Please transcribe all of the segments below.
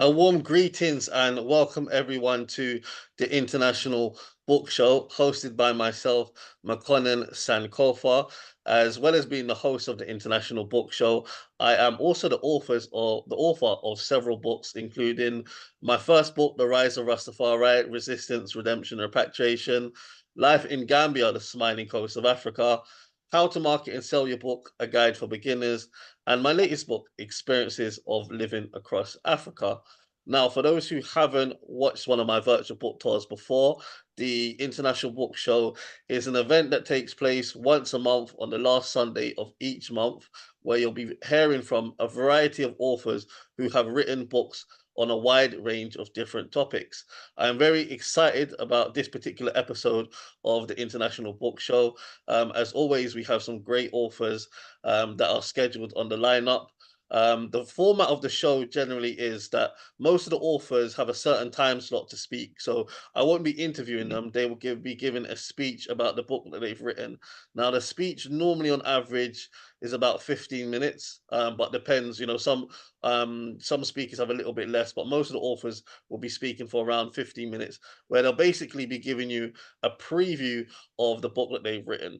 A warm greetings and welcome everyone to the International Book Show, hosted by myself, Makonnen Sankofa. As well as being the host of the International Book Show, I am also the author of several books, including my first book, The Rise of Rastafari: Resistance, Redemption, Repatriation, Life in Gambia, The Smiling Coast of Africa, How to Market and Sell Your Book, A Guide for Beginners, and my latest book, Experiences of Living Across Africa. Now, for those who haven't watched one of my virtual book tours before, the International Book Show is an event that takes place once a month on the last Sunday of each month, where you'll be hearing from a variety of authors who have written books on a wide range of different topics. I am very excited about this particular episode of the International Book Show. As always, we have some great authors that are scheduled on the lineup. The format of the show generally is that most of the authors have a certain time slot to speak. So I won't be interviewing them. They will be given a speech about the book that they've written. Now, the speech normally on average is about 15 minutes, but depends, some speakers have a little bit less, but most of the authors will be speaking for around 15 minutes, where they'll basically be giving you a preview of the book that they've written.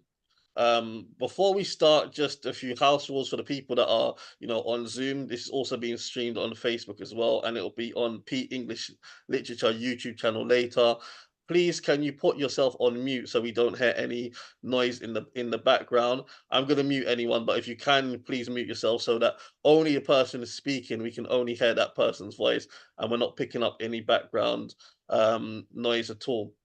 Before we start, just a few house rules for the people that are, on Zoom. This is also being streamed on Facebook as well, and it'll be on Pete English Literature YouTube channel later. Please, can you put yourself on mute so we don't hear any noise in the background? I'm gonna mute anyone, but if you can, please mute yourself so that only a person is speaking. We can only hear that person's voice, and we're not picking up any background noise at all.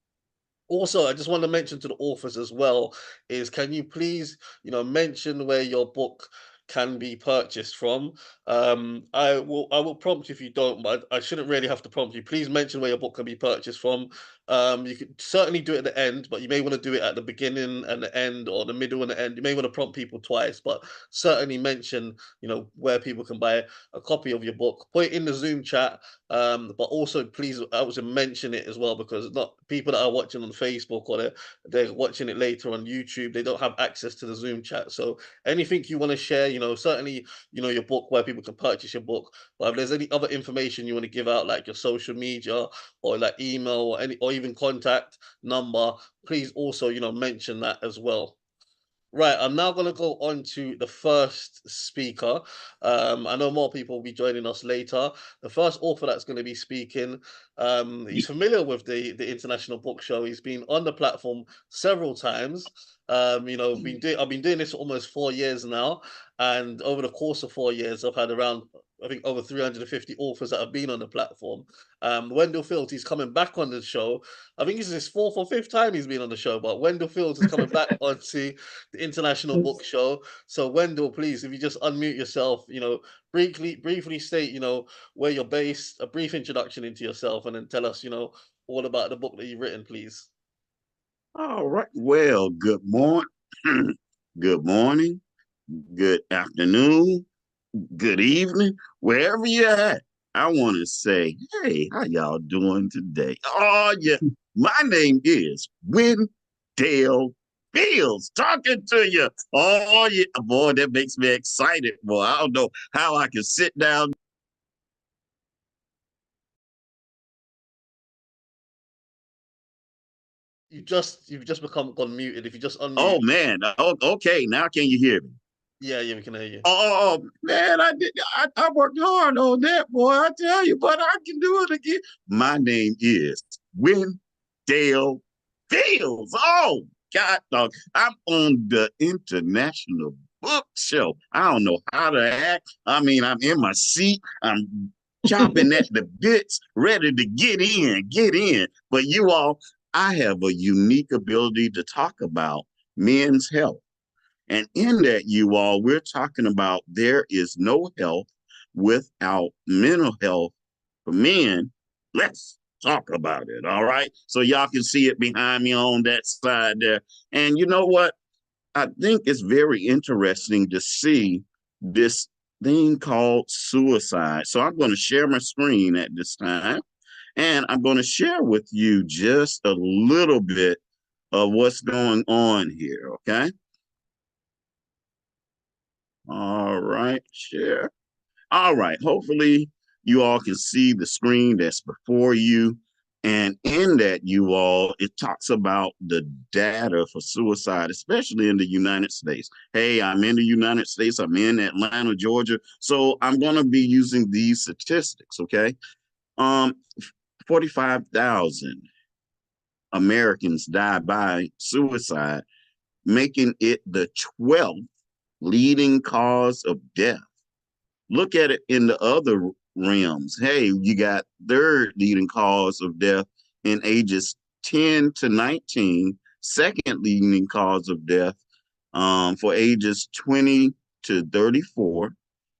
Also, I just want to mention to the authors as well is can you please, mention where your book can be purchased from? I will prompt you if you don't, but I shouldn't really have to prompt you. Please mention where your book can be purchased from. You could certainly do it at the end, but you may want to do it at the beginning and the end, or the middle and the end. You may want to prompt people twice, but certainly mention, where people can buy a copy of your book. Put it in the Zoom chat, but also please also mention it as well, because not people that are watching on Facebook or they're watching it later on YouTube, they don't have access to the Zoom chat. So anything you want to share, certainly, your book, where people can purchase your book. But if there's any other information you want to give out, like your social media or like email or any or even contact number, please also, mention that as well. Right, I'm now going to go on to the first speaker. I know more people will be joining us later. The first author that's going to be speaking, he's familiar with the International Book Show. He's been on the platform several times. I've been doing this for almost 4 years now, and over the course of 4 years, I've had around, I think, over 350 authors that have been on the platform. Wendell Fields, he's coming back on the show. I think this is his fourth or fifth time he's been on the show, but Wendell Fields is coming back onto the International Book Show. So Wendell, please, if you just unmute yourself, briefly state, where you're based, a brief introduction into yourself, and then tell us, all about the book that you've written, please. All right. Well, good morning, good morning, good afternoon, good evening, wherever you're at. I want to say, hey, how y'all doing today? Oh, yeah. My name is Wendell Fields talking to you. Oh, yeah. Boy, that makes me excited. Boy, I don't know how I can sit down. You've just become gone muted. If you just Oh, unmute, man. Oh, okay. Now can you hear me? yeah, we can hear you. Oh man, I worked hard on that, boy. I tell you, but I can do it again. My name is Wendell Fields. Oh God, dog. I'm on the International Book Show. I don't know how to act. I mean, I'm in my seat. I'm chomping at the bits, ready to get in, get in. But you all, I have a unique ability to talk about men's health. And in that, you all, we're talking about there is no health without mental health for men. Let's talk about it. All right. So y'all can see it behind me on that side there. And you know what? I think it's very interesting to see this thing called suicide. So I'm going to share my screen at this time. And I'm going to share with you just a little bit of what's going on here. Okay. All right, share. All right, hopefully you all can see the screen that's before you. And in that, you all, it talks about the data for suicide, especially in the United States. Hey, I'm in the United States. I'm in Atlanta, Georgia. So I'm going to be using these statistics, okay? 45,000 Americans die by suicide, making it the 12th leading cause of death. Look at it in the other realms. Hey, you got third leading cause of death in ages 10 to 19, second leading cause of death for ages 20 to 34,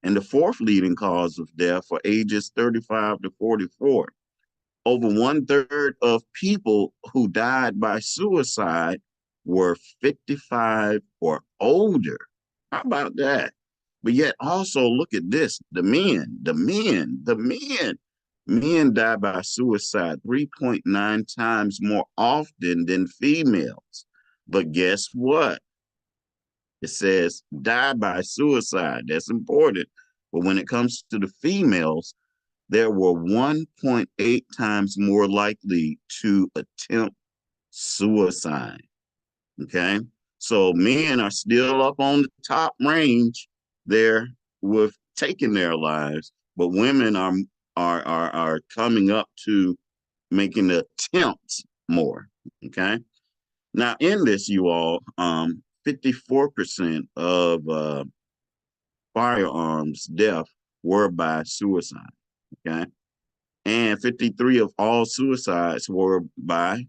and the fourth leading cause of death for ages 35 to 44. Over 1/3 of people who died by suicide were 55 or older. How about that? But yet also look at this, men die by suicide 3.9 times more often than females. But guess what? It says die by suicide. That's important. But when it comes to the females, there were 1.8 times more likely to attempt suicide. Okay. So men are still up on the top range there with taking their lives, but women are coming up to making attempts more. Okay. Now in this, you all, 54% of firearms death were by suicide. Okay. And 53 of all suicides were by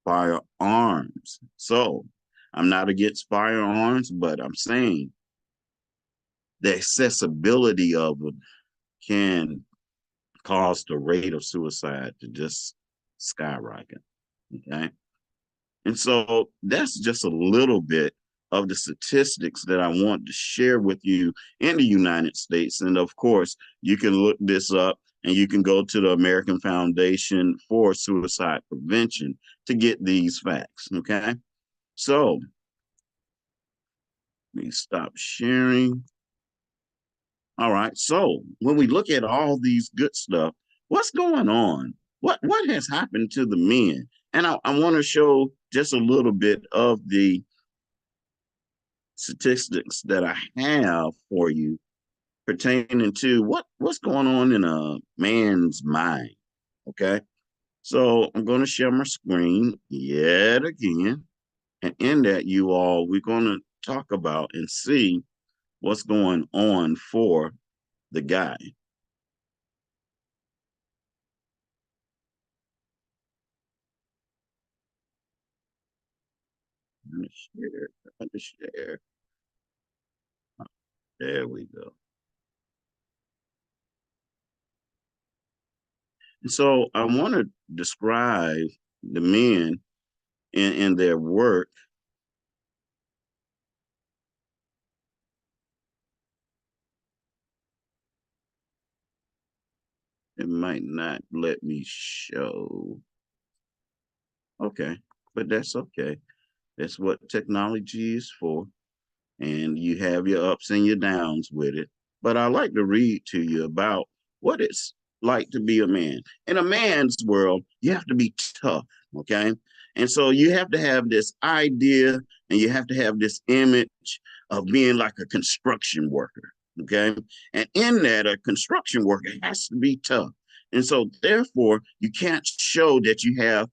firearms. So I'm not against firearms, but I'm saying the accessibility of them can cause the rate of suicide to just skyrocket. Okay. And so that's just a little bit of the statistics that I want to share with you in the United States. And of course, you can look this up and you can go to the American Foundation for Suicide Prevention to get these facts. Okay. So let me stop sharing. All right. So when we look at all these good stuff, what's going on? What has happened to the men? And I want to show just a little bit of the statistics that I have for you pertaining to what's going on in a man's mind. Okay. So I'm going to share my screen yet again. And in that, you all, we're going to talk about and see what's going on for the guy. Let me share. Let me share. There we go. And so I want to describe the men in their work. It might not let me show. Okay, but that's okay. That's what technology is for. And you have your ups and your downs with it. But I like to read to you about what it's like to be a man. In a man's world, you have to be tough, okay? And so you have to have this idea and you have to have this image of being like a construction worker, okay? And in that, a construction worker has to be tough. And so therefore, you can't show that you have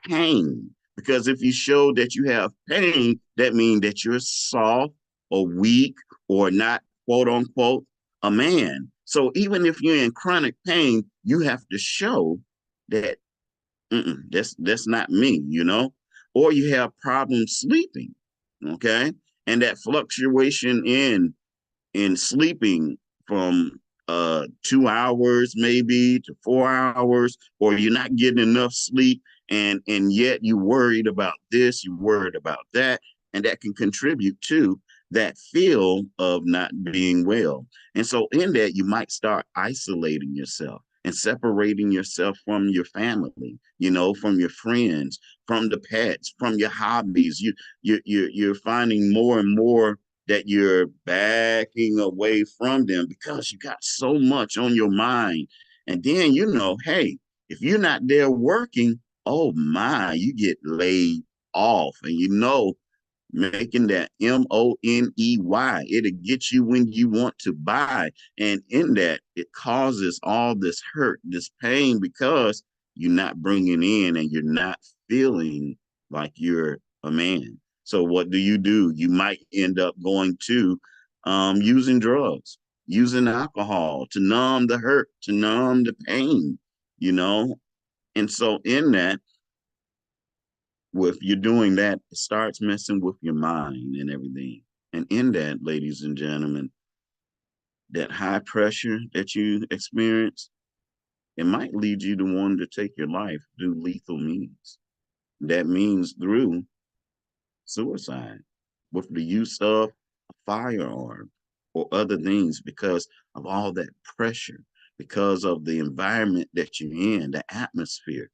pain. Because if you show that you have pain, that means that you're soft or weak or not, quote unquote, a man. So even if you're in chronic pain, you have to show that that's not me, you know? Or you have problems sleeping, okay? And that fluctuation in sleeping from 2 hours maybe to 4 hours, or you're not getting enough sleep, and yet you worried about this, you worried about that, and that can contribute to that feel of not being well. And so in that, you might start isolating yourself and separating yourself from your family, you know, from your friends, from the pets, from your hobbies. You're finding more and more that you're backing away from them because you got so much on your mind. And then, hey, if you're not there working, oh my, you get laid off. And making that MONEY, it'll get you when you want to buy. And in that, it causes all this hurt, this pain, because you're not bringing in and you're not feeling like you're a man. So what do? You might end up going to using drugs, using alcohol to numb the hurt, to numb the pain, you know? And so in that, with you doing that, it starts messing with your mind and everything. And in that, ladies and gentlemen, that high pressure that you experience, it might lead you to want to take your life through lethal means. That means through suicide with the use of a firearm or other things because of all that pressure, because of the environment that you're in, the atmosphere.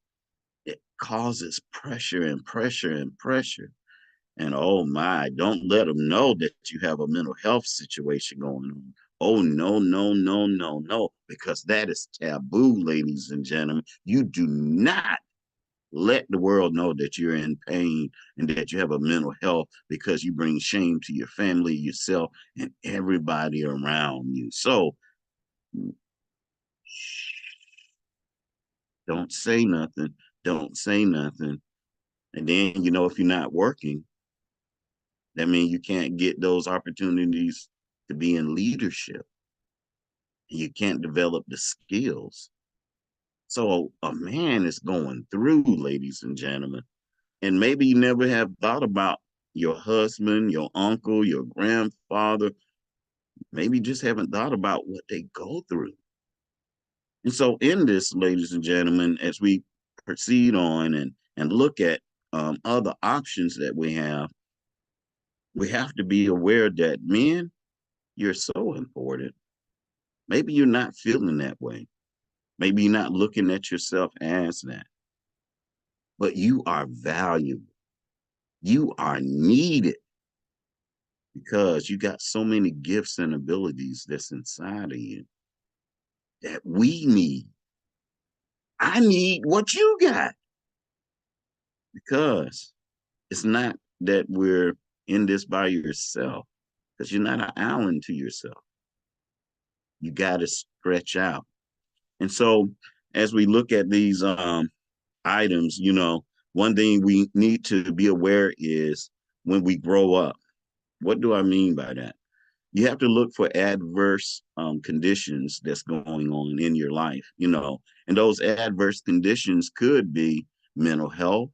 It causes pressure and pressure and pressure. And oh my, don't let them know that you have a mental health situation going on. Oh, no, no, no, no, no, because that is taboo, ladies and gentlemen. You do not let the world know that you're in pain and that you have a mental health because you bring shame to your family, yourself, and everybody around you. So don't say nothing. Don't say nothing. And then, if you're not working, that means you can't get those opportunities to be in leadership. You can't develop the skills. So a man is going through, ladies and gentlemen. And maybe you never have thought about your husband, your uncle, your grandfather. Maybe you just haven't thought about what they go through. And so in this, ladies and gentlemen, as we proceed on and look at other options that we have to be aware that men, you're so important. Maybe you're not feeling that way. Maybe you're not looking at yourself as that. But you are valuable. You are needed because you got so many gifts and abilities that's inside of you that we need. I need what you got because it's not that we're in this by yourself, because you're not an island to yourself. You got to stretch out. And so as we look at these items, one thing we need to be aware is when we grow up. What do I mean by that? You have to look for adverse conditions that's going on in your life, and those adverse conditions could be mental health,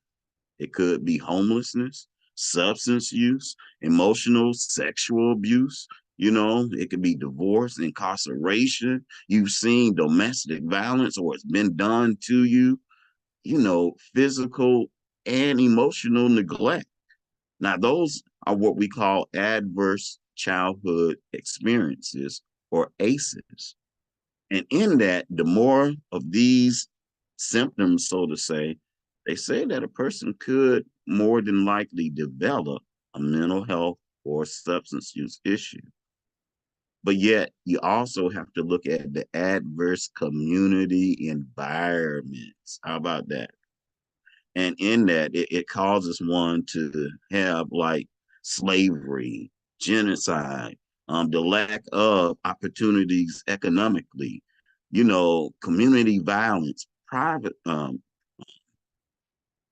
it could be homelessness, substance use, emotional, sexual abuse. It could be divorce, incarceration. You've seen domestic violence or it's been done to you, physical and emotional neglect. Now, those are what we call adverse childhood experiences or ACEs. And in that, the more of these symptoms, so to say, they say that a person could more than likely develop a mental health or substance use issue. But yet, you also have to look at the adverse community environments. How about that? And in that, it causes one to have like slavery, genocide, the lack of opportunities economically, community violence, private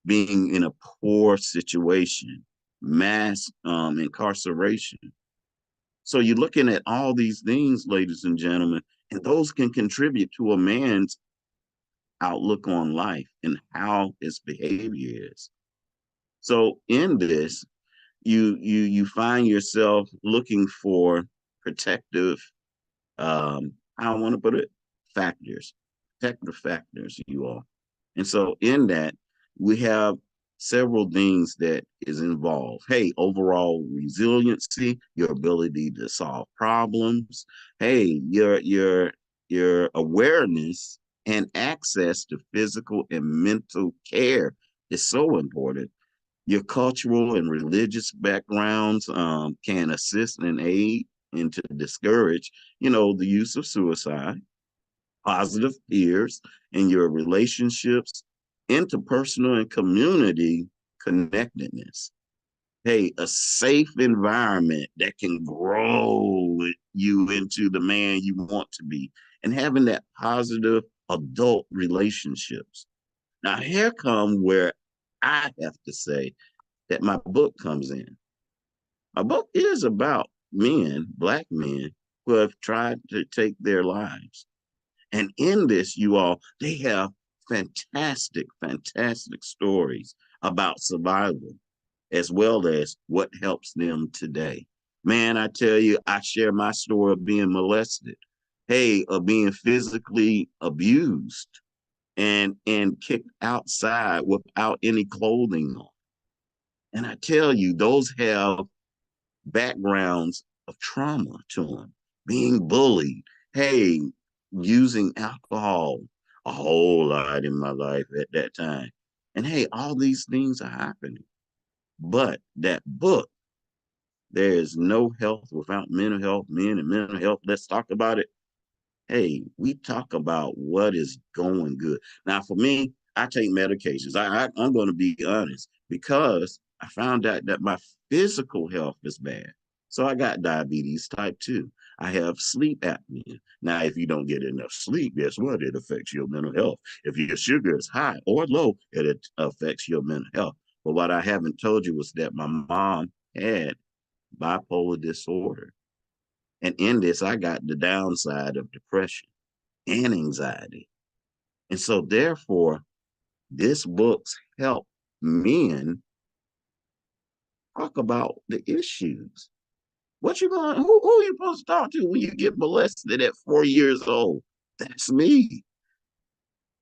being in a poor situation, mass incarceration. So you're looking at all these things, ladies and gentlemen, and those can contribute to a man's outlook on life and how his behavior is. So in this, you find yourself looking for protective, I want to put it, factors, protective factors, you all. And so in that, we have several things that is involved. Hey, overall resiliency, your ability to solve problems. Hey, your awareness and access to physical and mental care is so important. Your cultural and religious backgrounds can assist and aid and to discourage, the use of suicide, positive peers in your relationships, interpersonal and community connectedness. Hey, a safe environment that can grow you into the man you want to be, and having that positive adult relationships. Now, here come where I have to say that my book comes in. My book is about men, Black men, who have tried to take their lives. And in this, you all, they have fantastic, fantastic stories about survival, as well as what helps them today. Man, I tell you, I share my story of being molested, hey, of being physically abused and kicked outside without any clothing on. And I tell you, those have backgrounds of trauma to them, being bullied, hey, using alcohol a whole lot in my life at that time. And hey, all these things are happening. But that book, there is no health without mental health, men and mental health. Let's talk about it. Hey, we talk about what is going good. Now, for me, I take medications. I'm going to be honest because I found out that my physical health is bad. So I got diabetes type 2. I have sleep apnea. Now, if you don't get enough sleep, guess what? It affects your mental health. If your sugar is high or low, it affects your mental health. But what I haven't told you was that my mom had bipolar disorder. And in this, I got the downside of depression and anxiety. And so, therefore, this book's help men talk about the issues. What you going? Who are you supposed to talk to when you get molested at 4 years old? That's me.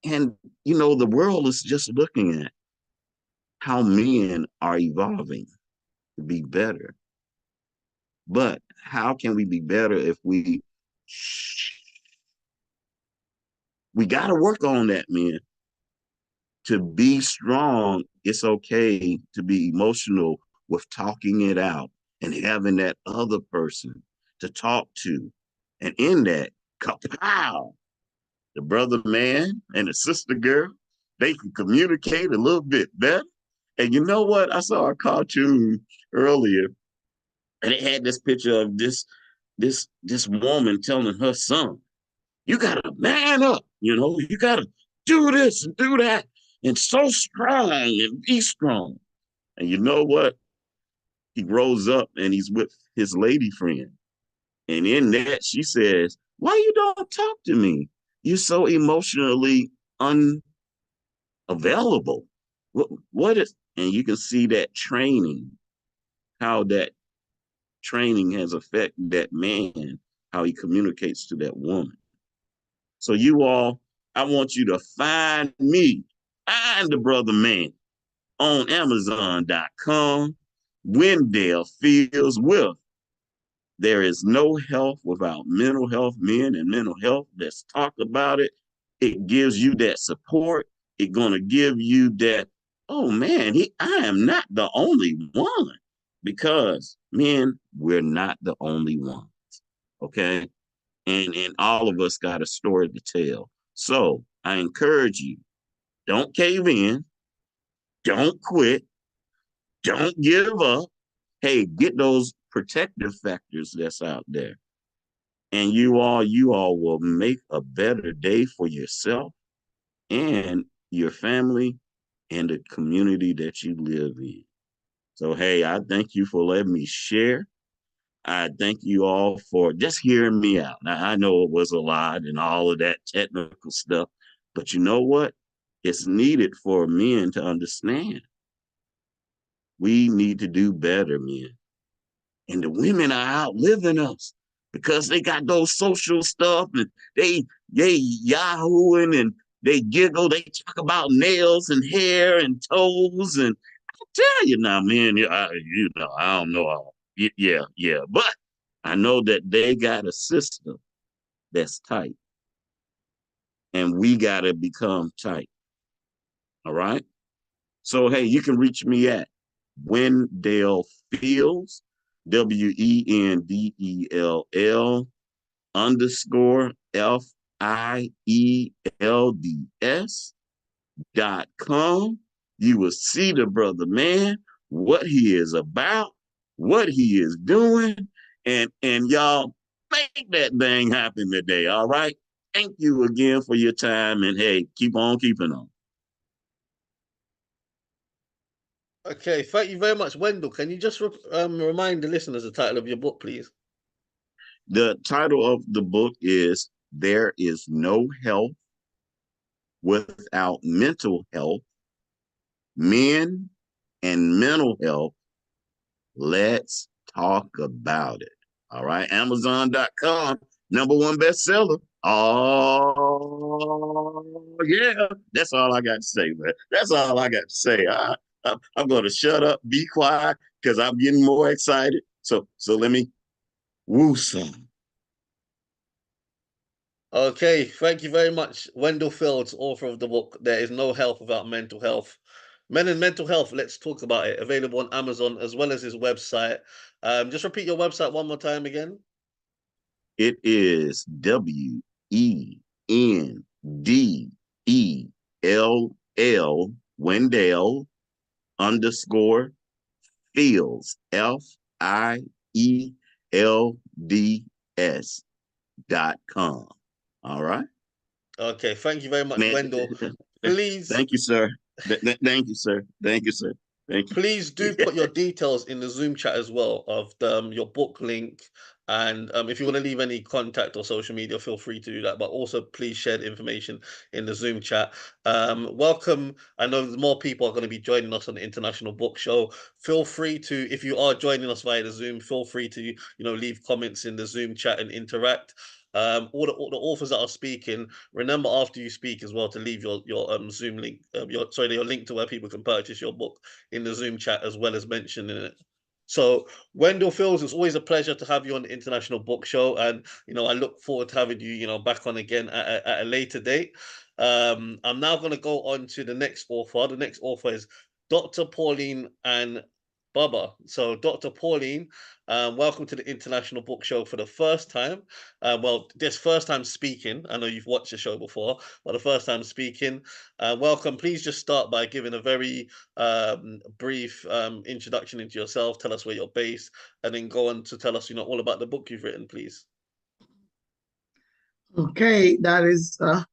And the world is just looking at how men are evolving to be better. But how can we be better if we got to work on that, man. To be strong, it's okay to be emotional with talking it out and having that other person to talk to. And in that, kapow, the brother man and the sister girl, they can communicate a little bit better. And you know what? I saw a cartoon earlier, and it had this picture of this woman telling her son, "You gotta man up, you gotta do this and do that, and so strong and be strong." And you know what? He grows up and he's with his lady friend. And in that, she says, "Why you don't talk to me? You're so emotionally unavailable." What is, and you can see that training, how that training has affected that man, how he communicates to that woman. So you all, I want you to find me, find the brother man on Amazon.com. Wendell Fields with There Is No Health Without Mental Health, Men and Mental Health. Let's talk about it. It gives you that support. It's going to give you that, oh man, I am not the only one. Because, men, we're not the only ones. Okay? And all of us got a story to tell. So I encourage you, don't cave in, don't quit, don't give up. Hey, get those protective factors that's out there. And you all will make a better day for yourself and your family and the community that you live in. So, hey, I thank you for letting me share. I thank you all for just hearing me out. Now, I know it was a lot and all of that technical stuff, but you know what? It's needed for men to understand. We need to do better, men. And the women are outliving us because they got those social stuff and they yahooing and they giggle. They talk about nails and hair and toes. And I tell you now, man, I don't know. Yeah. But I know that they got a system that's tight. And we got to become tight. All right. So, hey, you can reach me at Wendell Fields, WENDELL underscore FIELDS.com. You will see the brother man, what he is about, what he is doing, and y'all make that thing happen today. All right. Thank you again for your time, and hey, keep on keeping on. Okay, thank you very much, Wendell. Can you just remind the listeners the title of your book, please? The title of the book is There Is No Health Without Mental Health, Men and Mental Health. Let's talk about it. All right. Amazon.com, #1 bestseller. Oh, yeah. That's all I got to say, man. That's all I got to say. I'm going to shut up, be quiet, because I'm getting more excited. So let me woo some. Okay, thank you very much, Wendell Fields, author of the book There Is No Health Without Mental Health. Men and Mental Health, let's talk about it. Available on Amazon as well as his website. Just repeat your website one more time again. It is WENDELL, Wendell underscore Fields, FIELDS.com. All right. Okay, thank you very much, Man, Wendell. Please, thank you, sir. Thank you, sir. Thank you, sir. Thank you. please do put your details in the Zoom chat as well of your book link. And if you want to leave any contact or social media, feel free to do that. But also, please share the information in the Zoom chat. Welcome. I know more people are going to be joining us on the International Book Show. Feel free to, if you are joining us via the Zoom, feel free to leave comments in the Zoom chat and interact. All the authors that are speaking, remember after you speak as well to leave your Zoom link, your link to where people can purchase your book in the Zoom chat as well as mentioning it. So Wendell Fields, it's always a pleasure to have you on the International Book Show, and I look forward to having you back on again at a later date. I'm now going to go on to the next author. The next author is Dr. Pauline Ann Bubba. So Dr. Pauline, welcome to the International Book Show for the first time. Well, this first time speaking. I know you've watched the show before, but the first time speaking. Welcome. Please just start by giving a very brief introduction into yourself. Tell us where you're based, and then go on to tell us, all about the book you've written, please. Okay, that is a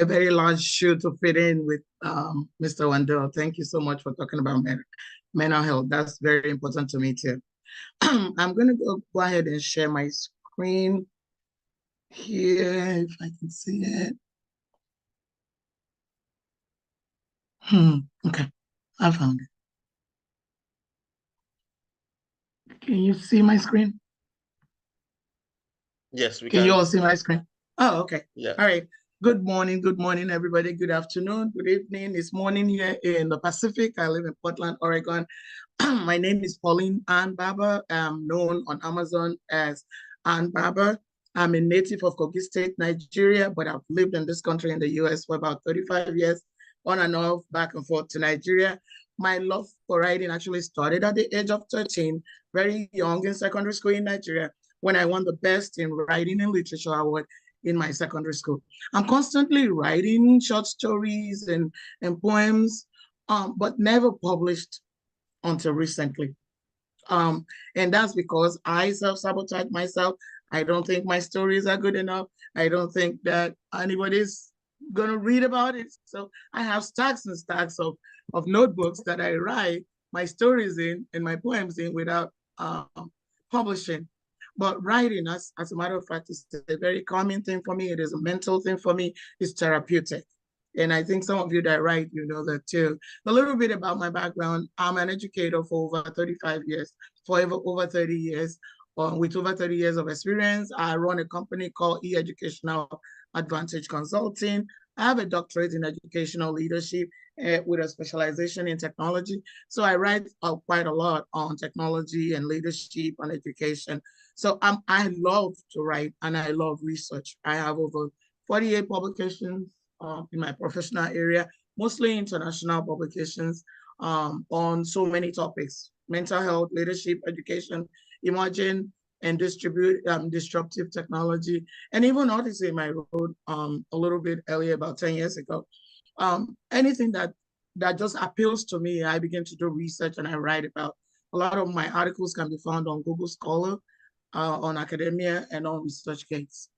very large shoe to fit in with Mr. Wendell. Thank you so much for talking about mental health. That's very important to me too. I'm going to go ahead and share my screen here, if I can see it. Okay, I found it. Can you see my screen? Yes, we can. Can you all see my screen? Oh, okay. Yeah. All right. Good morning, everybody. Good afternoon, good evening. It's morning here in the Pacific. I live in Portland, Oregon. My name is Pauline Ann Bubba. I'm known on Amazon as Ann Bubba. I'm a native of Kogi State, Nigeria, but I've lived in this country in the US for about 35 years, on and off, back and forth to Nigeria. My love for writing actually started at the age of 13, very young in secondary school in Nigeria, when I won the Best in Writing and Literature Award in my secondary school. I'm constantly writing short stories and poems, but never published until recently. And that's because I self-sabotage myself. I don't think my stories are good enough. I don't think that anybody's gonna read about it. So I have stacks and stacks of notebooks that I write my stories in and my poems in without publishing. But writing, as a matter of fact, is a very calming thing for me. It is a mental thing for me. It's therapeutic. And I think some of you that write, you know that too. A little bit about my background. I'm an educator for over 35 years, for over 30 years. With over 30 years of experience, I run a company called E-Educational Advantage Consulting. I have a doctorate in educational leadership with a specialization in technology. So I write quite a lot on technology and leadership and education. So I love to write and I love research. I have over 48 publications in my professional area, mostly international publications. on so many topics: mental health, leadership, education, emerging and disruptive technology, and even autism I wrote a little bit earlier, about 10 years ago. Anything that just appeals to me, I begin to do research and I write about. A lot of my articles can be found on Google Scholar, on academia, and on ResearchGates.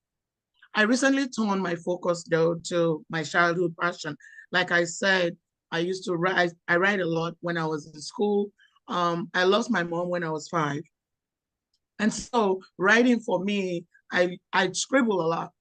I recently turned my focus though to my childhood passion. Like I said, I used to write. I write a lot when I was in school. I lost my mom when I was 5. And so writing for me, I scribble a lot,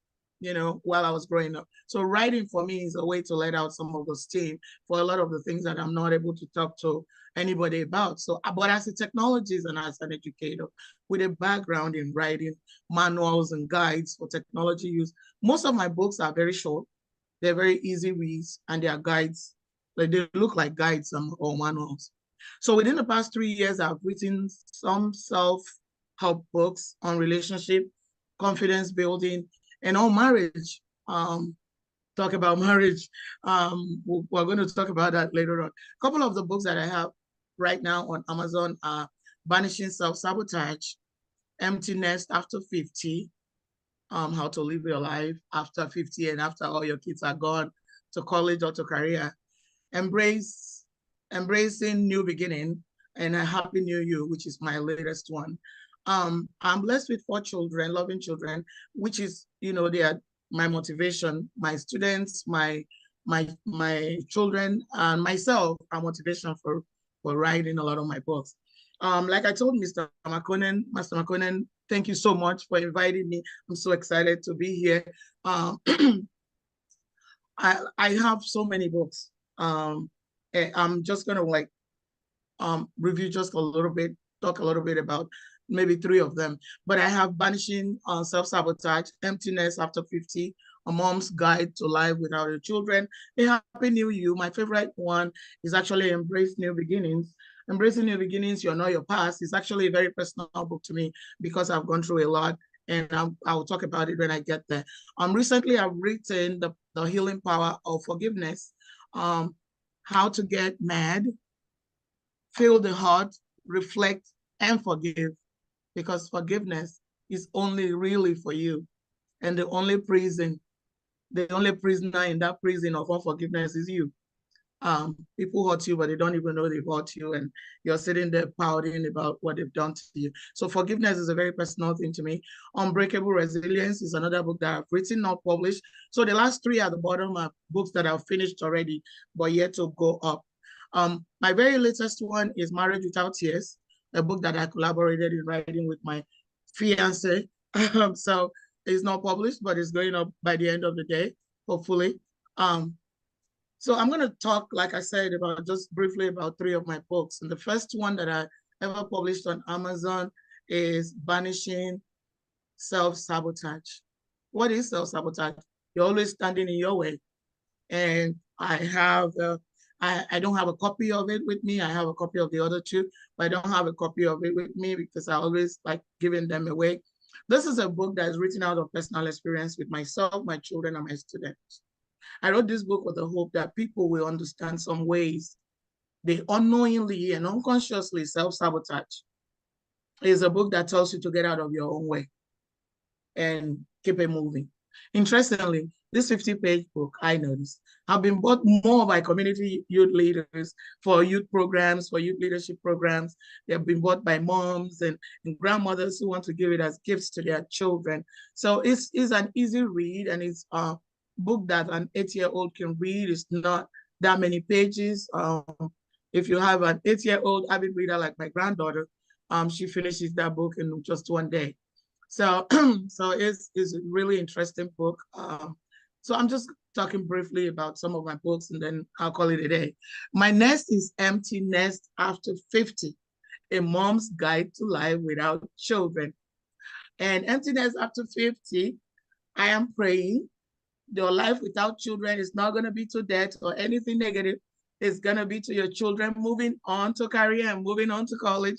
while I was growing up. So writing for me is a way to let out some of the steam for a lot of the things that I'm not able to talk to anybody about. So, but as a technologist and as an educator with a background in writing manuals and guides for technology use, most of my books are very short. They're very easy reads, and they are guides. Like, they look like guides or manuals. So within the past 3 years, I've written some self-help books on relationship, confidence building, and on marriage. Talk about marriage. We're going to talk about that later on. A couple of the books that I have right now on Amazon are Banishing Self-Sabotage, Empty Nest After 50, How to Live Your Life After 50 and After All Your Kids Are Gone to College or to Career, Embracing New Beginning, and A Happy New You, which is my latest one. I'm blessed with 4 children, loving children, which is, they are my motivation. My students, my children, and myself are motivation for writing a lot of my books. Like I told Mr. McConnell, thank you so much for inviting me. I'm so excited to be here. I have so many books. I'm just gonna review just a little bit, talk a little bit about maybe 3 of them. But I have Banishing Self-Sabotage, Empty Nest After 50, A Mom's Guide to Life Without Her Children, A Happy New You. My favorite one is actually Embrace New Beginnings. Embracing New Beginnings, You're Not Your Past, is actually a very personal book to me because I've gone through a lot, and I'll talk about it when I get there. Recently, I've written the Healing Power of Forgiveness, How to Get Mad, Feel the Heart, Reflect, and Forgive, because forgiveness is only really for you. And the only prisoner in that prison of unforgiveness is you. People hurt you, but they don't even know they've hurt you, and you're sitting there pouting about what they've done to you. So forgiveness is a very personal thing to me. Unbreakable Resilience is another book that I've written, not published. So the last 3 at the bottom are books that I've finished already, but yet to go up. My very latest one is Marriage Without Tears, a book that I collaborated in writing with my fiance. So it's not published, but it's going up by the end of the day, hopefully. So I'm going to talk, like I said, about just briefly about 3 of my books. And the first one that I ever published on Amazon is Banishing Self-Sabotage. What is self-sabotage? You're always standing in your way. And I have I don't have a copy of it with me. I have a copy of the other 2, but I don't have a copy of it with me because I always like giving them away. This is a book that is written out of personal experience with myself, my children, and my students. I wrote this book with the hope that people will understand some ways they unknowingly and unconsciously self-sabotage. It's a book that tells you to get out of your own way and keep it moving. Interestingly, this 50-page book, I noticed, have been bought more by community youth leaders for youth programs, for youth leadership programs. They have been bought by moms and grandmothers who want to give it as gifts to their children. So it's an easy read, and it's a book that an 8-year-old can read. It's not that many pages. If you have an 8-year-old avid reader like my granddaughter, she finishes that book in just one day. So, it's a really interesting book. So I'm just talking briefly about some of my books, and then I'll call it a day. My next is Empty Nest After 50, A Mom's Guide to Life Without Children. And Empty Nest After 50, I am praying your life without children is not going to be to death or anything negative. It's going to be to your children moving on to career and moving on to college.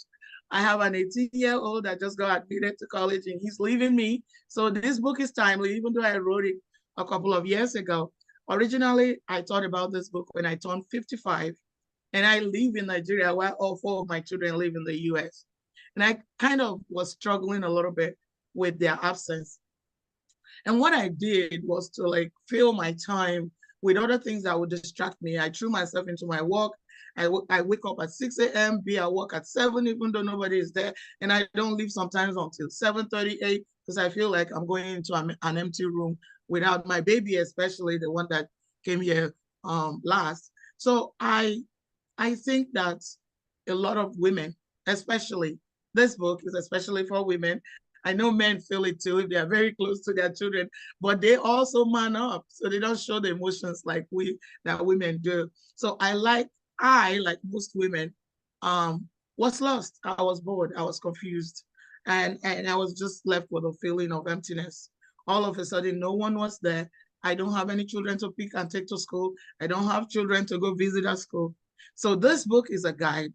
I have an 18-year-old that just got admitted to college, and he's leaving me. So this book is timely, even though I wrote it a couple of years ago. Originally, I thought about this book when I turned 55, And I live in Nigeria while all 4 of my children live in the US. And I kind of was struggling a little bit with their absence. And what I did was to like fill my time with other things that would distract me. I threw myself into my work. I wake up at 6 a.m., be at work at 7, even though nobody is there. And I don't leave sometimes until 7:38 because I feel like I'm going into an empty room without my baby, especially the one that came here last. So I think that a lot of women, especially this book is especially for women. I know men feel it too if they are very close to their children, but they also man up. So they don't show the emotions like that women do. So I like most women, was lost. I was bored. I was confused. And I was just left with a feeling of emptiness. All of a sudden, no one was there. I don't have any children to pick and take to school. I don't have children to go visit at school. So this book is a guide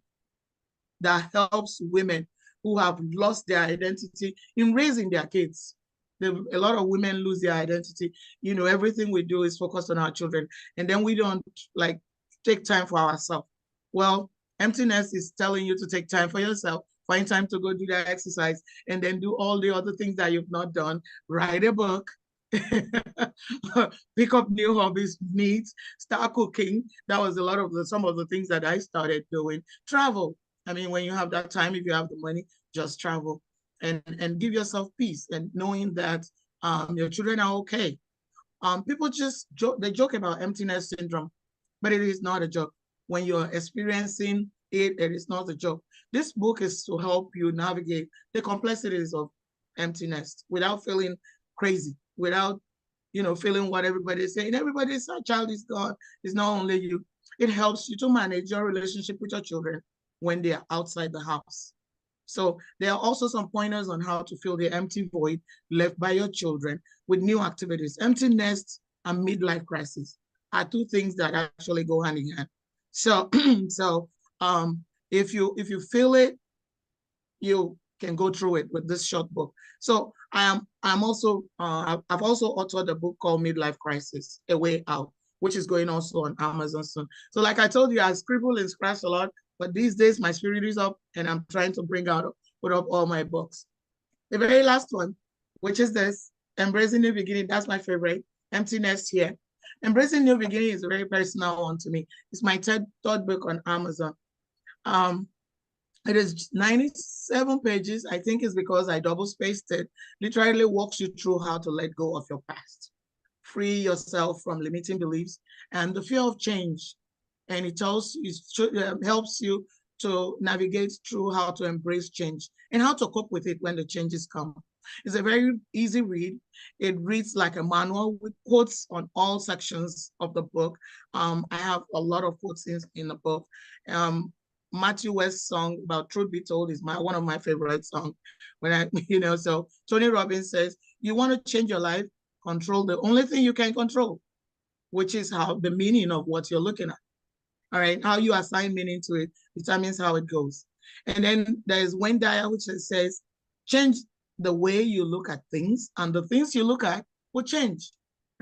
that helps women who have lost their identity in raising their kids. A lot of women lose their identity. You know, everything we do is focused on our children, and then we don't like take time for ourselves. Well, emptiness is telling you to take time for yourself, find time to go do that exercise, and then do all the other things that you've not done. Write a book, pick up new hobbies, meet, start cooking. That was some of the things that I started doing. Travel. I mean, when you have that time, if you have the money, just travel and give yourself peace and knowing that your children are okay. People just joke about emptiness syndrome, but it is not a joke. When you're experiencing it, it is not a joke. This book is to help you navigate the complexities of emptiness without feeling crazy, without feeling what everybody is saying. Everybody's child is gone. It's not only you. It helps you to manage your relationship with your children when they are outside the house. So there are also some pointers on how to fill the empty void left by your children with new activities. Empty nest and midlife crisis are two things that actually go hand in hand. So, if you feel it, you can go through it with this short book. So I've also authored a book called Midlife Crisis: A Way Out, which is going also on Amazon soon. So like I told you, I scribble and scratch a lot, but these days my spirit is up and I'm trying to put up all my books. The very last one, which is this, Embracing New Beginning. That's my favorite. Empty Nest here. Embracing New Beginning is a very personal one to me. It's my third book on Amazon. It is 97 pages. I think it's because I double spaced it. Literally walks you through how to let go of your past, free yourself from limiting beliefs and the fear of change. And it helps you to navigate through how to embrace change and how to cope with it when the changes come. It's a very easy read. It reads like a manual with quotes on all sections of the book. I have a lot of quotes in the book. Matthew West's song about Truth Be Told is one of my favorite songs. So Tony Robbins says, you want to change your life, control the only thing you can control, which is how the meaning of what you're looking at. All right, how you assign meaning to it determines how it goes. And then there's Wayne Dyer, which says, change the way you look at things, and the things you look at will change.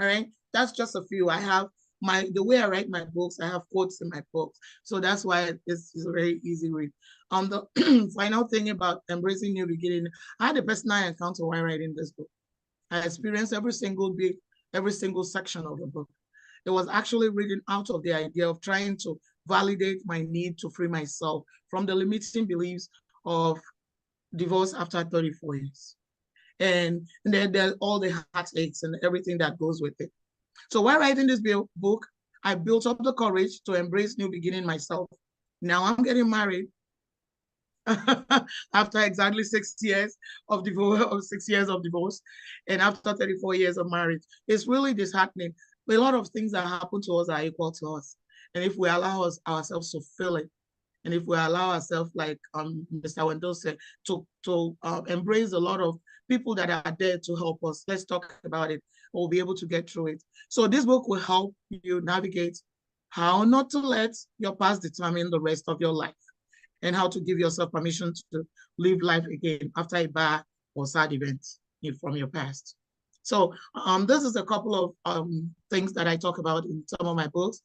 All right, that's just a few. I have the way I write my books, I have quotes in my books. So that's why it's a very easy read. The final thing about Embracing New Beginning, I had a personal encounter while writing this book. I experienced every single section of the book. It was actually written out of the idea of trying to validate my need to free myself from the limiting beliefs of divorce after 34 years. And then there's all the heartaches and everything that goes with it. So while writing this book, I built up the courage to embrace new beginning myself. Now I'm getting married after exactly 6 years of divorce, and after 34 years of marriage. It's really disheartening. A lot of things that happen to us are equal to us. And if we allow ourselves to feel it, and if we allow ourselves, like Mr. Wendell said, to embrace a lot of people that are there to help us, let's talk about it. We'll be able to get through it. So this book will help you navigate how not to let your past determine the rest of your life, and how to give yourself permission to live life again after a bad or sad event from your past. So this is a couple of things that I talk about in some of my books.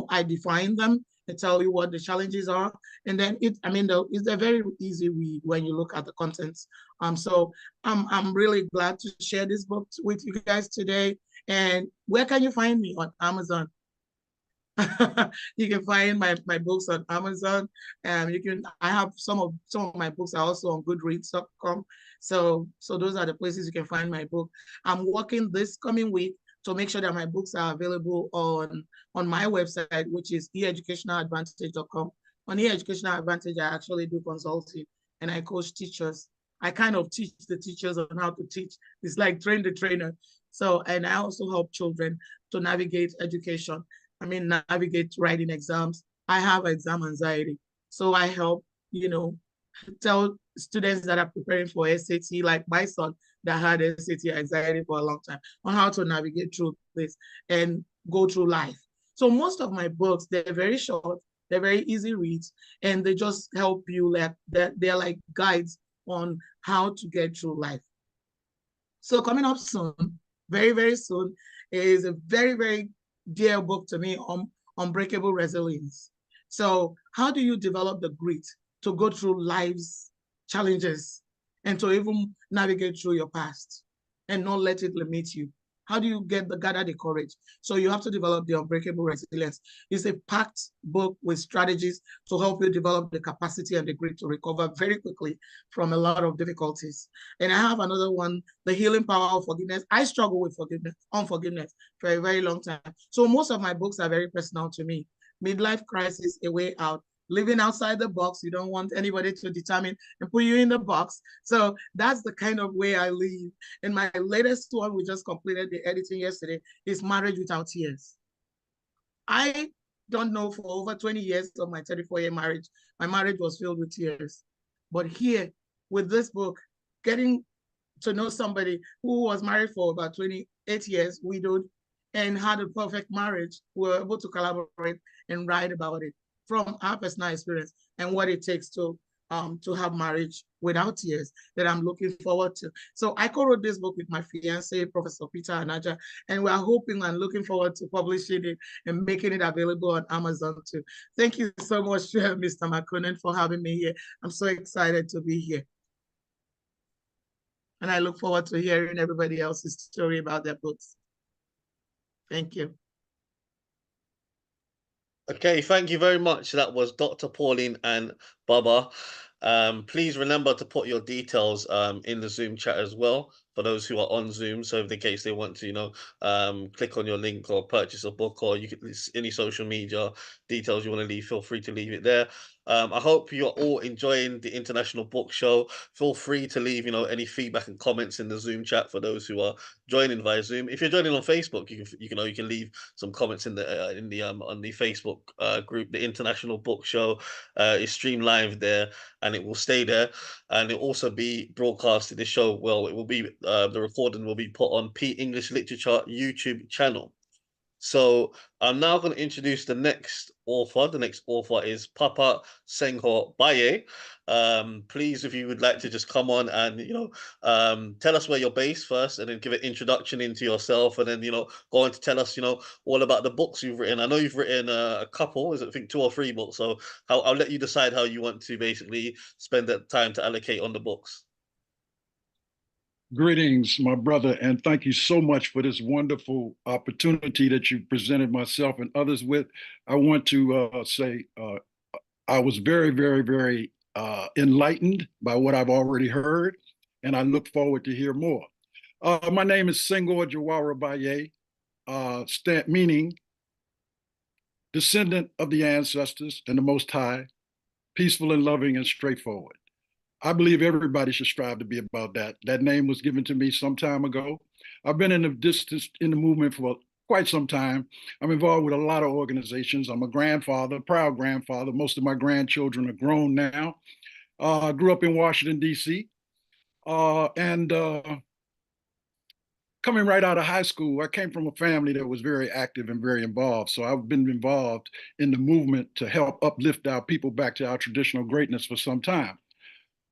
I define them They tell you what the challenges are, and then it's a very easy read when you look at the contents. So I'm really glad to share this book with you guys today. And where can you find me? On Amazon. You can find my books on Amazon. I have some of my books are also on goodreads.com. So those are the places you can find my book. I'm working this coming week to make sure that my books are available on my website, which is eeducationaladvantage.com. On eEducational Advantage, I actually do consulting and I coach teachers. I kind of teach the teachers on how to teach. It's like train the trainer. So, and I also help children to navigate education. Navigate writing exams. I have exam anxiety. So I help, tell students that are preparing for SAT, like my son that had SAT anxiety for a long time, on how to navigate through this and go through life. So most of my books, they're very short, they're very easy reads, and they just help you, like they're like guides on how to get through life. So coming up soon, very, very soon, is a very, very dear book to me on Unbreakable Resilience. So how do you develop the grit to go through life's challenges and to even navigate through your past and not let it limit you? How do you gather the courage? So you have to develop the Unbreakable Resilience. It's a packed book with strategies to help you develop the capacity and the grit to recover very quickly from a lot of difficulties. And I have another one, The Healing Power of Forgiveness. I struggle with unforgiveness for a very long time. So most of my books are very personal to me. Midlife Crisis, A Way Out. Living outside the box. You don't want anybody to determine and put you in the box. So that's the kind of way I live. And my latest one, we just completed the editing yesterday, is Marriage Without Tears. I don't know, for over 20 years of my 34-year marriage, my marriage was filled with tears. But here, with this book, getting to know somebody who was married for about 28 years, widowed, and had a perfect marriage, we were able to collaborate and write about it from our personal experience and what it takes to have marriage without tears, that I'm looking forward to. So I co-wrote this book with my fiance, Professor Peter Anaja, and we're hoping and looking forward to publishing it and making it available on Amazon too. Thank you so much, Mr. McConnell, for having me here. I'm so excited to be here. And I look forward to hearing everybody else's story about their books. Thank you. Okay, thank you very much. That was Dr. Pauline and Baba. Please remember to put your details in the Zoom chat as well for those who are on Zoom. So if in case they want to, click on your link or purchase a book, or you can any social media details you want to leave, feel free to leave it there. I hope you're all enjoying the International Book Show. Feel free to leave, any feedback and comments in the Zoom chat for those who are joining via Zoom. If you're joining on Facebook, you can leave some comments in the on the Facebook group. The International Book Show is streamed live there, and it will stay there, and it will also be broadcasted. The show, well, it will be the recording will be put on P English Literature YouTube channel. So I'm now going to introduce the next author. The next author is Papa Senghor Baye. Please, if you would like to just come on and, tell us where you're based first, and then give an introduction into yourself, and then, go on to tell us, all about the books you've written. I know you've written a couple, I think 2 or 3 books. So I'll let you decide how you want to basically spend that time to allocate on the books. Greetings, my brother, and thank you so much for this wonderful opportunity that you presented myself and others with. I want to say I was very, very, very enlightened by what I've already heard, and I look forward to hear more. My name is Senghor Jawara Baye, meaning descendant of the ancestors and the Most High, peaceful and loving and straightforward. I believe everybody should strive to be about that. That name was given to me some time ago. I've been in the movement for quite some time. I'm involved with a lot of organizations. I'm a grandfather, proud grandfather. Most of my grandchildren are grown now. I grew up in Washington, D.C. And coming right out of high school, I came from a family that was very active and very involved. So I've been involved in the movement to help uplift our people back to our traditional greatness for some time.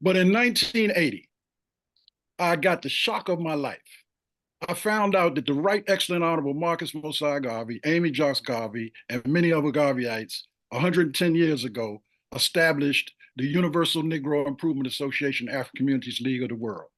But in 1980, I got the shock of my life. I found out that the Right Excellent Honorable Marcus Mosiah Garvey, Amy Jocks Garvey, and many other Garveyites 110 years ago, established the Universal Negro Improvement Association African Communities League of the World.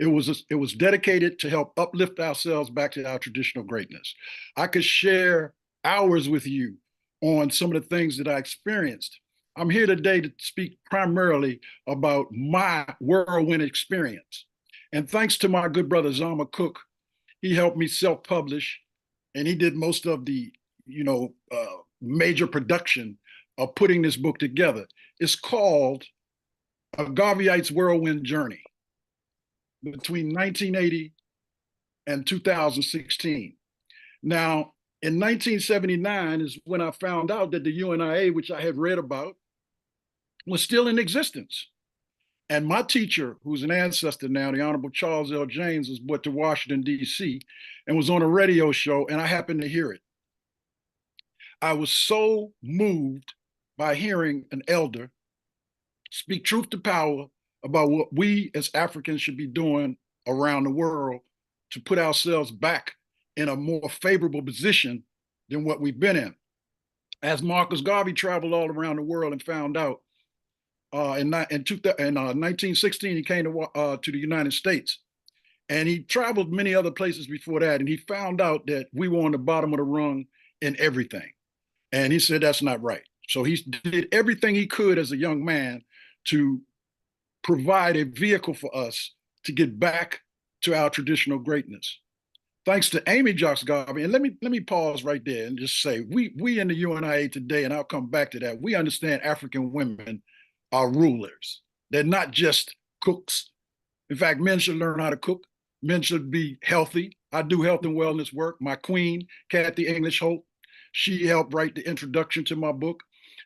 It was dedicated to help uplift ourselves back to our traditional greatness. I could share hours with you on some of the things that I experienced. I'm here today to speak primarily about my whirlwind experience. And thanks to my good brother Zama Cook, he helped me self-publish, and he did most of the, major production of putting this book together. It's called A Garveyite's Whirlwind Journey between 1980 and 2016. Now, in 1979 is when I found out that the UNIA, which I had read about, was still in existence. And my teacher, who's an ancestor now, the Honorable Charles L. James, was brought to Washington, D.C. and was on a radio show, and I happened to hear it. I was so moved by hearing an elder speak truth to power about what we as Africans should be doing around the world to put ourselves back in a more favorable position than what we've been in. As Marcus Garvey traveled all around the world and found out in 1916, he came to the United States, and he traveled many other places before that, and he found out that we were on the bottom of the rung in everything. And he said, that's not right. So he did everything he could as a young man to provide a vehicle for us to get back to our traditional greatness. Thanks to Amy Jocks Garvey, and let me pause right there and just say, we in the UNIA today, and I'll come back to that, we understand African women are rulers. They're not just cooks. In fact, men should learn how to cook. Men should be healthy. I do health and wellness work. My queen, Kathy English Hope, she helped write the introduction to my book,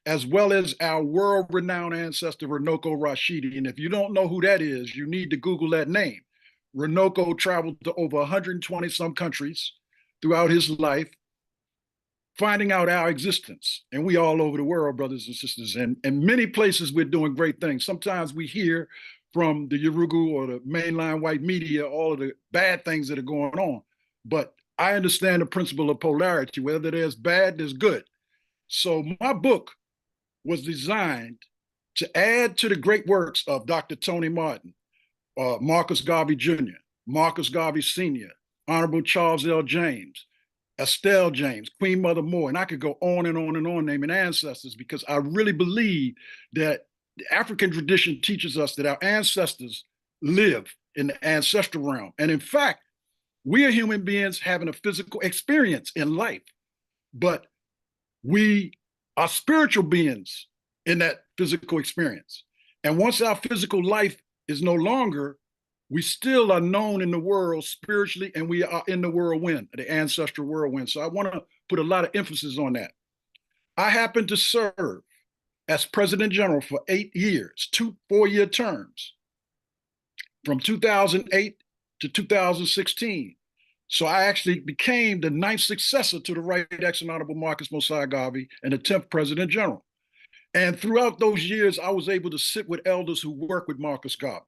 as well as our world-renowned ancestor, Runoko Rashidi. And if you don't know who that is, you need to Google that name. Runoko traveled to over 120 some countries throughout his life, finding out our existence. And we all over the world, brothers and sisters. And in many places, we're doing great things. Sometimes we hear from the Yurugu or the mainline white media all of the bad things that are going on. But I understand the principle of polarity. Whether there's bad, there's good. So my book was designed to add to the great works of Dr. Tony Martin, Marcus Garvey Jr., Marcus Garvey Sr., Honorable Charles L. James, Estelle James, Queen Mother Moore, and I could go on and on and on naming ancestors, because I really believe that the African tradition teaches us that our ancestors live in the ancestral realm. And in fact, we are human beings having a physical experience in life, but we are spiritual beings in that physical experience. And once our physical life is no longer, we still are known in the world spiritually, and we are in the whirlwind, the ancestral whirlwind. So I want to put a lot of emphasis on that. I happen to serve as President General for 8 years, 2 4-year terms, from 2008 to 2016. So I actually became the 9th successor to the Right Excellent Honorable Marcus Mosiah Garvey and the 10th President General. And throughout those years, I was able to sit with elders who work with Marcus Garvey.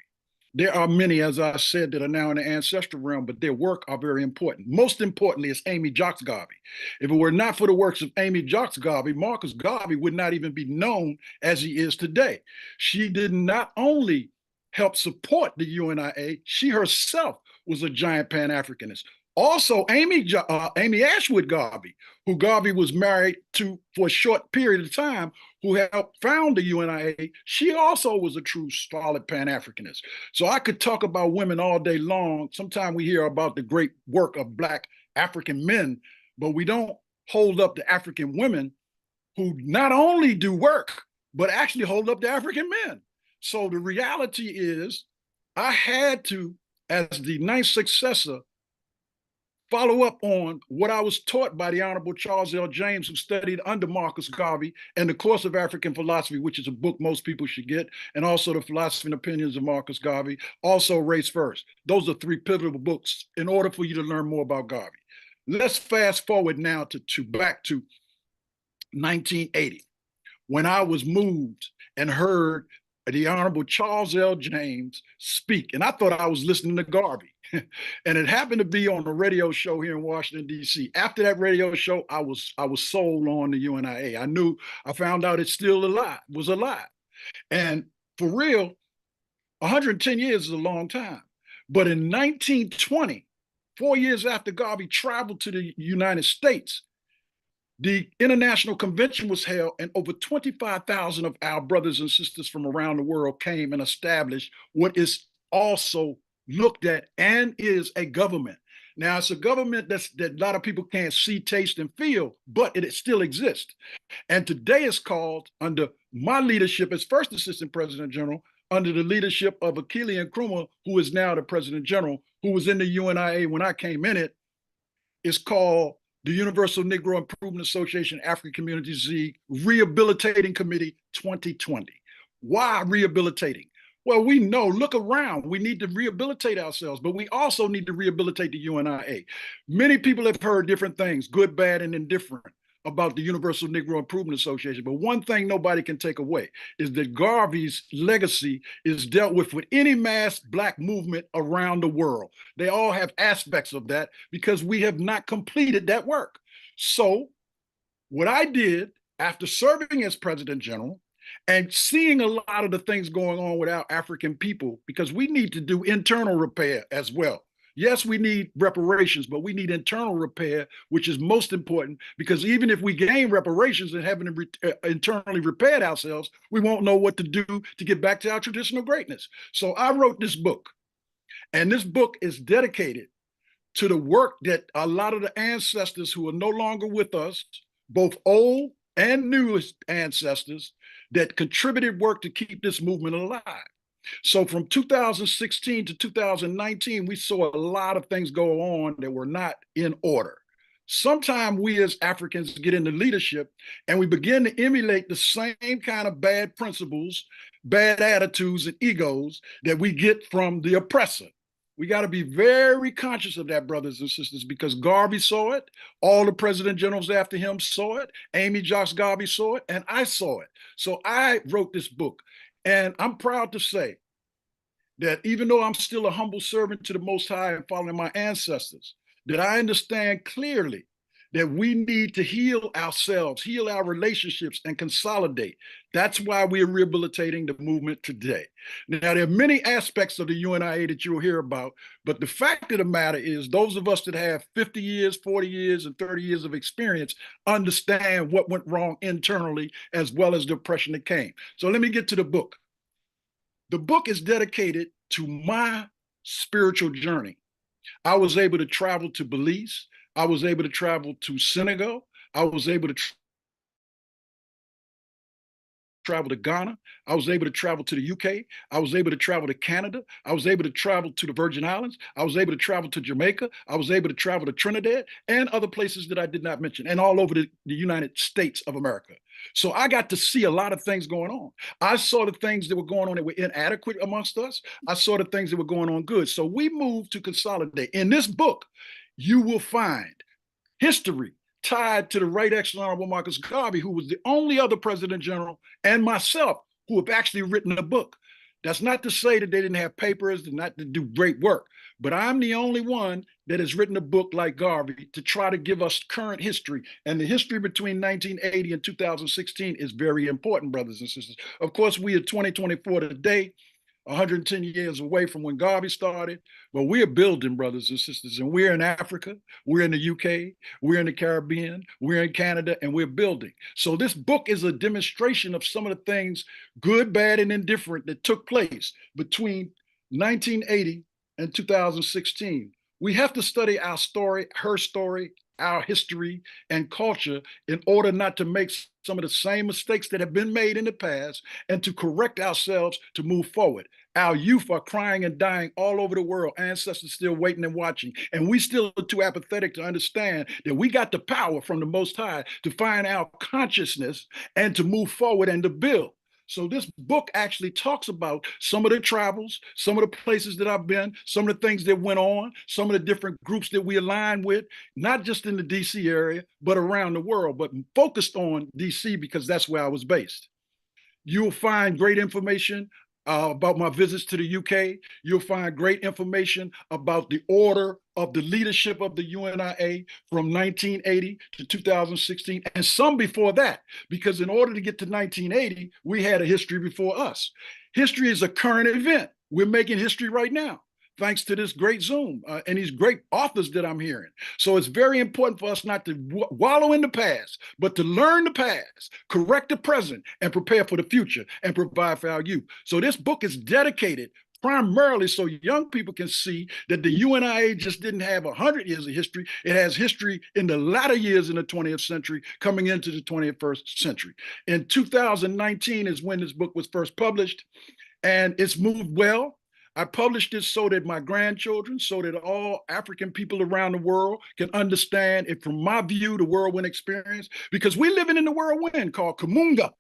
There are many, as I said, that are now in the ancestral realm, but their work are very important. Most importantly is Amy Jocks Garvey. If it were not for the works of Amy Jocks Garvey, Marcus Garvey would not even be known as he is today. She did not only help support the UNIA, she herself was a giant Pan-Africanist. Also, Amy Ashwood Garvey, who Garvey was married to for a short period of time, who helped found the UNIA, she also was a true solid Pan-Africanist. So I could talk about women all day long. Sometimes we hear about the great work of Black African men, but we don't hold up the African women who not only do work, but actually hold up the African men. So the reality is I had to, as the 9th successor, follow up on what I was taught by the Honorable Charles L. James, who studied under Marcus Garvey, and The Course of African Philosophy, which is a book most people should get, and also The Philosophy and Opinions of Marcus Garvey, also Race First. Those are 3 pivotal books in order for you to learn more about Garvey. Let's fast forward now back to 1980, when I was moved and heard the Honorable Charles L. James speak, and I thought I was listening to Garvey. And it happened to be on a radio show here in Washington, D.C. After that radio show, I was sold on the UNIA. I found out it's still alive, was alive. And for real, 110 years is a long time. But in 1920, 4 years after Garvey traveled to the United States, the International Convention was held, and over 25,000 of our brothers and sisters from around the world came and established what is also looked at and is a government. Now, it's a government that a lot of people can't see, taste, and feel, but it still exists. And today it's called, under my leadership as First Assistant President General, under the leadership of Akili Nkrumah, who is now the President General, who was in the UNIA when I came in it, is called the Universal Negro Improvement Association African Communities League Rehabilitating Committee 2020. Why rehabilitating? Well, we know, look around, we need to rehabilitate ourselves, but we also need to rehabilitate the UNIA. Many people have heard different things, good, bad, and indifferent, about the Universal Negro Improvement Association. But one thing nobody can take away is that Garvey's legacy is dealt with any mass Black movement around the world. They all have aspects of that because we have not completed that work. So what I did after serving as President General and seeing a lot of the things going on with our African people, because we need to do internal repair as well. Yes, we need reparations, but we need internal repair, which is most important, because even if we gain reparations and haven't internally repaired ourselves, we won't know what to do to get back to our traditional greatness. So I wrote this book, and this book is dedicated to the work that a lot of the ancestors who are no longer with us, both old and new ancestors, that contributed work to keep this movement alive. So from 2016 to 2019, we saw a lot of things go on that were not in order. Sometimes we as Africans get into leadership and we begin to emulate the same kind of bad principles, bad attitudes, and egos that we get from the oppressor. We got to be very conscious of that, brothers and sisters, because Garvey saw it. All the president generals after him saw it. Amy Jocks Garvey saw it, and I saw it. So I wrote this book. And I'm proud to say that even though I'm still a humble servant to the Most High and following my ancestors, that I understand clearly that we need to heal ourselves, heal our relationships, and consolidate. That's why we're rehabilitating the movement today. Now, there are many aspects of the UNIA that you'll hear about, but the fact of the matter is those of us that have 50 years, 40 years, and 30 years of experience understand what went wrong internally as well as the oppression that came. So let me get to the book. The book is dedicated to my spiritual journey. I was able to travel to Belize. I was able to travel to Senegal. I was able to travel to Ghana. I was able to travel to the UK. I was able to travel to Canada. I was able to travel to the Virgin Islands. I was able to travel to Jamaica. I was able to travel to Trinidad and other places that I did not mention, and all over the United States of America. So I got to see a lot of things going on. I saw the things that were going on that were inadequate amongst us. I saw the things that were going on good. So we moved to consolidate. In this book, you will find history tied to the Right Excellent Honorable Marcus Garvey, who was the only other President General, and myself, who have actually written a book. That's not to say that they didn't have papers and not to do great work, but I'm the only one that has written a book like Garvey to try to give us current history. And the history between 1980 and 2016 is very important, brothers and sisters. Of course, we are 2024 today, 110 years away from when Garvey started, but we're building, brothers and sisters, and we're in Africa, we're in the UK, we're in the Caribbean, we're in Canada, and we're building. So this book is a demonstration of some of the things, good, bad, and indifferent, that took place between 1980 and 2016. We have to study our story, her story, our history and culture in order not to make some of the same mistakes that have been made in the past and to correct ourselves to move forward. Our youth are crying and dying all over the world. Ancestors still waiting and watching. And we still are too apathetic to understand that we got the power from the Most High to find our consciousness and to move forward and to build. So this book actually talks about some of the travels, some of the places that I've been, some of the things that went on, some of the different groups that we align with, not just in the DC area, but around the world, but focused on DC because that's where I was based. You'll find great information about my visits to the UK. You'll find great information about the order of the leadership of the UNIA from 1980 to 2016, and some before that, because in order to get to 1980, we had a history before us. History is a current event. We're making history right now, thanks to this great Zoom and these great authors that I'm hearing. So it's very important for us not to wallow in the past, but to learn the past, correct the present, and prepare for the future and provide for our youth. So this book is dedicated primarily so young people can see that the UNIA just didn't have 100 years of history. It has history in the latter years in the 20th century, coming into the 21st century. In 2019 is when this book was first published, and it's moved well. I published this so that my grandchildren, so that all African people around the world can understand it from my view, the whirlwind experience, because we're living in the whirlwind called Kamunga,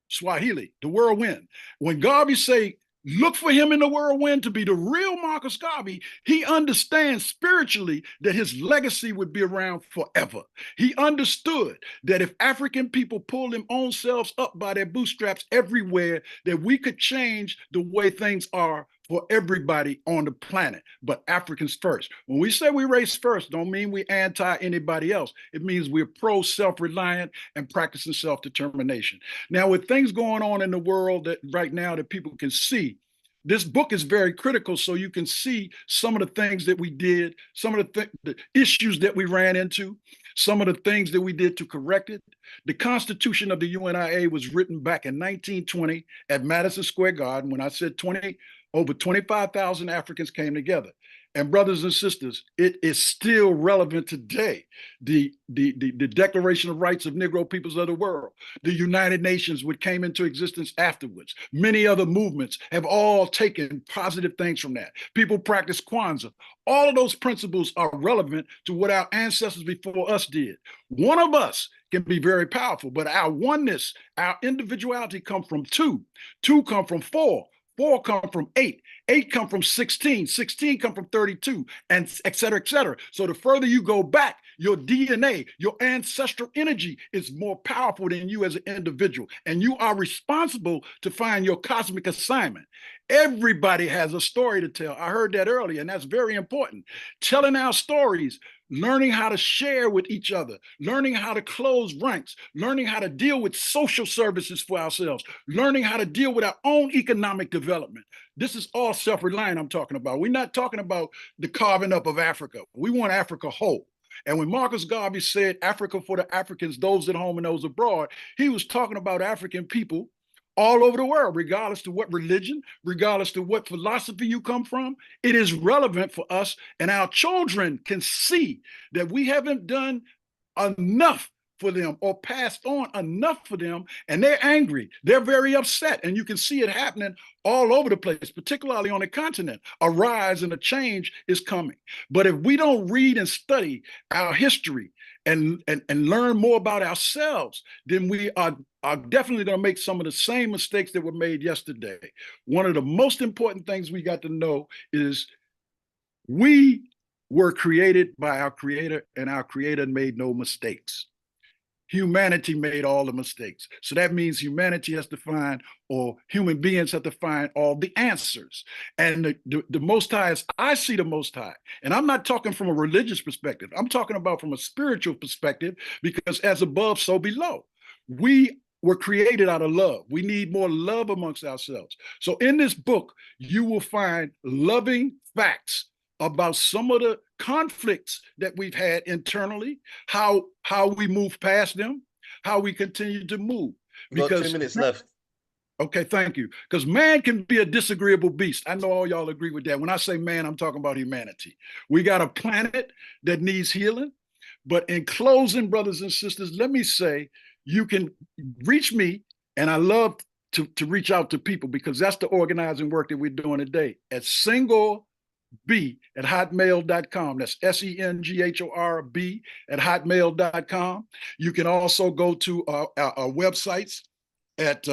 Swahili, the whirlwind. When Garvey say, look for him in the whirlwind to be the real Marcus Garvey, he understands spiritually that his legacy would be around forever. He understood that if African people pulled their own selves up by their bootstraps everywhere, that we could change the way things are for everybody on the planet, but Africans first. When we say we race first, don't mean we anti anybody else. It means we're pro self-reliant and practicing self-determination. Now, with things going on in the world that right now that people can see, this book is very critical so you can see some of the things that we did, some of the issues that we ran into, some of the things that we did to correct it. The Constitution of the UNIA was written back in 1920 at Madison Square Garden. When I said 20, over 25,000 Africans came together. And brothers and sisters, it is still relevant today. The Declaration of Rights of Negro Peoples of the World, the United Nations, which came into existence afterwards. Many other movements have all taken positive things from that. People practice Kwanzaa. All of those principles are relevant to what our ancestors before us did. One of us can be very powerful, but our oneness, our individuality come from two. Two come from four. 4 come from 8, 8 come from 16, 16 come from 32, and et cetera, et cetera. So the further you go back, your DNA, your ancestral energy is more powerful than you as an individual. And you are responsible to find your cosmic assignment. Everybody has a story to tell. I heard that earlier, and that's very important. Telling our stories, learning how to share with each other, learning how to close ranks, learning how to deal with social services for ourselves, learning how to deal with our own economic development. This is all self-reliant I'm talking about. We're not talking about the carving up of Africa. We want Africa whole. And when Marcus Garvey said Africa for the Africans, those at home and those abroad, he was talking about African people all over the world, regardless to what religion, regardless to what philosophy you come from. It is relevant for us, and our children can see that we haven't done enough for them or passed on enough for them, and they're angry. They're very upset, and you can see it happening all over the place, particularly on the continent. A rise and a change is coming. But if we don't read and study our history and learn more about ourselves, then we are definitely going to make some of the same mistakes that were made yesterday. One of the most important things we got to know is we were created by our Creator, and our Creator made no mistakes. Humanity made all the mistakes. So that means humanity has to find, or human beings have to find all the answers. And the Most High, as I see the Most High, and I'm not talking from a religious perspective, I'm talking about from a spiritual perspective, because as above, so below. We were created out of love. We need more love amongst ourselves. So in this book, you will find loving facts about some of the conflicts that we've had internally, how we move past them, how we continue to move. We've got 2 minutes left. Okay, thank you. Because man can be a disagreeable beast. I know all y'all agree with that. When I say man, I'm talking about humanity. We got a planet that needs healing. But in closing, brothers and sisters, let me say, you can reach me, and I love to reach out to people, because that's the organizing work that we're doing today at sengorb@hotmail.com. That's SENGHORB@hotmail.com. You can also go to our websites at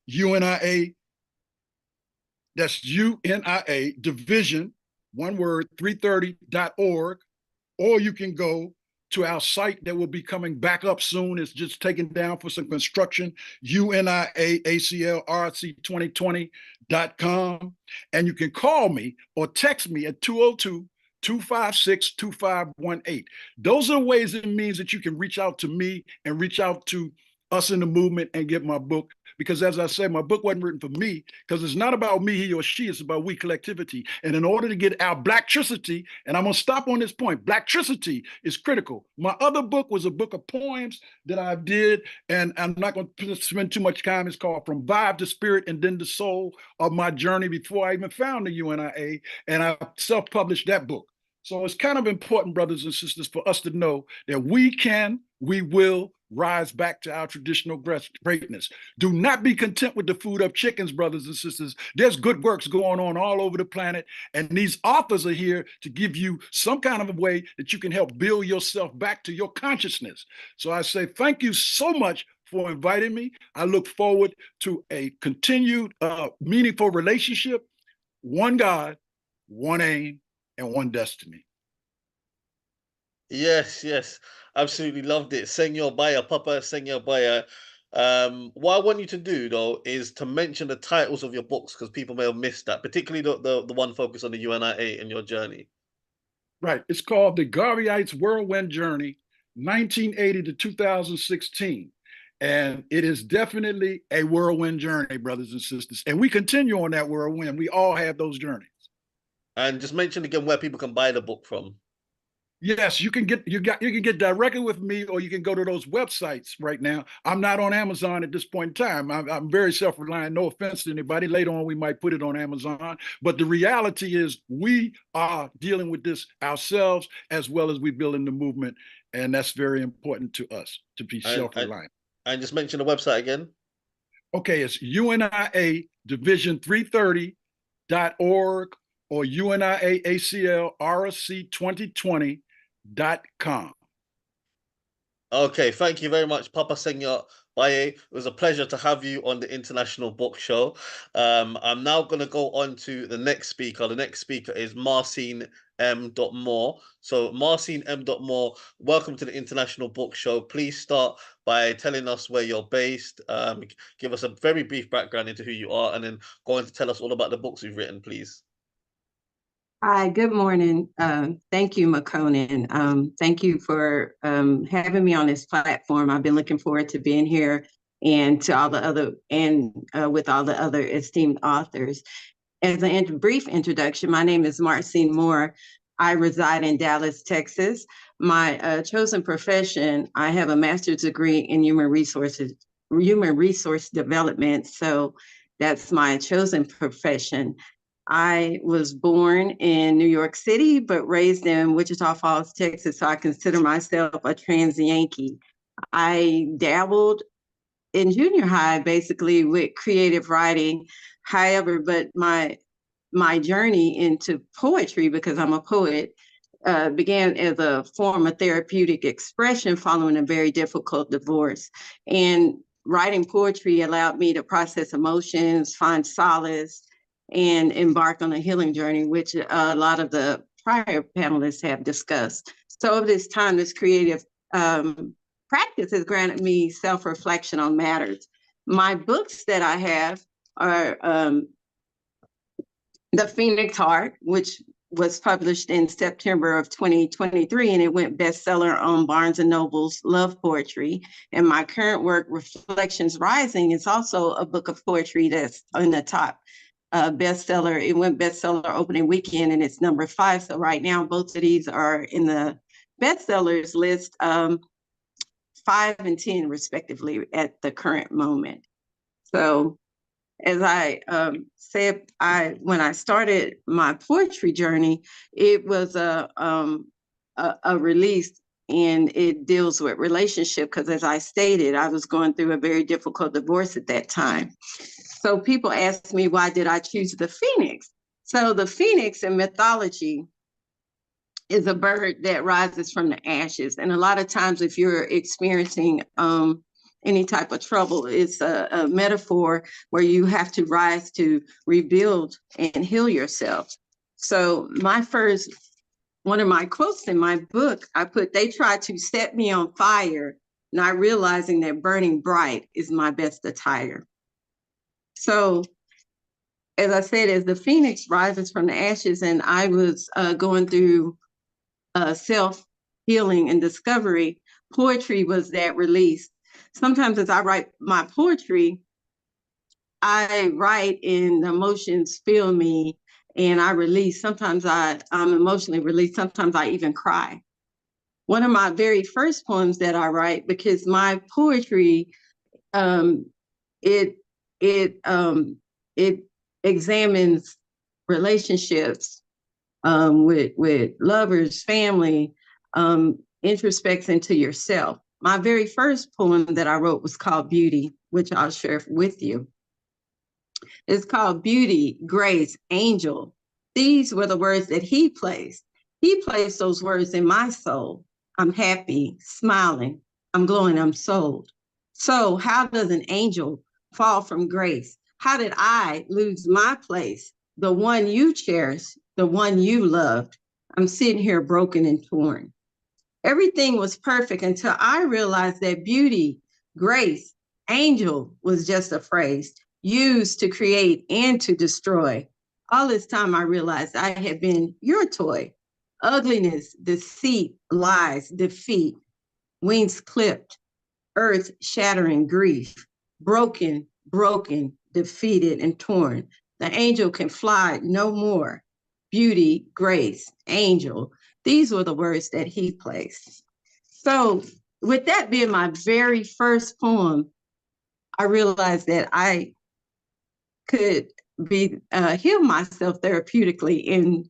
UNIA, that's UNIA Division, one word, 330.org, or you can go to our site that will be coming back up soon. It's just taken down for some construction, UNIAACL-RC2020.com. And you can call me or text me at 202-256-2518. Those are ways and means that you can reach out to me and reach out to us in the movement and get my book. Because as I said, my book wasn't written for me, because it's not about me, he or she, it's about we collectivity. And in order to get our Blacktricity, and I'm gonna stop on this point, Blacktricity is critical. My other book was a book of poems that I did, and I'm not gonna spend too much time. It's called From Vibe to Spirit and Then the Soul of My Journey Before I Even Found the UNIA, and I self-published that book. So it's kind of important, brothers and sisters, for us to know that we will rise back to our traditional greatness. Do not be content with the food of chickens, brothers and sisters. There's good works going on all over the planet, and these authors are here to give you some kind of a way that you can help build yourself back to your consciousness. So I say thank you so much for inviting me. I look forward to a continued meaningful relationship, one God, one aim, and one destiny. Yes, yes, absolutely loved it. Senor Baya, Papa Senor Baya. What I want you to do though is to mention the titles of your books, because people may have missed that, particularly the one focused on the UNIA and your journey. Right. It's called The Garveyites' Whirlwind Journey, 1980 to 2016. And it is definitely a whirlwind journey, brothers and sisters. And we continue on that whirlwind. We all have those journeys. And just mention again where people can buy the book from. Yes, you can get directly with me, or you can go to those websites right now. I'm not on Amazon at this point in time. I'm very self-reliant. No offense to anybody. Later on, we might put it on Amazon. But the reality is we are dealing with this ourselves as well as we building the movement. And that's very important to us to be self-reliant. And just mention the website again. Okay, it's UNIA Division 330.org or UNIAACL-RC2020.com. Okay, thank you very much, Papa Senor Baye. It was a pleasure to have you on the International Book Show. I'm now going to go on to the next speaker. The next speaker is Marcin M. Moore. So Marcin M. Moore, welcome to the International Book Show. Please start by telling us where you're based. Give us a very brief background into who you are, and then go on to tell us all about the books you've written, please. Hi, good morning. Thank you, Makonnen. Thank you for having me on this platform. I've been looking forward to being here and to all the other with all the other esteemed authors. As a brief introduction, my name is Marcin Moore. I reside in Dallas, Texas. My chosen profession, I have a master's degree in human resource development. So that's my chosen profession. I was born in New York City, but raised in Wichita Falls, Texas, so I consider myself a trans-Yankee. I dabbled in junior high, basically, with creative writing. However, but my journey into poetry, because I'm a poet, began as a form of therapeutic expression following a very difficult divorce. And writing poetry allowed me to process emotions, find solace, and embark on a healing journey, which a lot of the prior panelists have discussed. So over this time, this creative practice has granted me self-reflection on matters. My books that I have are The Phoenix Heart, which was published in September of 2023, and it went bestseller on Barnes & Noble's Love Poetry. And my current work, Reflections Rising, is also a book of poetry that's on the top bestseller. It went bestseller opening weekend, and it's number 5. So right now, both of these are in the bestsellers list, 5 and 10 respectively at the current moment. So as I said, when I started my poetry journey, it was a release, and it deals with relationship, because as I stated, I was going through a very difficult divorce at that time. So people ask me, why did I choose the phoenix? So the phoenix in mythology is a bird that rises from the ashes. And a lot of times if you're experiencing any type of trouble, it's a metaphor where you have to rise to rebuild and heal yourself. So my first one of my quotes in my book, I put, they tried to set me on fire, not realizing that burning bright is my best attire. So, as I said, as the phoenix rises from the ashes, and I was going through self-healing and discovery, poetry was that release. Sometimes as I write my poetry, I write and the emotions fill me and I release. Sometimes I'm emotionally released. Sometimes I even cry. One of my very first poems that I write, because my poetry, it examines relationships with lovers, family, introspects into yourself. My very first poem that I wrote was called Beauty, which I'll share with you. It's called Beauty, Grace, Angel. These were the words that he placed. He placed those words in my soul. I'm happy, smiling, I'm glowing, I'm sold. So how does an angel fall from grace? How did I lose my place? The one you cherished, the one you loved. I'm sitting here broken and torn. Everything was perfect until I realized that beauty, grace, angel was just a phrase used to create and to destroy. All this time I realized I had been your toy. Ugliness, deceit, lies, defeat, wings clipped, earth shattering grief, broken, defeated and torn. The angel can fly no more. Beauty, grace, angel. These were the words that he placed. So with that being my very first poem, I realized that I could heal myself therapeutically. And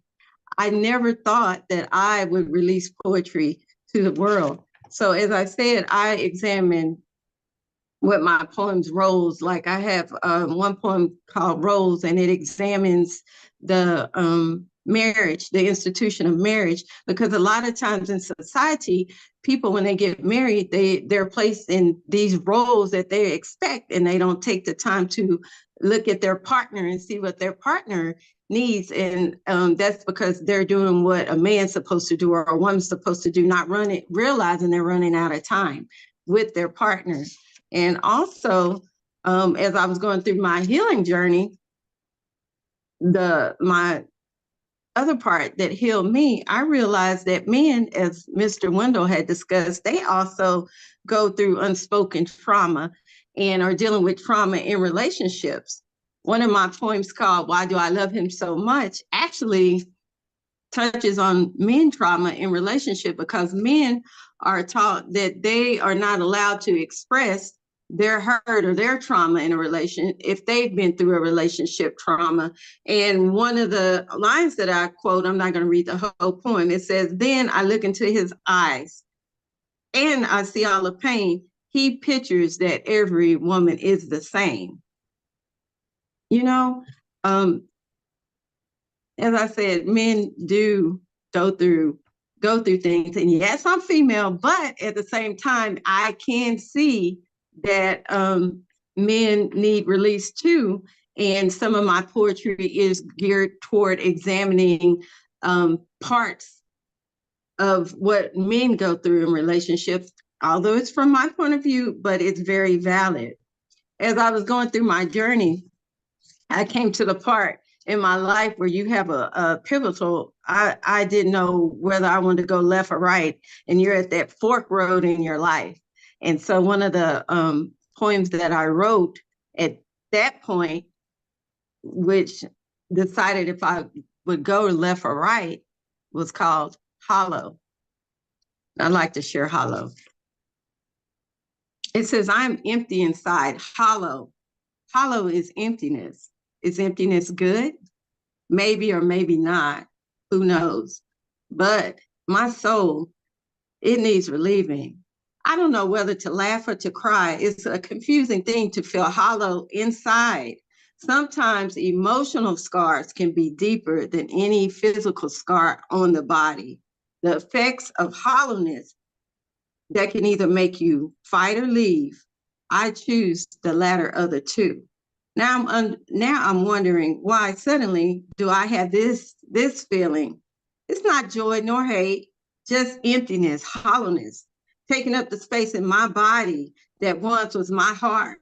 I never thought that I would release poetry to the world. So as I said, I examined what my poems Rose, like I have one poem called Rose, and it examines the marriage, the institution of marriage, because a lot of times in society, people, when they get married, they're placed in these roles that they expect, and they don't take the time to look at their partner and see what their partner needs. And that's because they're doing what a man's supposed to do or a woman's supposed to do, not realizing they're running out of time with their partner. And also, as I was going through my healing journey, my other part that healed me, I realized that men, as Mr. Wendell had discussed, they also go through unspoken trauma and are dealing with trauma in relationships. One of my poems called Why Do I Love Him So Much actually touches on men trauma in relationship, because men are taught that they are not allowed to express their hurt or their trauma in a relation if they've been through a relationship trauma. And one of the lines that I quote, I'm not going to read the whole poem, it says, then I look into his eyes and I see all the pain. He pictures that every woman is the same. You know, as I said, men do go through things, and yes, I'm female, but at the same time, I can see that men need release too. And some of my poetry is geared toward examining parts of what men go through in relationships, although it's from my point of view, but it's very valid. As I was going through my journey, I came to the part in my life where you have a pivotal, I didn't know whether I wanted to go left or right, and you're at that fork road in your life. And so one of the poems that I wrote at that point, which decided if I would go left or right, was called Hollow. I'd like to share Hollow. It says, I'm empty inside, hollow. Hollow is emptiness. Is emptiness good? Maybe or maybe not. Who knows? But my soul, it needs relieving. I don't know whether to laugh or to cry. It's a confusing thing to feel hollow inside. Sometimes emotional scars can be deeper than any physical scar on the body. The effects of hollowness that can either make you fight or leave. I choose the latter of the two. Now I'm wondering why suddenly do I have this feeling It's not joy nor hate, just emptiness, hollowness, taking up the space in my body that once was my heart.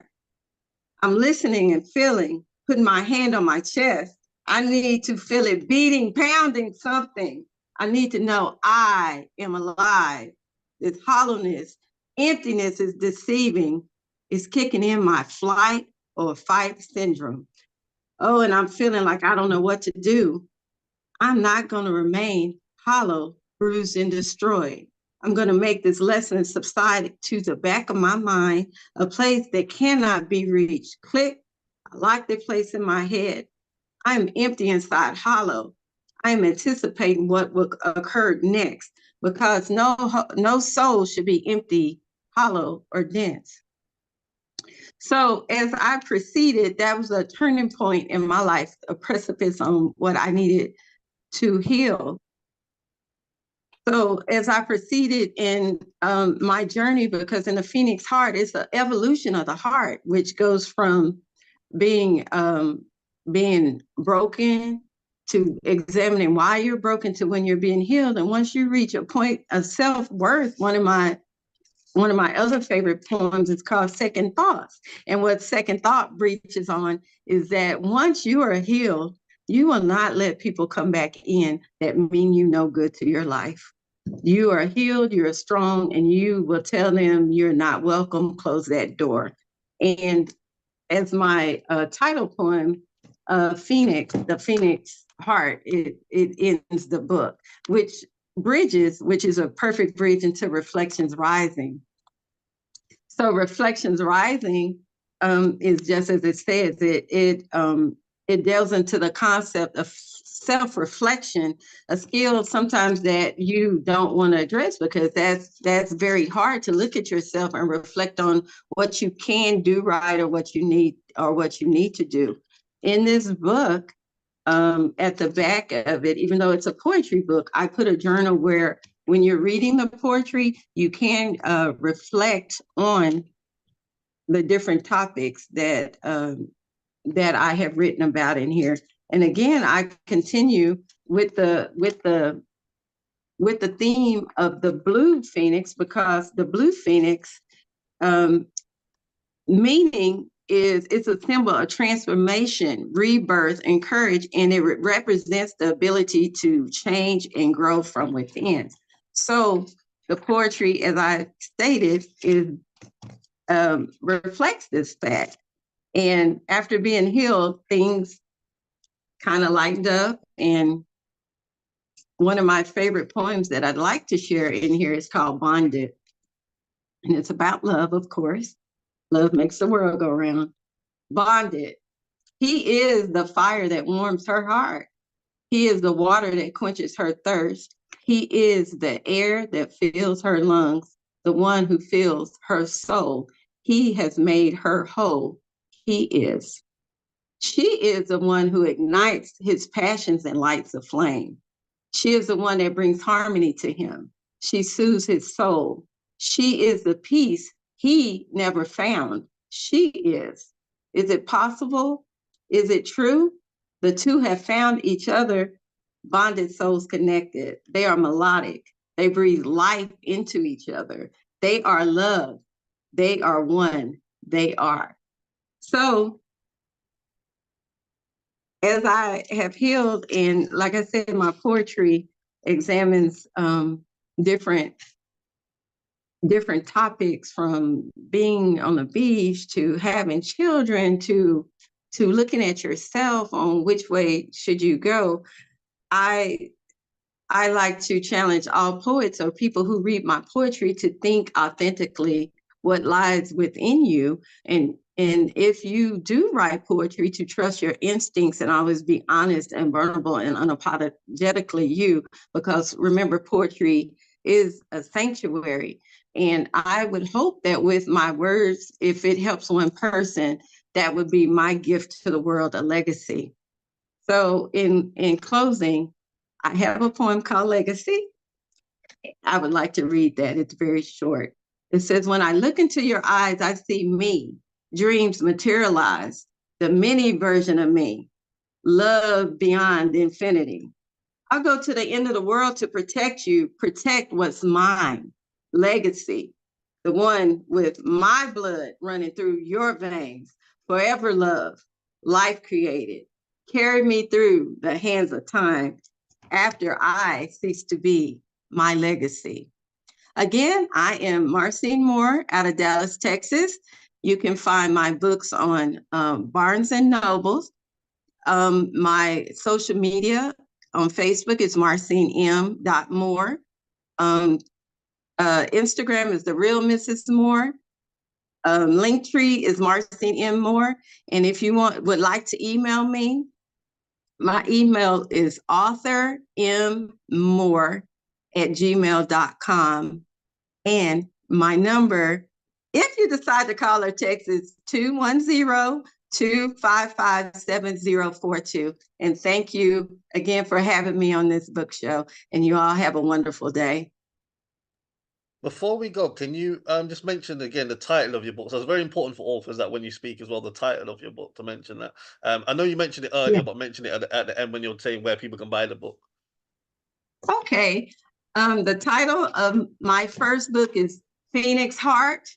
I'm listening and feeling, putting my hand on my chest. I need to feel it beating, pounding something. I need to know I am alive. This hollowness, emptiness is deceiving. It's kicking in my flight or fight syndrome. Oh, and I'm feeling like I don't know what to do. I'm not going to remain hollow, bruised, and destroyed. I'm going to make this lesson subside to the back of my mind, a place that cannot be reached. Click, I lock the place in my head. I'm empty inside, hollow. I'm anticipating what will occur next, because no soul should be empty, hollow, or dense. So as I proceeded, that was a turning point in my life, a precipice on what I needed to heal. So as I proceeded in my journey, because in the Phoenix heart, it's the evolution of the heart, which goes from being broken to examining why you're broken to when you're being healed. And once you reach a point of self-worth, one of my other favorite poems is called Second Thoughts. And what Second Thought breaches on is that once you are healed, you will not let people come back in that mean you no good to your life. You are healed, you're strong, and you will tell them you're not welcome, close that door. And as my title poem, Phoenix, the Phoenix Heart, it ends the book, which is a perfect bridge into Reflections Rising. So Reflections Rising is just as it says, it delves into the concept of self-reflection, a skill sometimes that you don't want to address, because that's very hard to look at yourself and reflect on what you can do right or what you need to do. In this book, at the back of it, even though it's a poetry book, I put a journal where when you're reading the poetry, you can reflect on the different topics that I have written about in here. And again, I continue with the theme of the blue phoenix, because the blue phoenix meaning is it's a symbol of transformation, rebirth, and courage, and it represents the ability to change and grow from within. So the poetry, as I stated, reflects this fact. And after being healed, things kind of lightened up. And one of my favorite poems that I'd like to share in here is called Bonded. And it's about love, of course. Love makes the world go round. Bonded. He is the fire that warms her heart. He is the water that quenches her thirst. He is the air that fills her lungs, the one who fills her soul. He has made her whole. He is. She is the one who ignites his passions and lights a flame. She is the one that brings harmony to him. She soothes his soul. She is the peace he never found. She is. Is it possible? Is it true? The two have found each other, bonded souls connected. They are melodic. They breathe life into each other. They are love. They are one. They are. So, as I have healed, and like I said, my poetry examines different topics, from being on the beach to having children to looking at yourself on which way should you go. I like to challenge all poets or people who read my poetry to think authentically what lies within you. And if you do write poetry, to trust your instincts and always be honest and vulnerable and unapologetically you, because remember, poetry is a sanctuary. And I would hope that with my words, if it helps one person, that would be my gift to the world, a legacy. So in closing, I have a poem called Legacy. I would like to read that. It's very short. It says, when I look into your eyes, I see me, dreams materialize, the mini version of me, love beyond infinity. I'll go to the end of the world to protect you, protect what's mine, legacy, the one with my blood running through your veins, forever love, life created. Carry me through the hands of time after I cease to be, my legacy. Again, I am Marcine Moore out of Dallas, Texas. You can find my books on Barnes and Nobles. My social media on Facebook is marcinem.moore. Instagram is The Real Mrs. Moore. Linktree is Marcine M. Moore. And if you would like to email me, my email is authormmoore@gmail.com. And my number, if you decide to call or text, is 210-255-7042. And thank you again for having me on this book show. And you all have a wonderful day. Before we go, can you just mention again the title of your book? So it's very important for authors that when you speak as well, the title of your book, to mention that. I know you mentioned it earlier, but mention it at the end when you're saying where people can buy the book. Okay. The title of my first book is Phoenix Heart,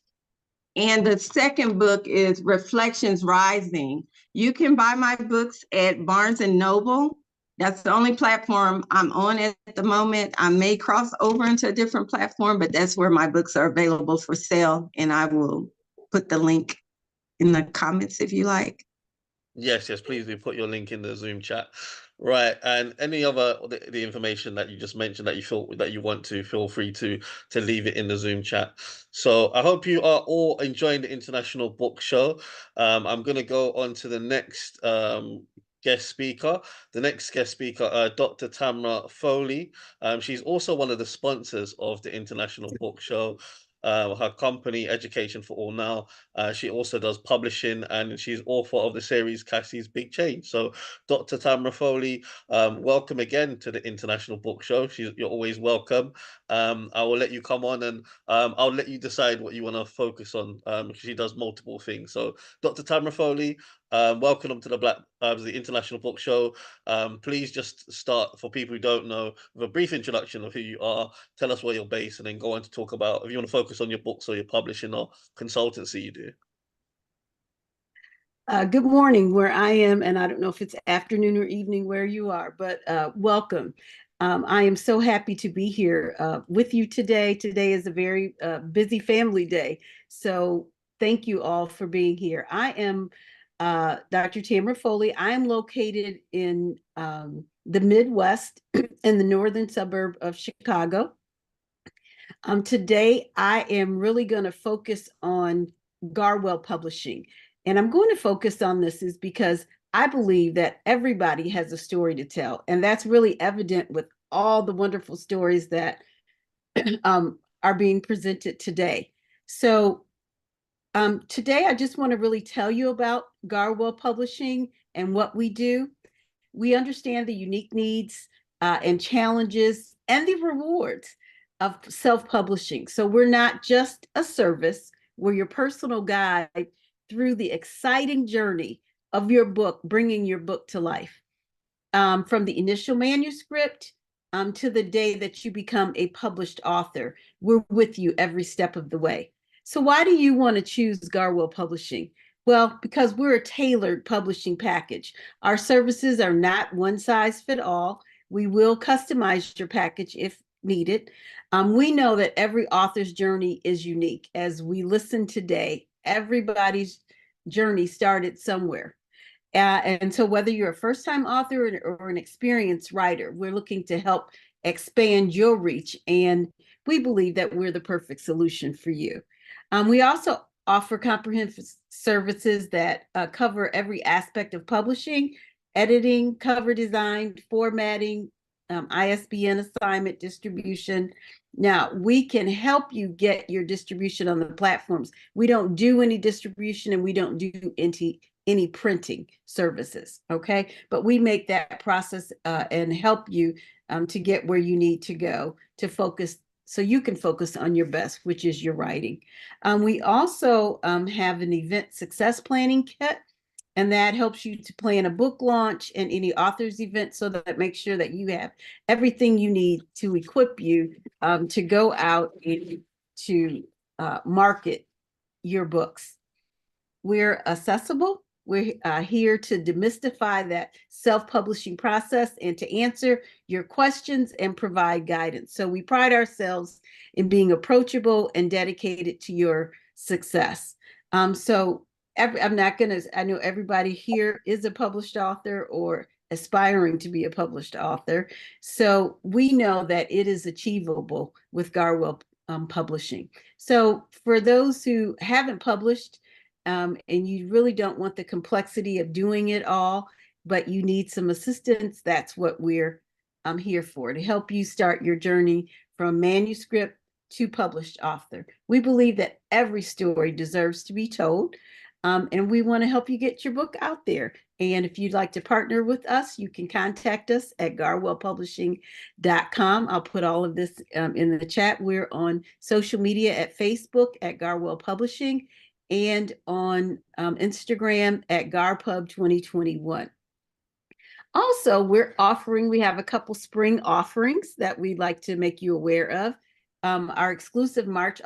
and the second book is Reflections Rising. You can buy my books at Barnes and Noble. That's the only platform I'm on at the moment. I may cross over into a different platform, but that's where my books are available for sale, and I will put the link in the comments if you like. Yes, please do put your link in the Zoom chat. Right, and any other the information that you just mentioned that you feel that you want to, feel free to leave it in the Zoom chat. So I hope you are all enjoying the International Book Show. I'm going to go on to the next guest speaker. The next guest speaker, Dr. Tamra Foley. She's also one of the sponsors of the International Book Show. Her company, Education for All Now. She also does publishing, and she's author of the series Cassie's Big Change. So, Dr. Tamra Foley, welcome again to the International Book Show. You're always welcome. I will let you come on, and I'll let you decide what you want to focus on. She does multiple things. So, Dr. Tamra Foley, welcome to the International Book Show. Please just start, for people who don't know, with a brief introduction of who you are. Tell us where you're based, and then go on to talk about if you want to focus on your books or your publishing or consultancy you do. Good morning where I am, and I don't know if it's afternoon or evening where you are, but welcome. I am so happy to be here with you today. Today is a very busy family day, so thank you all for being here. I am Dr. Tamra Foley. I am located in the Midwest in the northern suburb of Chicago. Today, I am really going to focus on Garwell Publishing. And I'm going to focus on this is because I believe that everybody has a story to tell. And that's really evident with all the wonderful stories that are being presented today. So today, I just want to really tell you about Garwell Publishing and what we do. We understand the unique needs and challenges and the rewards of self-publishing. So we're not just a service, we're your personal guide through the exciting journey of your book, bringing your book to life. From the initial manuscript to the day that you become a published author, we're with you every step of the way. So why do you want to choose Garwell Publishing? Well, because we're a tailored publishing package. Our services are not one size fit all. We will customize your package if needed. We know that every author's journey is unique. As we listen today, everybody's journey started somewhere. And so whether you're a first-time author or an experienced writer, we're looking to help expand your reach. And we believe that we're the perfect solution for you. We also offer comprehensive services that cover every aspect of publishing, editing, cover design, formatting, ISBN assignment, distribution. Now, we can help you get your distribution on the platforms. We don't do any distribution and we don't do any printing services, okay? But we make that process and help you to get where you need to go to focus, so you can focus on your best, which is your writing. We also have an event success planning kit And that helps you to plan a book launch and any authors event, so that makes sure that you have everything you need to equip you to go out and to market your books. We're accessible. We're here to demystify that self-publishing process and to answer your questions and provide guidance. So we pride ourselves in being approachable and dedicated to your success. I'm not going to, I know everybody here is a published author or aspiring to be a published author. So we know that it is achievable with Garwell Publishing. So for those who haven't published, and you really don't want the complexity of doing it all, but you need some assistance, that's what we're here for, to help you start your journey from manuscript to published author. We believe that every story deserves to be told, and we want to help you get your book out there. And if you'd like to partner with us, you can contact us at garwellpublishing.com. I'll put all of this in the chat. We're on social media at Facebook at Garwell Publishing, and on Instagram at Garpub 2021. Also, we have a couple spring offerings that we'd like to make you aware of. Our exclusive March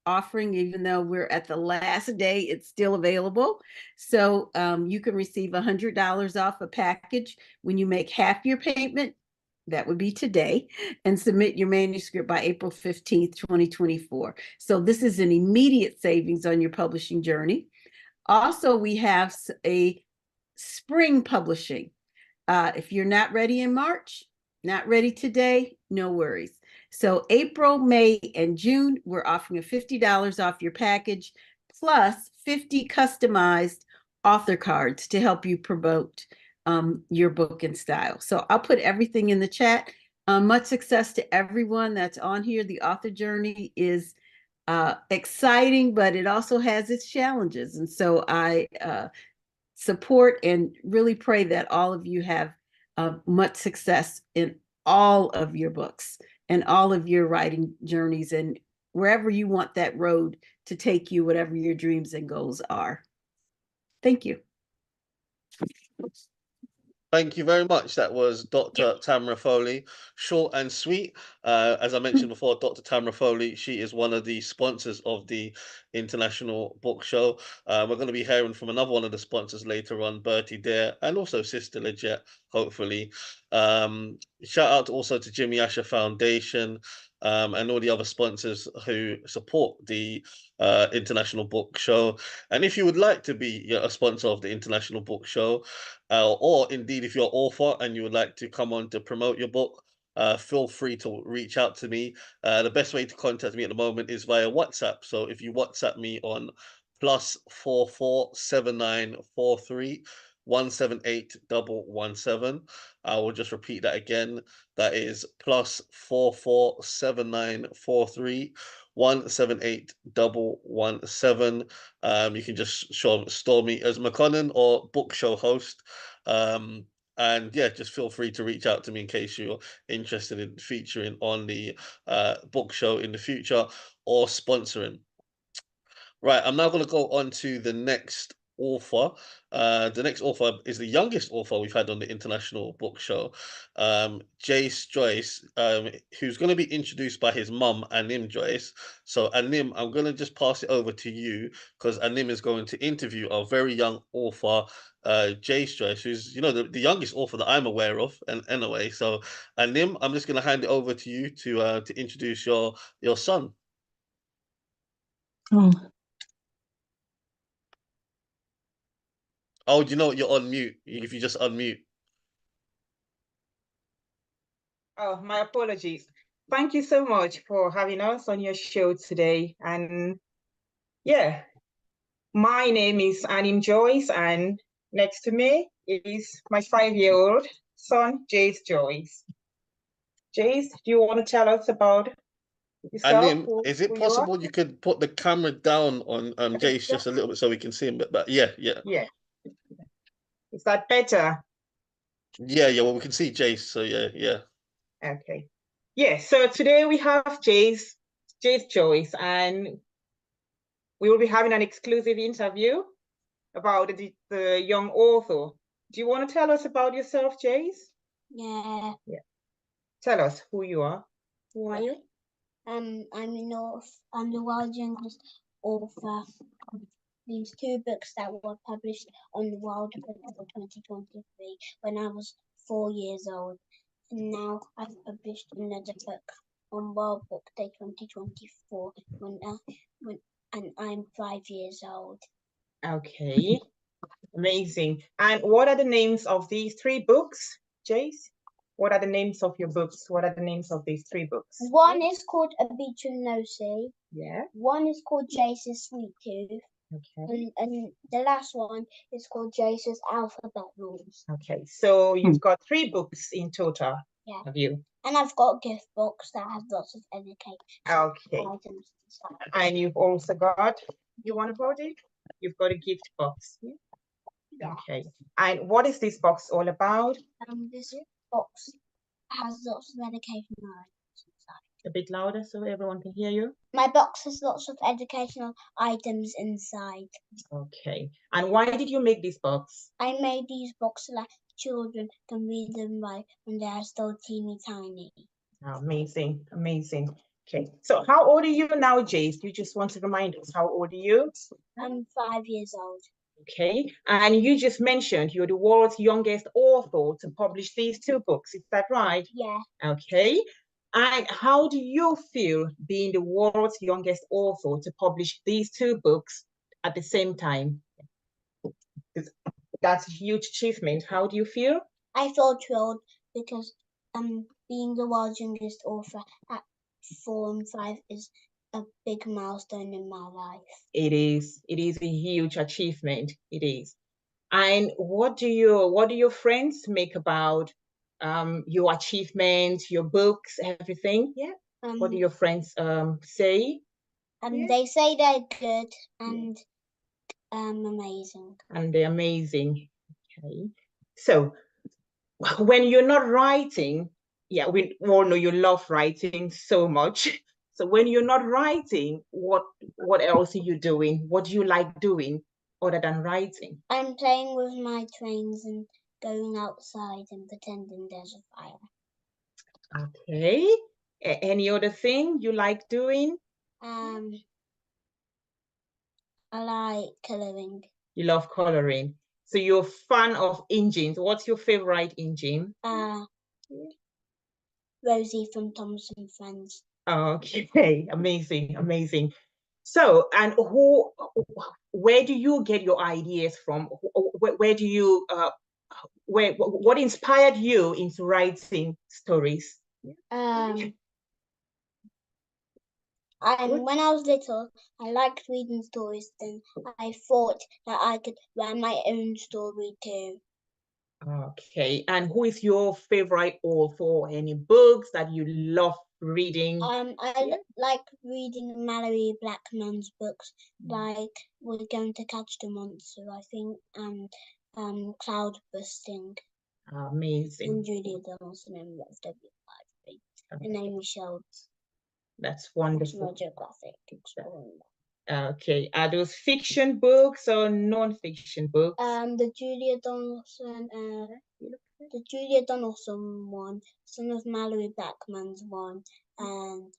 offering, even though we're at the last day, it's still available. So you can receive $100 off a package when you make half your payment. That would be today, and submit your manuscript by April 15th, 2024. So this is an immediate savings on your publishing journey. Also, we have a spring publishing. If you're not ready in March, not ready today, no worries. So April, May, and June, we're offering a $50 off your package, plus 50 customized author cards to help you promote your book in style. So I'll put everything in the chat. Much success to everyone that's on here. The author journey is exciting, but it also has its challenges. And so I support and really pray that all of you have much success in all of your books and all of your writing journeys, and wherever you want that road to take you, whatever your dreams and goals are. Thank you. Thank you very much. That was Dr. Tamara Foley. Short and sweet. As I mentioned before, Dr. Tamara Foley, she is one of the sponsors of the International Book Show. We're going to be hearing from another one of the sponsors later on, Bertie Dare, and also Sister Legit, hopefully. Shout out also to Jimmy Asher Foundation, and all the other sponsors who support the International Book Show. And if you would like to be a sponsor of the International Book Show, or indeed if you're an author and you would like to come on to promote your book, feel free to reach out to me. The best way to contact me at the moment is via WhatsApp. So if you WhatsApp me on +44 7943 178117, I will just repeat that again. That is +44 7943 178117. You can just store me as McConnell or book show host. And yeah, just feel free to reach out to me in case you're interested in featuring on the book show in the future or sponsoring. Right, I'm now going to go on to the next author. The next author is the youngest author we've had on the International Book Show, Jace Joyce, who's going to be introduced by his mum, Anim Joyce. So Anim, I'm going to just pass it over to you, because Anim is going to interview our very young author, Jace Joyce, who's, you know, the youngest author that I'm aware of. And anyway, so Anim, I'm just going to hand it over to you to introduce your son. Oh, do you know what? You're on mute. If you just unmute. Oh, my apologies. Thank you so much for having us on your show today. And yeah, my name is Anim Joyce, and next to me is my 5-year-old son, Jace Joyce. Jace, do you want to tell us about yourself? Anim, is it possible you could put the camera down on Jace just a little bit so we can see him? But yeah. Yeah. Is that better? Yeah. Well, we can see Jace, so yeah. Okay. Yeah, so today we have Jace Joyce, and we will be having an exclusive interview about the young author. Do you want to tell us about yourself, Jace? Yeah. Tell us who you are. Who are you? I'm the world's youngest author of these two books that were published on the World Book for 2023 when I was 4 years old. And now I've published another book on World Book Day 2024 and I'm 5 years old. Okay, amazing. And what are the names of these 3 books, Jace? What are the names of your books? What are the names of these 3 books? One is called A Beach with No Sea. Yeah. One is called Jace's Sweet Tooth. Okay. And the last one is called Jace's Alphabet Rules. Okay. So you've got 3 books in total. Yeah. Have you? And I've got a gift box that has lots of education Okay. items inside. And you've also got, you want to hold it? You've got a gift box. Yeah. Okay. And what is this box all about? This box has lots of educational items inside. A bit louder so everyone can hear you. My box has lots of educational items inside. Okay. And why did you make this box? I made these boxes so that children can read them right when they are still teeny tiny. Amazing, amazing. Okay. So how old are you now, Jace? You just want to remind us, how old are you? I'm 5 years old. Okay. And you just mentioned you're the world's youngest author to publish these 2 books. Is that right? Yeah. Okay. And how do you feel being the world's youngest author to publish these 2 books at the same time? That's a huge achievement. How do you feel? I feel thrilled because being the world's youngest author at 4 and 5 is a big milestone in my life. It is a huge achievement. It is. And what do your friends make about your achievements, your books, everything? Yeah. What do your friends say? They say they're good and amazing. And they're amazing. Okay. So when you're not writing, yeah, we all know you love writing so much. So when you're not writing, what else are you doing? What do you like doing other than writing? I'm playing with my trains and going outside and pretending there's a fire. Okay. Any other thing you like doing? I like coloring. You love coloring. So you're a fan of engines. What's your favorite engine? Rosie from Thomas and Friends. Okay, amazing, amazing. So, and where do you get your ideas from? Where do you, what inspired you into writing stories? When I was little, I liked reading stories. Then I thought that I could write my own story too. Okay, and who is your favorite author? Any books that you love reading? I like reading Mallory Blackman's books, like We're Going to Catch the Monster, I think, and Cloud Busting. Amazing. And Julia Donaldson and W.I. and Amy Shelds. That's wonderful. National Geographic. Okay, are those fiction books or non-fiction books? The Julia Donaldson one, Son of Mallory Blackman's one, and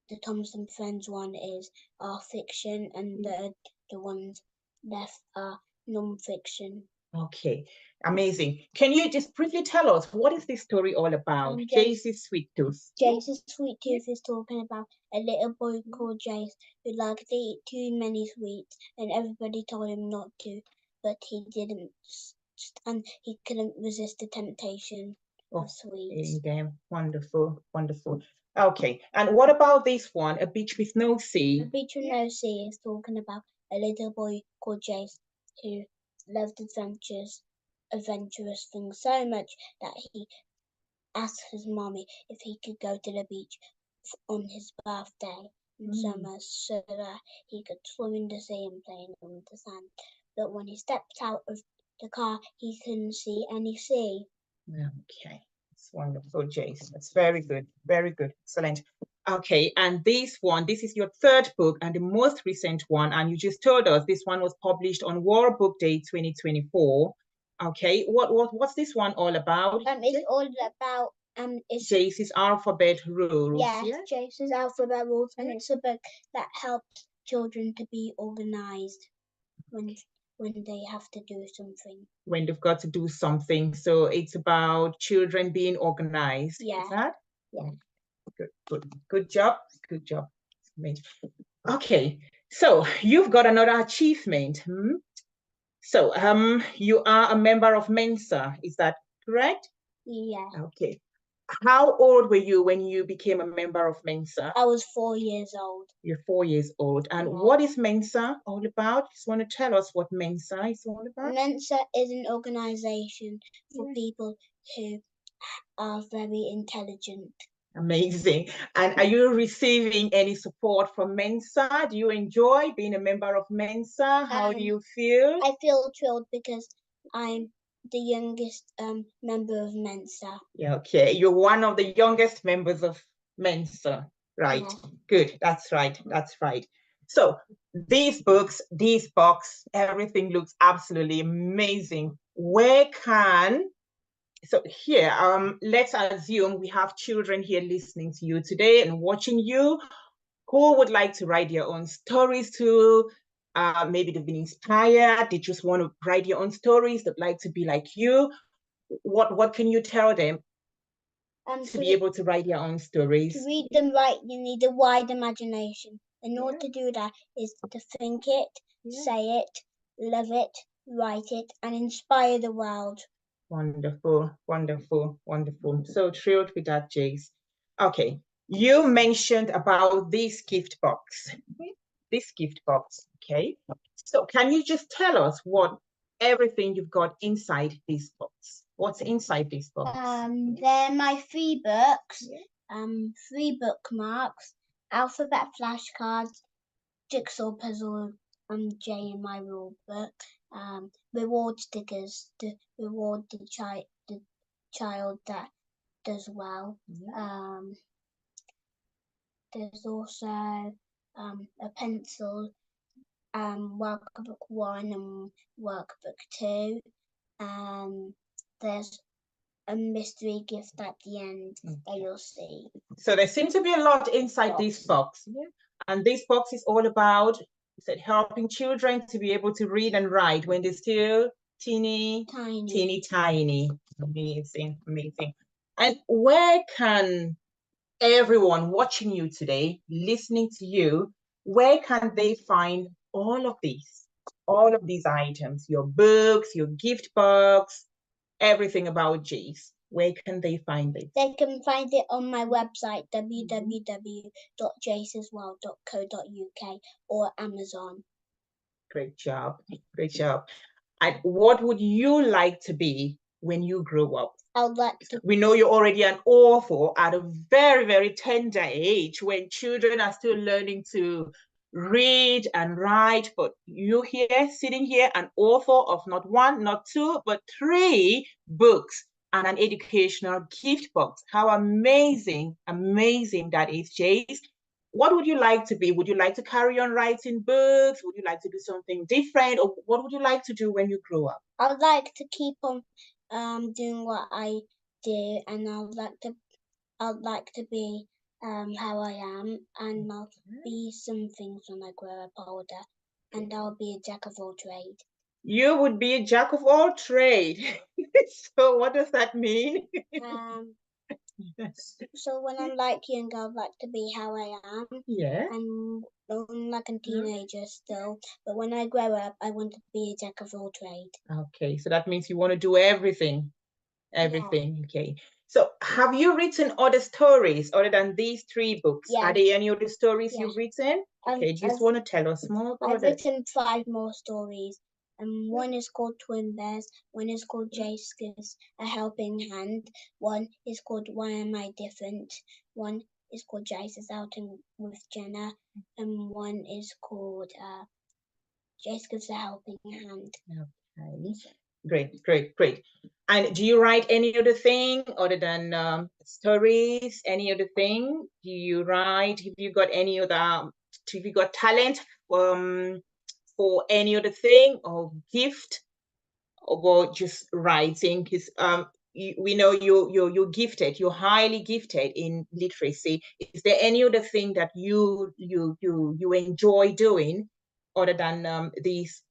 the Thomas and Friends one are fiction, and the ones left are non-fiction. Okay, amazing. Can you just briefly tell us what is this story all about? Jace's Sweet Tooth. Jace's Sweet Tooth is talking about a little boy called Jace who liked to eat too many sweets, and everybody told him not to, but he didn't, and he couldn't resist the temptation of sweets. Okay, wonderful, wonderful. Okay, and what about this one, A Beach with No Sea? A Beach with No Sea is talking about a little boy called Jace who loved adventurous things so much that he asked his mommy if he could go to the beach on his birthday in summer so that he could swim in the sea and play in the sand. But when he stepped out of the car, he couldn't see any sea. Okay, it's wonderful, Jace. That's very good, excellent. Okay, and this is your third book and the most recent one, and you just told us this one was published on World Book Day 2024. Okay, what's this one all about? It's all about it's Jace's Alphabet Rules. yes, Jace's Alphabet Rules, and it's a book that helps children to be organized when they have to do something. When they've got to do something. So it's about children being organized. Yeah. Is that? Yeah. Good job. Good job. Okay, so you've got another achievement. So you are a member of Mensa, is that correct? Yeah. Okay. How old were you when you became a member of Mensa? I was 4 years old. You're 4 years old. And Yeah. what is Mensa all about? Just want to tell us what Mensa is all about? Mensa is an organization for people who are very intelligent. Amazing. And are you receiving any support from Mensa? Do you enjoy being a member of Mensa? How do you feel? I feel thrilled because I'm the youngest member of Mensa. Yeah, okay. You're one of the youngest members of Mensa. Right. Yeah. Good. That's right. That's right. So these books, these box, everything looks absolutely amazing. So here, let's assume we have children here listening to you today and watching you who would like to write their own stories too. Maybe they've been inspired, they just want to write their own stories, they'd like to be like you. What can you tell them to be able to write their own stories? To read them right, you need a wide imagination. In order to do that is to think it, say it, love it, write it, and inspire the world. Wonderful, wonderful, wonderful. So thrilled with that, Jace. Okay, you mentioned about this gift box. This gift box, okay? So can you just tell us what everything you've got inside this box? What's inside this box? They're my 3 books, 3 bookmarks, alphabet flashcards, jigsaw puzzle, J in my rule book, reward stickers to reward the child that does well. There's also a pencil, workbook 1 and workbook 2. There's a mystery gift at the end that you'll see. So there seems to be a lot inside this box. Yeah. And this box is all about, you said, helping children to be able to read and write when they're still tiny. Amazing, amazing. And where can everyone watching you today, listening to you, where can they find all of these items, your books, your gift box, everything about Jace? Where can they find it? They can find it on my website, www.jacesworld.co.uk, or Amazon. Great job. Great job. And what would you like to be when you grow up? I would like to. We know you're already an author at a very, very tender age when children are still learning to read and write, but you here, sitting here, an author of not 1, not 2, but 3 books and an educational gift box. How amazing, amazing that is, Jace. What would you like to be? Would you like to carry on writing books? Would you like to do something different? Or what would you like to do when you grow up? I would like to keep on doing what I do, and I'd like to be how I am, and I'll be some things when I grow up older, and I'll be a jack of all trades. You would be a jack of all trades. So what does that mean? So when I'm like young, I'd like to be how I am. Yeah. And I'm like a teenager still, but when I grow up, I want to be a jack of all trades. Okay, so that means you want to do everything. Everything, yeah. Okay. So have you written other stories other than these 3 books? Yeah. Are there any other stories you've written? Okay, do you just want to tell us more about I've written 5 more stories. One is called Twin Bears, one is called Jace Gives a Helping Hand, one is called Why Am I Different, one is called Jace is Outing with Jenna, and one is called Jace Gives a Helping Hand. Okay. Great, great, great. And do you write any other thing other than stories? Any other thing? Do you write? Have you got any other? Have you got talent for any other thing or gift, or just writing? Because we know you're gifted. You're highly gifted in literacy. Is there any other thing that you enjoy doing other than these?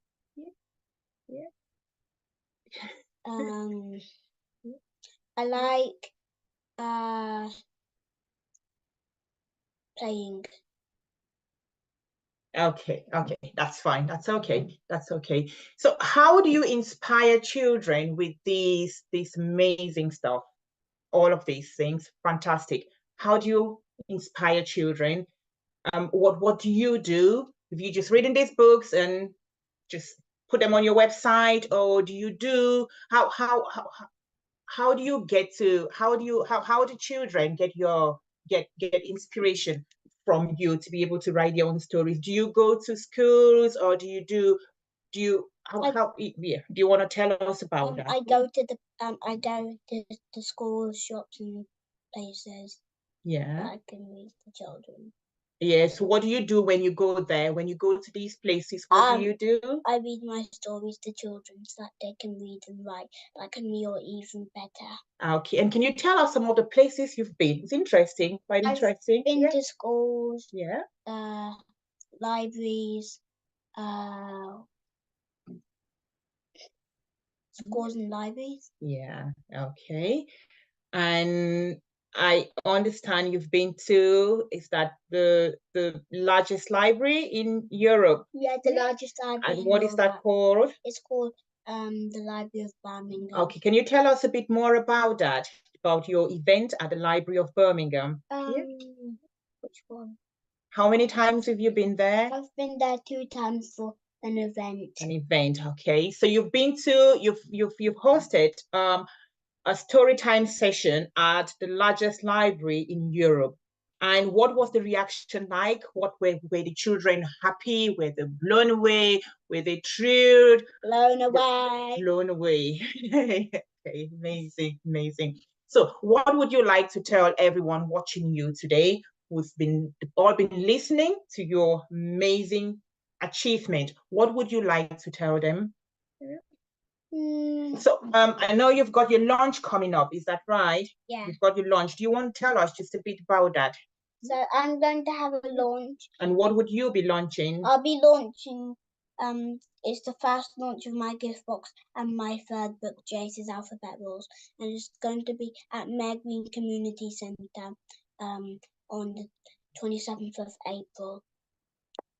Yeah. I like playing. Okay, that's fine. That's okay. That's okay. So how do you inspire children with this amazing stuff? All of these things, fantastic. How do you inspire children? What do you do? If you just reading these books and just put them on your website, or do you do how do you get to how do children get inspiration from you to be able to write their own stories? Do you go to schools, or do you do you want to tell us about that? I go to the schools, shops, and places. Yeah. I can read the children. Yes. What do you do when you go there? When you go to these places, what do you do? I read my stories to children so that they can read and write like me, or even better. Okay. And can you tell us some of the places you've been? It's interesting, quite interesting. I've been to schools. Yeah. Libraries. Schools and libraries. Yeah. Okay. And I understand you've been to, is that the largest library in Europe? Yeah, the largest library. And what is that called? It's called the Library of Birmingham. Okay, can you tell us a bit more about that, about your event at the Library of Birmingham? Which one? How many times have you been there? I've been there 2 times for an event. An event, okay. So you've been to, you've hosted a story time session at the largest library in Europe. And what was the reaction like? What were the children happy? Were they blown away? Were they thrilled? Blown away. Blown away. Okay, amazing, amazing. So what would you like to tell everyone watching you today who's all been listening to your amazing achievement? What would you like to tell them? So I know you've got your launch coming up, is that right? Yeah. You've got your launch. Do you want to tell us just a bit about that? So I'm going to have a launch. And what would you be launching? I'll be launching, it's the first launch of my gift box and my 3rd book, Jace's Alphabet Rules. And it's going to be at Mayor Green Community Centre on the 27th of April.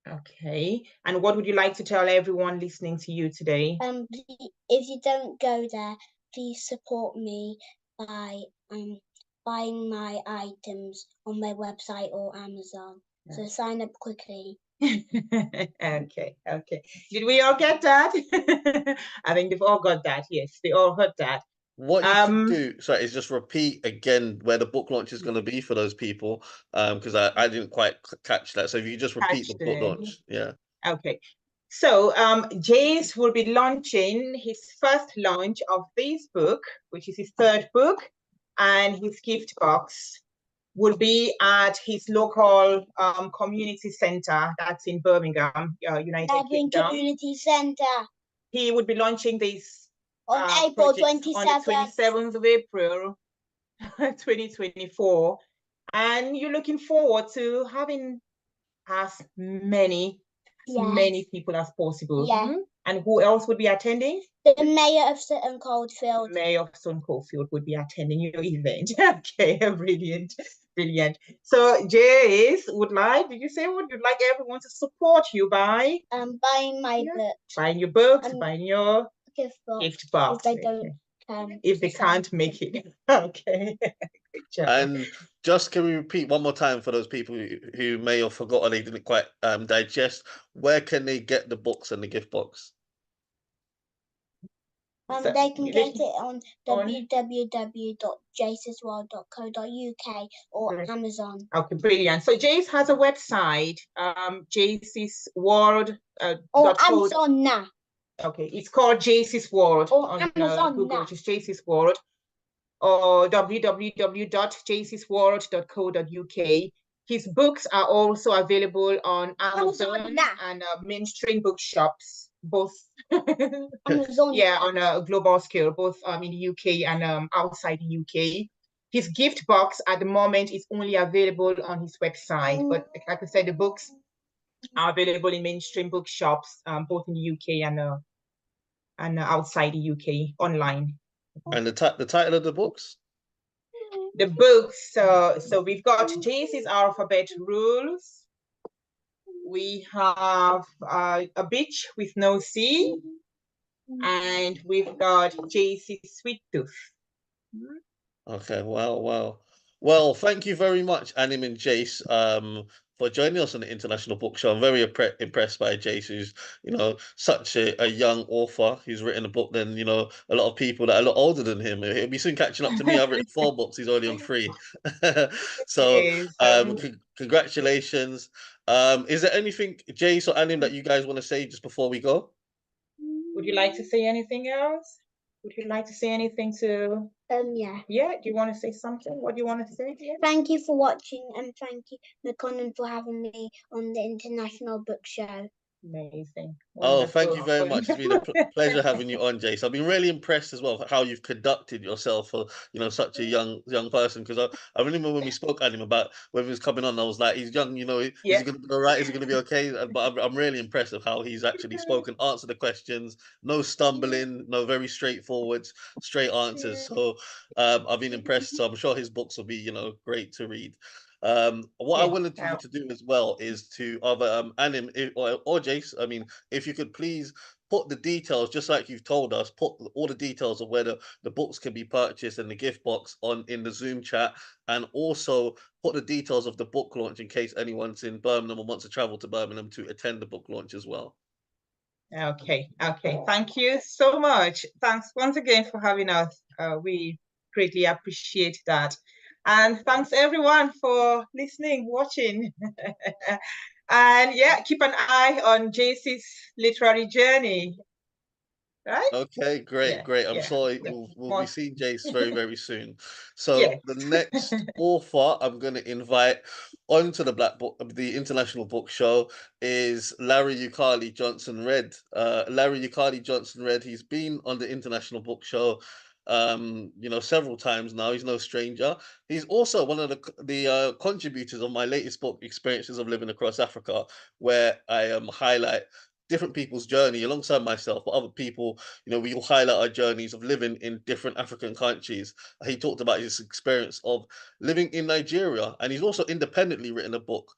Okay. And what would you like to tell everyone listening to you today? If you don't go there, please support me by buying my items on my website or Amazon. Yeah. So sign up quickly. Okay. Did we all get that? I think they've all got that. Yes, they all heard that. What you can do, sorry, is just repeat again where the book launch is going to be for those people, because I didn't quite catch that. So if you just repeat the book launch, yeah. Okay. So Jace will be launching his first launch of this book, which is his 3rd book, and his gift box will be at his local community center that's in Birmingham, United Kingdom. Community Center. He would be launching this on April 27th. On the 27th of April, 2024. And you're looking forward to having as many people as possible. Yeah. And who else would be attending? The Mayor of Sutton Coldfield. Mayor of Sutton Coldfield would be attending your event. Okay, brilliant. So Jace would like everyone to support you by buying my books. Buying your books, buying your gift box. If they can't make it. Okay. And just can we repeat one more time for those people who may have forgotten, they didn't quite digest, where can they get the books and the gift box? They can get it on www.jacesworld.co.uk or Amazon. Okay, brilliant. So Jace has a website, Jacesworld. Or Amazon now. Okay, it's called JC's World on Amazon Google, now. which is JC's World, or www.jcsworld.co.uk. His books are also available on Amazon now. and mainstream bookshops, both Amazon. yeah, on a global scale, both in the UK and outside the UK. His gift box at the moment is only available on his website, but like I said, the books are available in mainstream bookshops, both in the UK and outside the UK online. And the title of the books? The books, so we've got JC's Alphabet Rules. We have A Beach with No Sea, and we've got JC's Sweet Tooth. Okay, wow. Well, thank you very much, Anim and Jace, for joining us on the International Book Show. I'm very impressed by Jace, who's, such a young author who's written a book than, a lot of people that are a lot older than him. He'll be soon catching up to me. I've written 4 books. He's only on 3. So, congratulations. Is there anything, Jace or Anim, that you guys want to say just before we go? Would you like to say anything else? Would you like to say anything to? Yeah. Yeah. Do you want to say something? What do you want to say? Thank you for watching, and thank you, McConnell, for having me on the International Book Show. Amazing. Oh, thank you very Wonderful. much. It's been a pleasure having you on, Jace. I've been really impressed as well for how you've conducted yourself for, such a young person. Because I remember when we spoke at him about whether he was coming on, I was like, he's young, is Yeah. he going to be all right? Is he going to be okay? But I'm really impressed with how he's actually spoken, answered the questions, no stumbling, no, very straightforward, straight answers. So I've been impressed. So I'm sure his books will be, great to read. What I wanted you to do as well is to either Anim or Jace, I mean, if you could please put the details, just like you've told us, put all the details of where the books can be purchased and the gift box in the Zoom chat, and also put the details of the book launch in case anyone's in Birmingham or wants to travel to Birmingham to attend the book launch as well. Okay. Thank you so much. Thanks once again for having us. We greatly appreciate that. And thanks everyone for listening, watching. And yeah, keep an eye on JC's literary journey. Right? Okay, great. I'm sure we'll be seeing Jace very, very soon. So the next author I'm going to invite onto the International Book Show is Larry Ukali Johnson Red. Larry Ukali Johnson Red, he's been on the International Book Show several times now. He's no stranger. He's also one of the contributors of my latest book, Experiences of Living Across Africa, where I highlight different people's journey alongside myself, but other people, we all highlight our journeys of living in different African countries. He talked about his experience of living in Nigeria, and he's also independently written a book,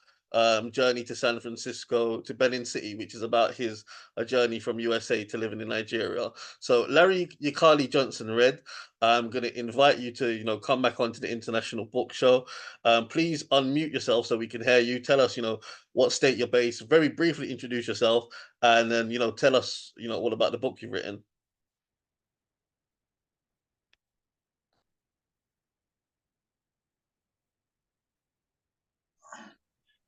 Journey to San Francisco to Benin City, which is about his journey from USA to living in Nigeria. So Larry Ukali Johnson Red, I'm going to invite you to, come back onto the International Book Show. Please unmute yourself so we can hear you. Tell us, what state you're based. Very briefly introduce yourself, and then, tell us, all about the book you've written.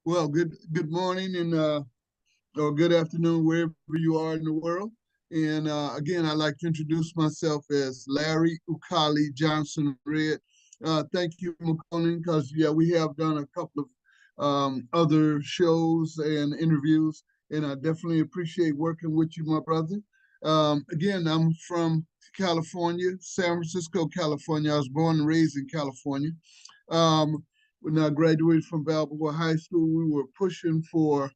Well, good morning and or good afternoon, wherever you are in the world. And again, I'd like to introduce myself as Larry Ukali Johnson Red. Thank you, McConan, because we have done a couple of other shows and interviews, and I definitely appreciate working with you, my brother. Again, I'm from California, San Francisco, California. I was born and raised in California. When I graduated from Balboa High School, we were pushing for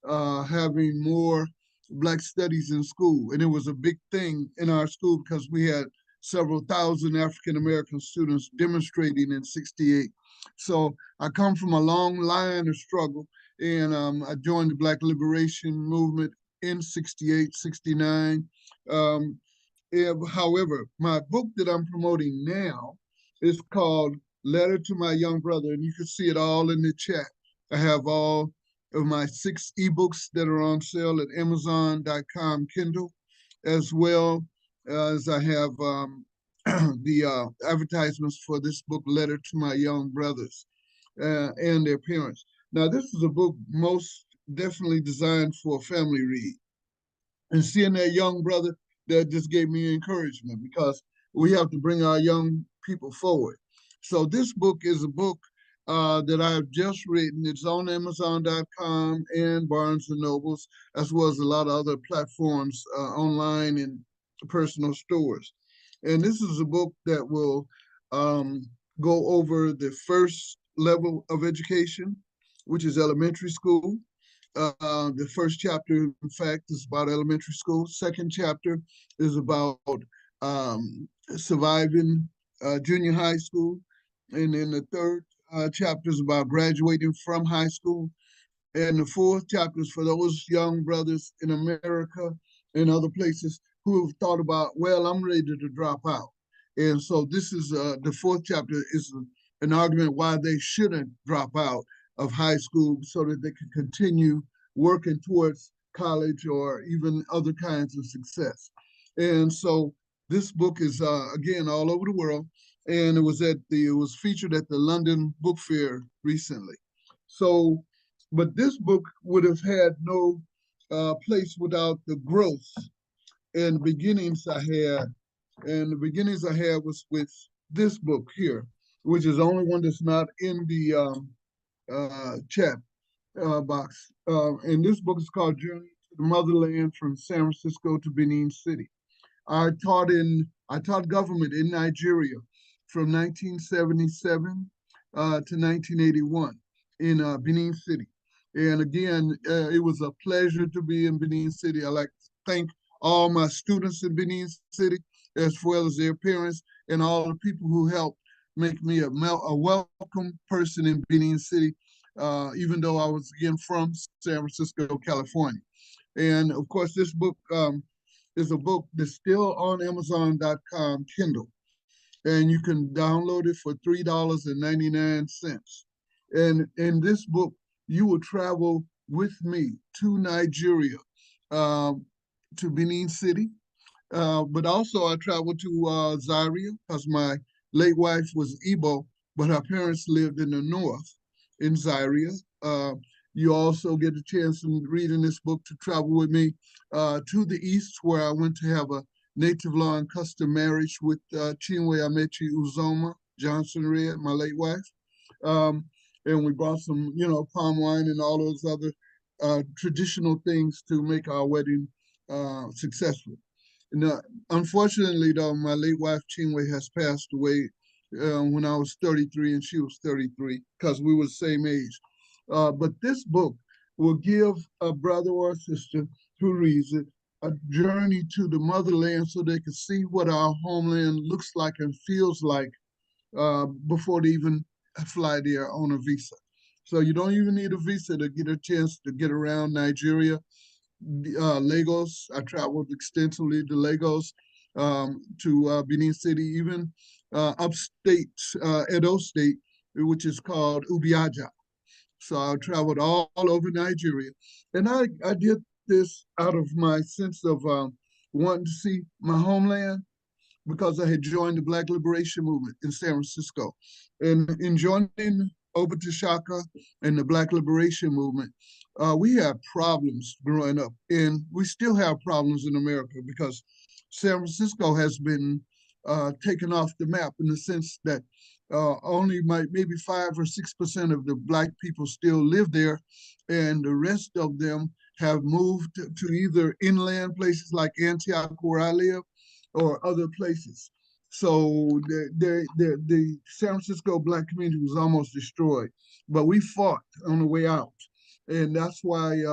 having more Black studies in school. And it was a big thing in our school because we had several thousand African-American students demonstrating in '68. So I come from a long line of struggle, and I joined the Black Liberation Movement in '68, '69. However, my book that I'm promoting now is called Letter to My Young Brother, and you can see it all in the chat. I have all of my 6 ebooks that are on sale at Amazon.com Kindle, as well as I have the advertisements for this book, Letter to My Young Brothers and their parents. Now, this is a book most definitely designed for a family read. And seeing that young brother, that just gave me encouragement, because we have to bring our young people forward. So this book is a book that I've just written. It's on Amazon.com and Barnes and Nobles, as well as a lot of other platforms online and personal stores. And this is a book that will go over the first level of education, which is elementary school. The first chapter, in fact, is about elementary school. Second chapter is about surviving junior high school. And then the third chapter is about graduating from high school. And the fourth chapter is for those young brothers in America and other places who have thought about, well, I'm ready to drop out. And so this is the fourth chapter is an argument why they shouldn't drop out of high school, so that they can continue working towards college or even other kinds of success. And so this book is again all over the world, and it was featured at the London Book Fair recently. So, but this book would have had no place without the growth and beginnings I had. And the beginnings I had was with this book here, which is the only one that's not in the chat box. And this book is called Journey to the Motherland from San Francisco to Benin City. I taught government in Nigeria from 1977 to 1981 in Benin City. And again, it was a pleasure to be in Benin City. I'd like to thank all my students in Benin City, as well as their parents and all the people who helped make me a welcome person in Benin City, even though I was again from San Francisco, California. And of course, this book is a book that's still on Amazon.com Kindle, and you can download it for $3.99. And in this book, you will travel with me to Nigeria, to Benin City, but also I traveled to Zaria, because my late wife was Igbo, but her parents lived in the north in Zaria. You also get a chance in reading this book to travel with me to the east, where I went to have a native law and custom marriage with Chinwe Amechi Uzoma Johnson Red, my late wife. And we brought some, palm wine and all those other traditional things to make our wedding successful. And, unfortunately, though, my late wife Chinwe has passed away when I was 33 and she was 33, because we were the same age. But this book will give a brother or a sister who reads it a journey to the motherland, so they can see what our homeland looks like and feels like before they even fly there on a visa. So you don't even need a visa to get a chance to get around Nigeria. Lagos, I traveled extensively to Lagos, to Benin City, even upstate, Edo State, which is called Ubiaja. So I traveled all over Nigeria. And I did this out of my sense of wanting to see my homeland, because I had joined the Black Liberation Movement in San Francisco. And in joining Obata Shaka and the Black Liberation Movement, we had problems growing up, and we still have problems in America, because San Francisco has been taken off the map, in the sense that only maybe 5 or 6% of the Black people still live there, and the rest of them have moved to either inland places like Antioch, where I live, or other places. So the San Francisco Black community was almost destroyed, but we fought on the way out. And that's why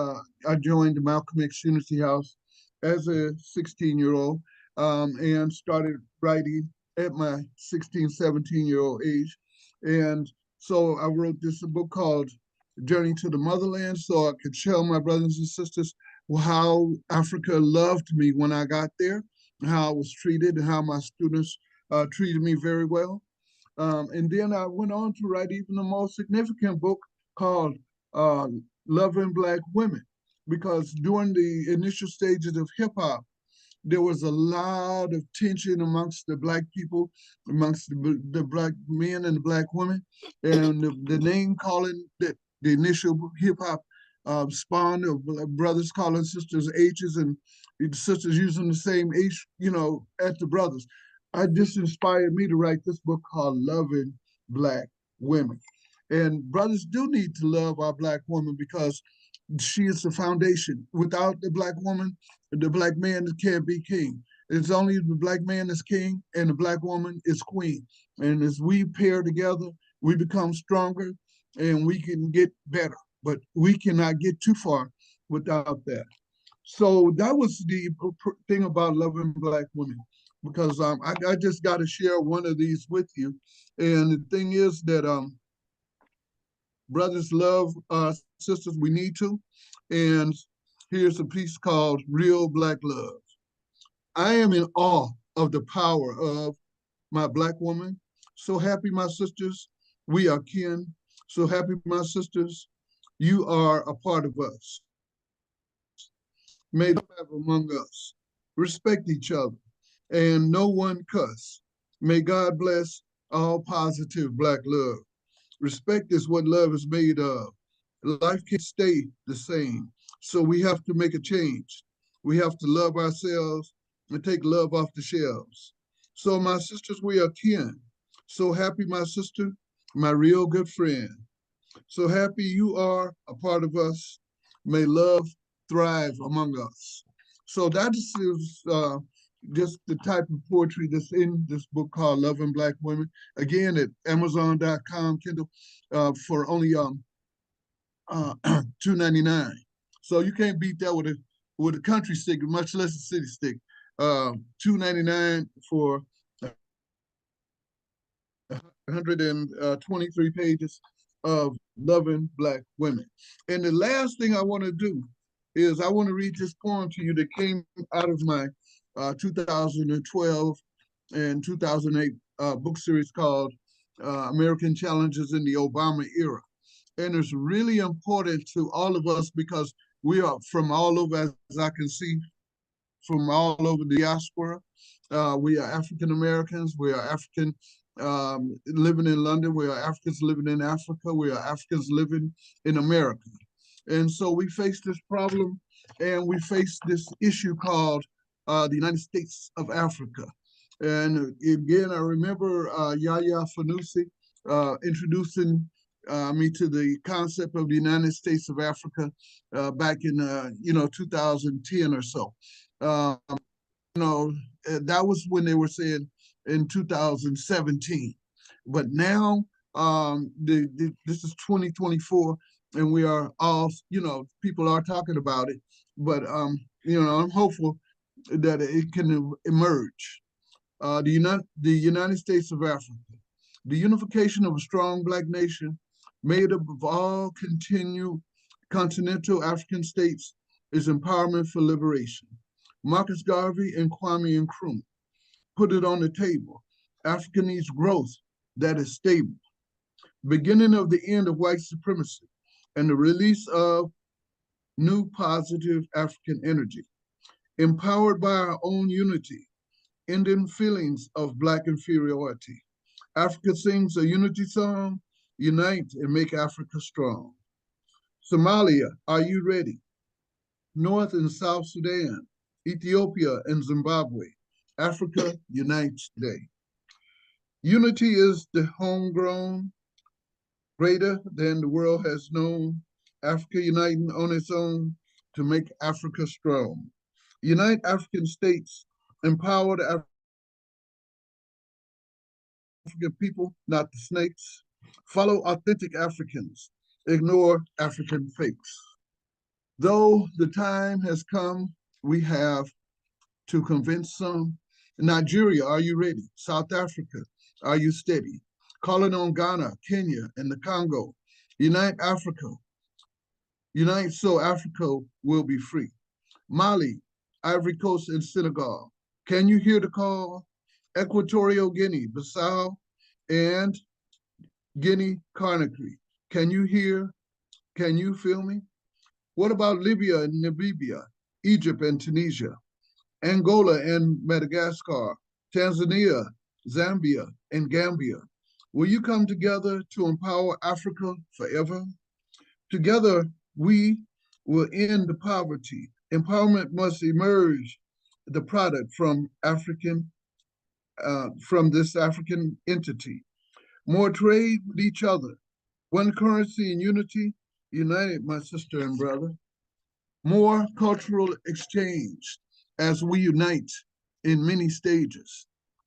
I joined the Malcolm X Unity House as a 16-year-old, and started writing at my 16, 17-year-old age. And so I wrote this book called Journey to the Motherland, so I could show my brothers and sisters how Africa loved me when I got there, how I was treated, and how my students treated me very well. And then I went on to write even a more significant book called Loving Black Women, because during the initial stages of hip hop, there was a lot of tension amongst the Black people, amongst the Black men and the Black women, and the name calling that the initial hip hop spawned of brothers calling sisters H's, and the sisters using the same age, as the brothers. This inspired me to write this book called Loving Black Women. And brothers do need to love our Black woman because she is the foundation. Without the Black woman, the Black man can't be king. It's only the Black man is king and the Black woman is queen. And as we pair together, we become stronger and we can get better. But we cannot get too far without that. So that was the thing about loving Black women, because I just got to share one of these with you. And the thing is that brothers love sisters, we need to. And here's a piece called Real Black Love. I am in awe of the power of my Black woman. So happy, my sisters, we are kin. So happy, my sisters, you are a part of us. May the love among us. Respect each other and no one cuss. May God bless all positive Black love. Respect is what love is made of. Life can't stay the same, so we have to make a change. We have to love ourselves and take love off the shelves. So my sisters, we are kin. So happy, my sister, my real good friend. So happy you are a part of us. May love thrive among us. So that is just the type of poetry that's in this book called Loving Black Women. Again, at Amazon.com, Kindle, for only $2.99. So you can't beat that with a country stick, much less a city stick. $2.99 for 123 pages of Loving Black Women. And the last thing I want to do is I want to read this poem to you that came out of my 2012 and 2008 book series called American Challenges in the Obama Era. And it's really important to all of us because we are from all over, as I can see, from all over the diaspora. We are African Americans, we are African living in London, we are Africans living in Africa, we are Africans living in America. And so we face this problem and we face this issue called the United States of Africa. And again, I remember Yahya Fanusi introducing me to the concept of the United States of Africa back in 2010 or so. That was when they were saying in 2017. But now this is 2024 and we are all, people are talking about it. But I'm hopeful that it can emerge. The United States of Africa, the unification of a strong Black nation made up of all continental African states is empowerment for liberation. Marcus Garvey and Kwame Nkrumah put it on the table. Africa needs growth that is stable. Beginning of the end of white supremacy and the release of new positive African energy. Empowered by our own unity, ending feelings of Black inferiority. Africa sings a unity song, unite and make Africa strong. Somalia, are you ready? North and South Sudan, Ethiopia and Zimbabwe. Africa unites today. Unity is the homegrown, greater than the world has known. Africa uniting on its own to make Africa strong. Unite African states, empower the African people, not the snakes. Follow authentic Africans, ignore African fakes. Though the time has come, we have to convince some. Nigeria, are you ready? South Africa, are you steady? Calling on Ghana, Kenya, and the Congo. Unite Africa. Unite so Africa will be free. Mali, Ivory Coast, and Senegal. Can you hear the call? Equatorial Guinea, Bissau, and Guinea Conakry. Can you hear? Can you feel me? What about Libya and Namibia, Egypt and Tunisia, Angola and Madagascar, Tanzania, Zambia, and Gambia? Will you come together to empower Africa forever? Together, we will end the poverty Empowerment must emerge the product from from this African entity. More trade with each other. One currency and unity, united, my sister and brother. More cultural exchange as we unite in many stages.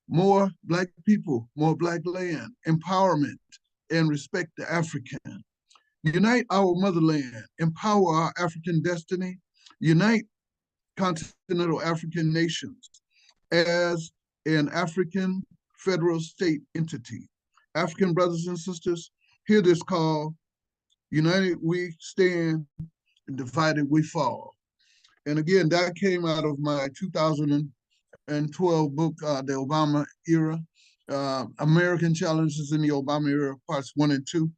More Black people, more Black land, empowerment, and respect the African. Unite our motherland, empower our African destiny, unite continental African nations as an African federal state entity. African brothers and sisters, hear this call. United we stand, divided we fall. And again, that came out of my 2012 book, The Obama Era, American Challenges in the Obama Era, parts 1 and 2.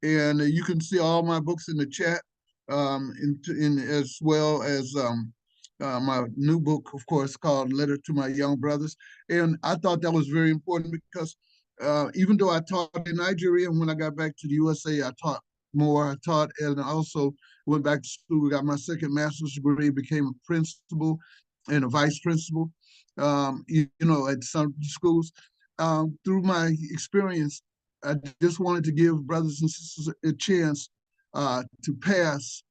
And you can see all my books in the chat, as well as my new book, of course, called Letter to My Young Brothers. And I thought that was very important because even though I taught in Nigeria, and when I got back to the USA, I taught more. I taught and also went back to school, got my second master's degree, became a principal and a vice principal, at some schools. Through my experience, I just wanted to give brothers and sisters a chance to pass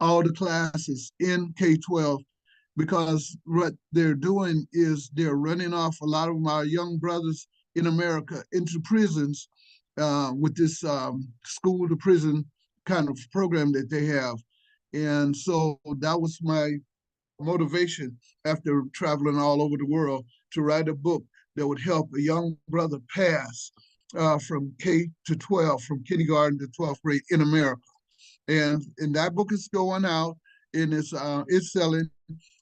all the classes in K-12, because what they're doing is they're running off a lot of my young brothers in America into prisons with this school to prison kind of program that they have. And so that was my motivation after traveling all over the world to write a book that would help a young brother pass from K to 12, from kindergarten to 12th grade in America. And that book is going out and it's selling.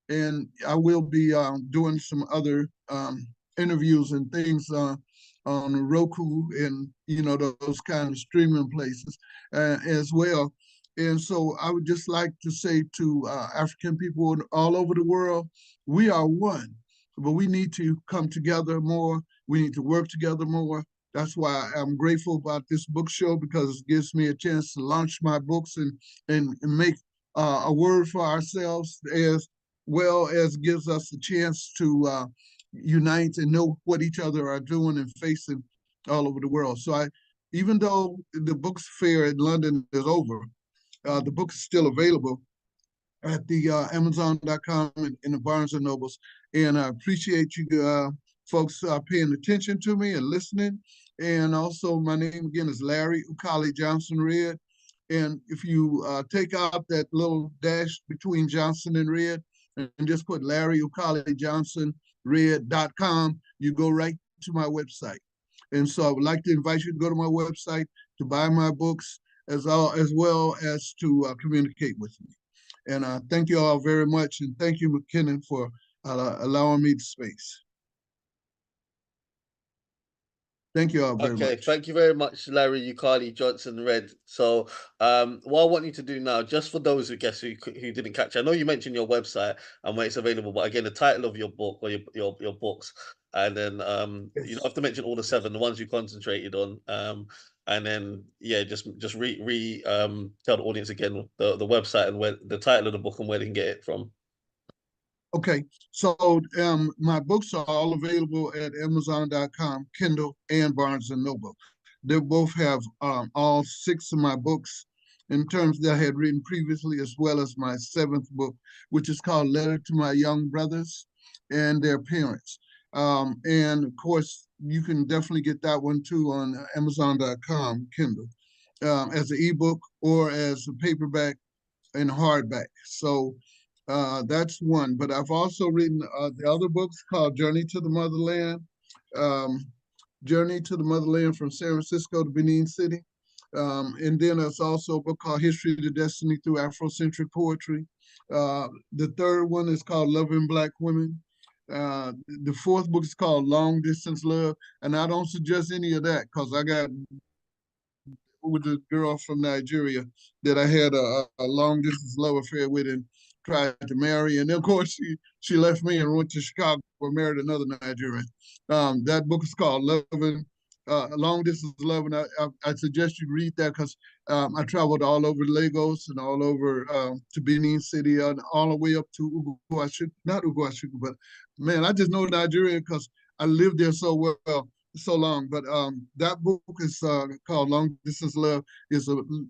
And I will be doing some other interviews and things on Roku and those kind of streaming places as well. And so I would just like to say to African people all over the world, we are one, but we need to come together more. We need to work together more. That's why I'm grateful about this book show, because it gives me a chance to launch my books and make a word for ourselves, as well as gives us a chance to unite and know what each other are doing and facing all over the world. So even though the books fair in London is over, the book is still available at the Amazon.com and the Barnes and Nobles. And I appreciate you folks paying attention to me and listening. And also my name again is Larry Ukali Johnson Redd. And if you take out that little dash between Johnson and Redd and just put Larry Ukali Johnson Redd.com, you go right to my website. And so I would like to invite you to go to my website to buy my books, as well as to communicate with me. And thank you all very much. And thank you, McKinnon, for allowing me the space. Thank you all very much. Okay, thank you very much, Larry Ukali Johnson Redd. So what I want you to do now, just for those who didn't catch, I know you mentioned your website and where it's available, but again, the title of your book or your books, and then you don't have to mention all the 7, the ones you concentrated on, and then just tell the audience again the website and where the title of the book and where they can get it from. Okay, so my books are all available at Amazon.com, Kindle, and Barnes & Noble. They both have all 6 of my books in terms that I had written previously, as well as my 7th book, which is called Letter to My Young Brothers and Their Parents. And of course, you can definitely get that one too on Amazon.com, Kindle, as an ebook or as a paperback and hardback. So that's one. But I've also written the other books called Journey to the Motherland, Journey to the Motherland from San Francisco to Benin City. And then there's also a book called History to Destiny through Afrocentric Poetry. The third one is called Loving Black Women. The 4th book is called Long Distance Love. And I don't suggest any of that because I got with a girl from Nigeria that I had a long distance love affair with and tried to marry. And then, of course, she left me and went to Chicago and married another Nigerian. That book is called Loving Long Distance Love, and I suggest you read that because I traveled all over Lagos and all over to Benin City and all the way up to not Ugwashuku, but man, I just know Nigeria because I lived there so well, so long. But that book is called Long Distance Love. It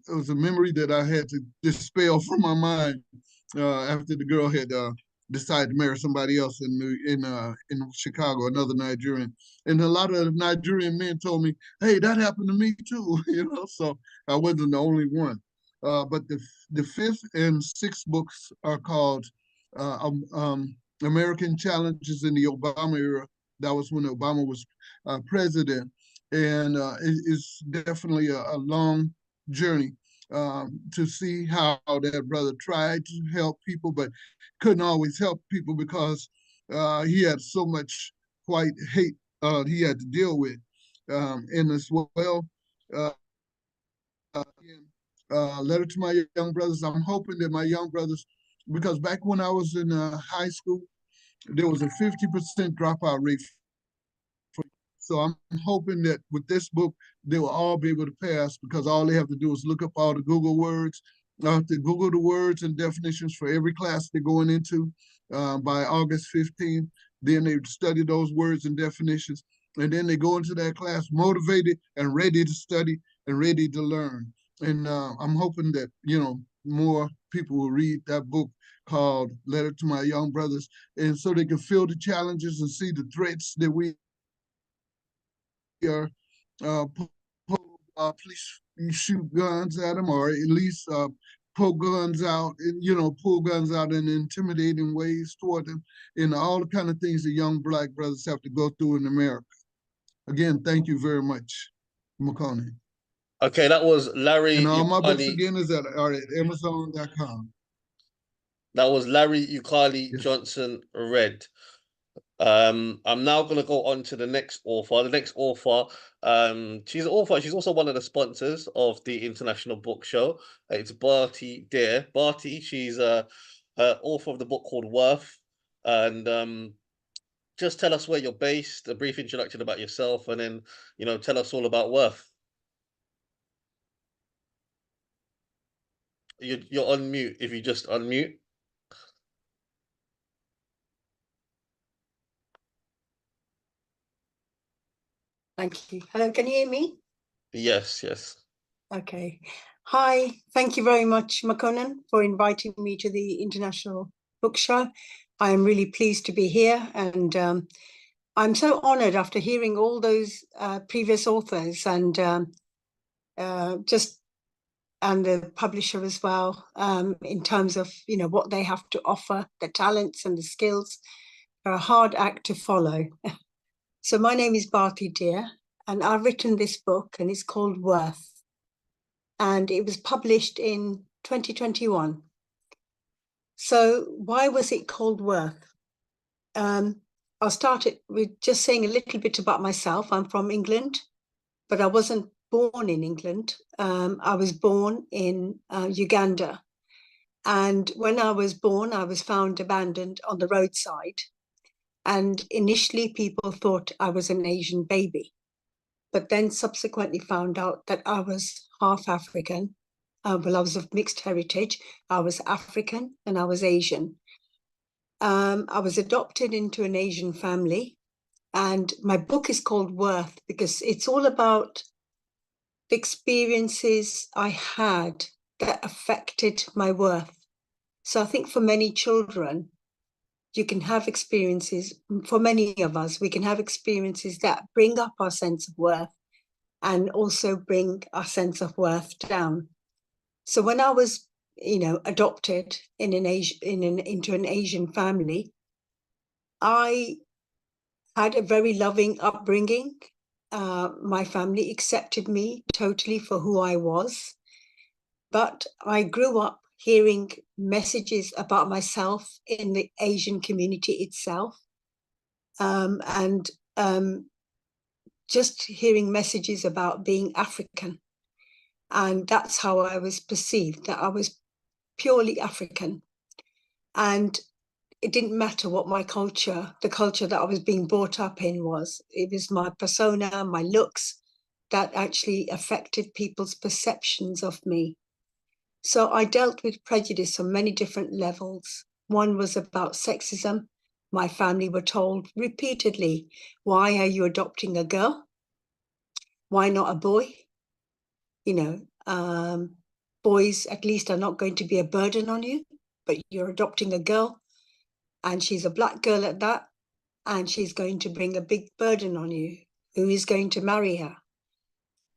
was a memory that I had to dispel from my mind after the girl had decided to marry somebody else in Chicago, another Nigerian. And a lot of Nigerian men told me, "Hey, that happened to me too," So I wasn't the only one. But the fifth and sixth books are called American Challenges in the Obama Era. That was when Obama was president, and it's definitely a long journey to see how that brother tried to help people, but couldn't always help people because he had so much white hate he had to deal with. And as well, letter to my young brothers. I'm hoping that my young brothers, because back when I was in high school, there was a 50% dropout rate. So I'm hoping that with this book, they will all be able to pass because all they have to do is look up all the Google words, to Google the words and definitions for every class they're going into by August 15th. Then they study those words and definitions. And then they go into that class motivated and ready to study and ready to learn. And I'm hoping that, more people will read that book called Letter to My Young Brothers, and so they can feel the challenges and see the threats that we are police shoot guns at them, or at least pull guns out, in intimidating ways toward them, and all the kind of things that young Black brothers have to go through in America. Again, thank you very much, Makoni. Okay, that was Larry. And all my books again are at Amazon.com. That was Larry Ukali Yes. Johnson Red. I'm now going to go on to the next author. The next author, she's an author. She's also one of the sponsors of the International Book Show. It's Barty Dare. Barty, she's author of the book called Worth. And just tell us where you're based, a brief introduction about yourself, and then, tell us all about Worth. You're on mute. If you just unmute. Thank you. Hello, can you hear me? Yes, yes. Okay. Hi, thank you very much, Makonnen, for inviting me to the International Book Show. I am really pleased to be here, and I'm so honored after hearing all those previous authors and the publisher as well, in terms of what they have to offer, the talents and the skills. Are a hard act to follow. So my name is Barty Dare, and I've written this book, and it's called Worth. And it was published in 2021. So why was it called Worth? I'll start it with just saying a little bit about myself. I'm from England, but I wasn't born in England. I was born in Uganda. And when I was born, I was found abandoned on the roadside. And initially, people thought I was an Asian baby, but then subsequently found out that I was half African. I was of mixed heritage. I was African and I was Asian. I was adopted into an Asian family, and my book is called Worth because it's all about the experiences I had that affected my worth. So I think for many children, you can have experiences, for many of us, we can have experiences that bring up our sense of worth and also bring our sense of worth down. So when I was, adopted into an Asian family, I had a very loving upbringing. My family accepted me totally for who I was, but I grew up hearing messages about myself in the Asian community itself, and just hearing messages about being African. And that's how I was perceived, that I was purely African. And it didn't matter what my culture, the culture that I was being brought up in was. It was my persona, my looks, that actually affected people's perceptions of me. So I dealt with prejudice on many different levels. One was about sexism. My family were told repeatedly, why are you adopting a girl? Why not a boy? Boys at least are not going to be a burden on you, but you're adopting a girl and she's a black girl at that, and she's going to bring a big burden on you. Who is going to marry her?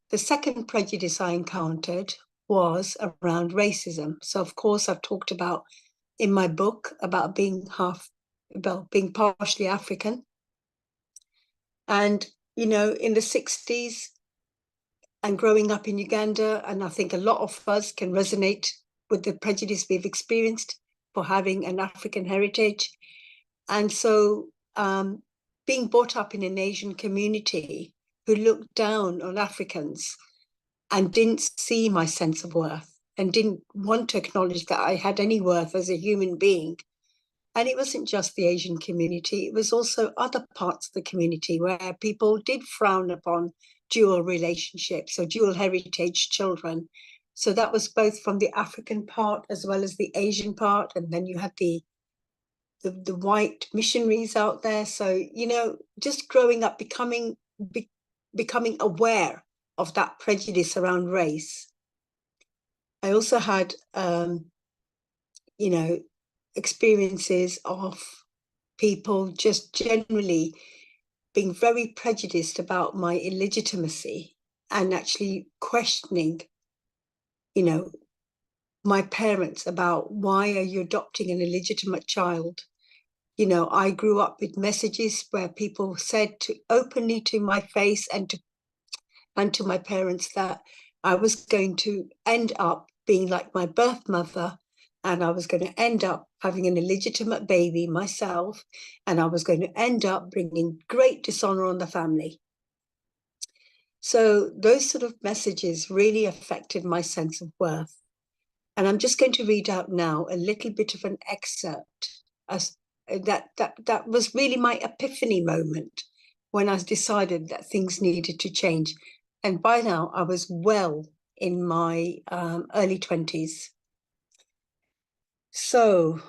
The second prejudice I encountered was around racism. So of course I've talked about in my book about being partially African. And, in the 60s and growing up in Uganda, and I think a lot of us can resonate with the prejudice we've experienced for having an African heritage. And so being brought up in an Asian community who looked down on Africans and didn't see my sense of worth and didn't want to acknowledge that I had any worth as a human being. And it wasn't just the Asian community, it was also other parts of the community where people did frown upon dual relationships or dual heritage children. So that was both from the African part as well as the Asian part. And then you had the white missionaries out there. So, just growing up, becoming aware of that prejudice around race. I also had, experiences of people just generally being very prejudiced about my illegitimacy and actually questioning, my parents about why are you adopting an illegitimate child? I grew up with messages where people said openly to my face and to my parents that I was going to end up being like my birth mother, and I was going to end up having an illegitimate baby myself, and I was going to end up bringing great dishonor on the family. So those sort of messages really affected my sense of worth. And I'm just going to read out now a little bit of an excerpt that was really my epiphany moment when I decided that things needed to change. And by now I was well in my early 20s. So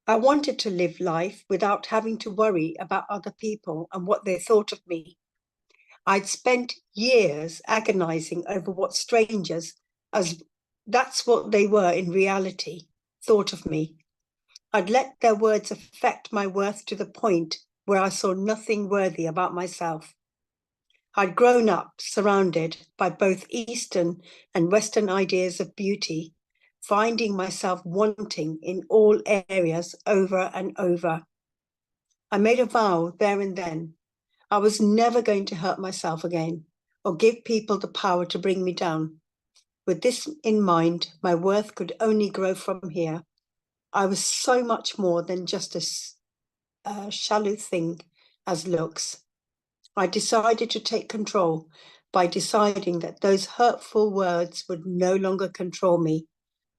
I wanted to live life without having to worry about other people and what they thought of me. I'd spent years agonizing over what strangers, as that's what they were in reality, thought of me. I'd let their words affect my worth to the point where I saw nothing worthy about myself. I'd grown up surrounded by both Eastern and Western ideas of beauty, finding myself wanting in all areas over and over. I made a vow there and then. I was never going to hurt myself again or give people the power to bring me down. With this in mind, my worth could only grow from here. I was so much more than just a shallow thing as looks. I decided to take control by deciding that those hurtful words would no longer control me.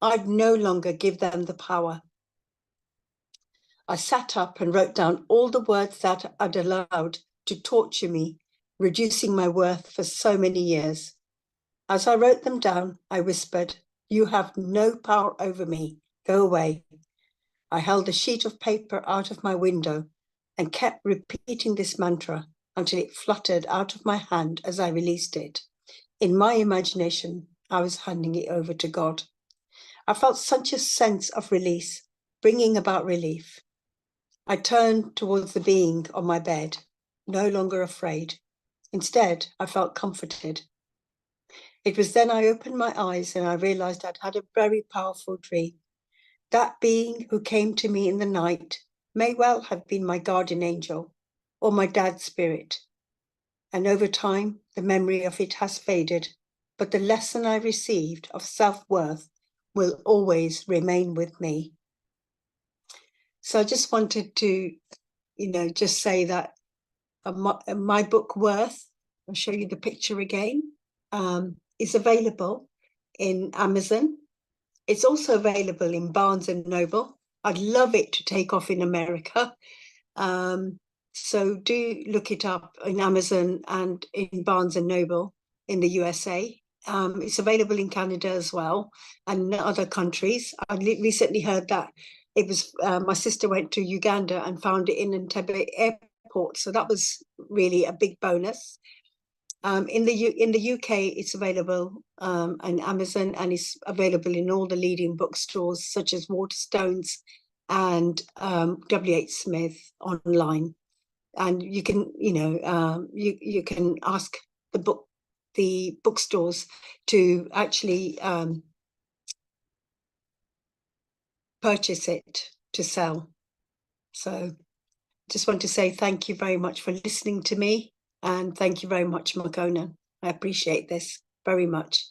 I'd no longer give them the power. I sat up and wrote down all the words that I'd allowed to torture me, reducing my worth for so many years. As I wrote them down, I whispered, "You have no power over me. Go away." I held a sheet of paper out of my window and kept repeating this mantra until it fluttered out of my hand as I released it. In my imagination, I was handing it over to God. I felt such a sense of release, bringing about relief. I turned towards the being on my bed, no longer afraid. Instead, I felt comforted. It was then I opened my eyes and I realized I'd had a very powerful dream. That being who came to me in the night may well have been my guardian angel or my dad's spirit. And over time, the memory of it has faded, but the lesson I received of self-worth will always remain with me. So I just wanted to, just say that my book Worth, I'll show you the picture again, is available in Amazon. It's also available in Barnes and Noble. I'd love it to take off in America. So do look it up in Amazon and in Barnes and Noble. in the USA. It's available in Canada as well and other countries. I recently heard that it was my sister went to Uganda and found it in Entebbe airport, so that was really a big bonus. In the UK, it's available on Amazon, and it's available in all the leading bookstores such as Waterstones and W.H. Smith online. And you can, you can ask the bookstores to actually purchase it to sell. So just want to say thank you very much for listening to me. And thank you very much, Makonnen. I appreciate this very much.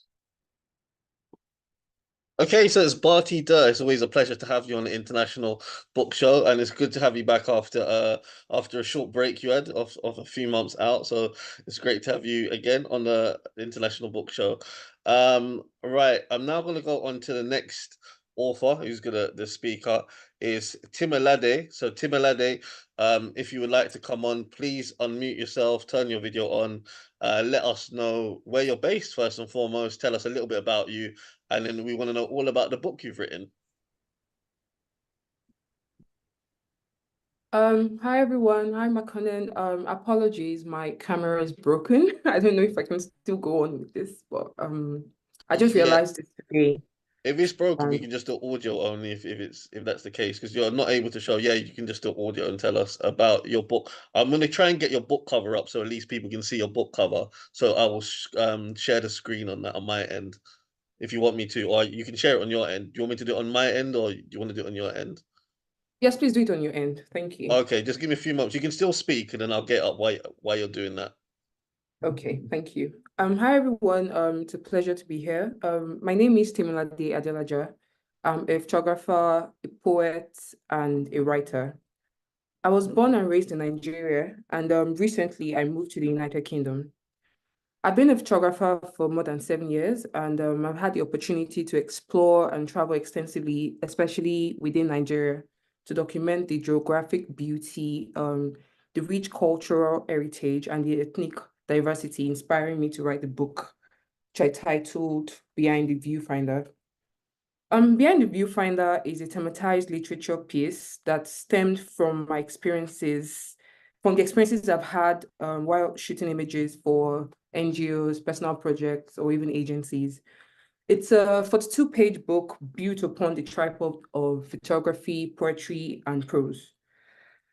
Okay, so it's Barty Durr. It's always a pleasure to have you on the International Book Show, and it's good to have you back after a short break you had of a few months out. So it's great to have you again on the International Book Show. Right, I'm now going to go on to the next author who's the speaker is Timolade. So Timolade, if you would like to come on, please unmute yourself, turn your video on, let us know where you're based first and foremost, tell us a little bit about you, and then we want to know all about the book you've written. Hi everyone. Hi Makonnen. Apologies, my camera is broken. I don't know if I can still go on with this, but I just realized it today. If it's broken, we can just do audio only if that's the case, because you're not able to show. Yeah, you can just do audio and tell us about your book. I'm going to try and get your book cover up so at least people can see your book cover. So I will share the screen on that on my end if you want me to, or you can share it on your end. Do you want me to do it on my end, or do you want to do it on your end? Yes, please do it on your end. Thank you. Okay, just give me a few moments. You can still speak, and then I'll get up while you're doing that. Okay, thank you. Hi everyone. It's a pleasure to be here. My name is Timolade Adelaja. I'm a photographer, a poet, and a writer. I was born and raised in Nigeria, and recently I moved to the United Kingdom. I've been a photographer for more than 7 years, and I've had the opportunity to explore and travel extensively, especially within Nigeria, to document the geographic beauty, the rich cultural heritage, and the ethnic diversity, inspiring me to write the book, which I titled Behind the Viewfinder. Behind the Viewfinder is a thematized literature piece that stemmed from my experiences, from the experiences I've had while shooting images for NGOs, personal projects, or even agencies. It's a 42-page book built upon the tripod of photography, poetry, and prose.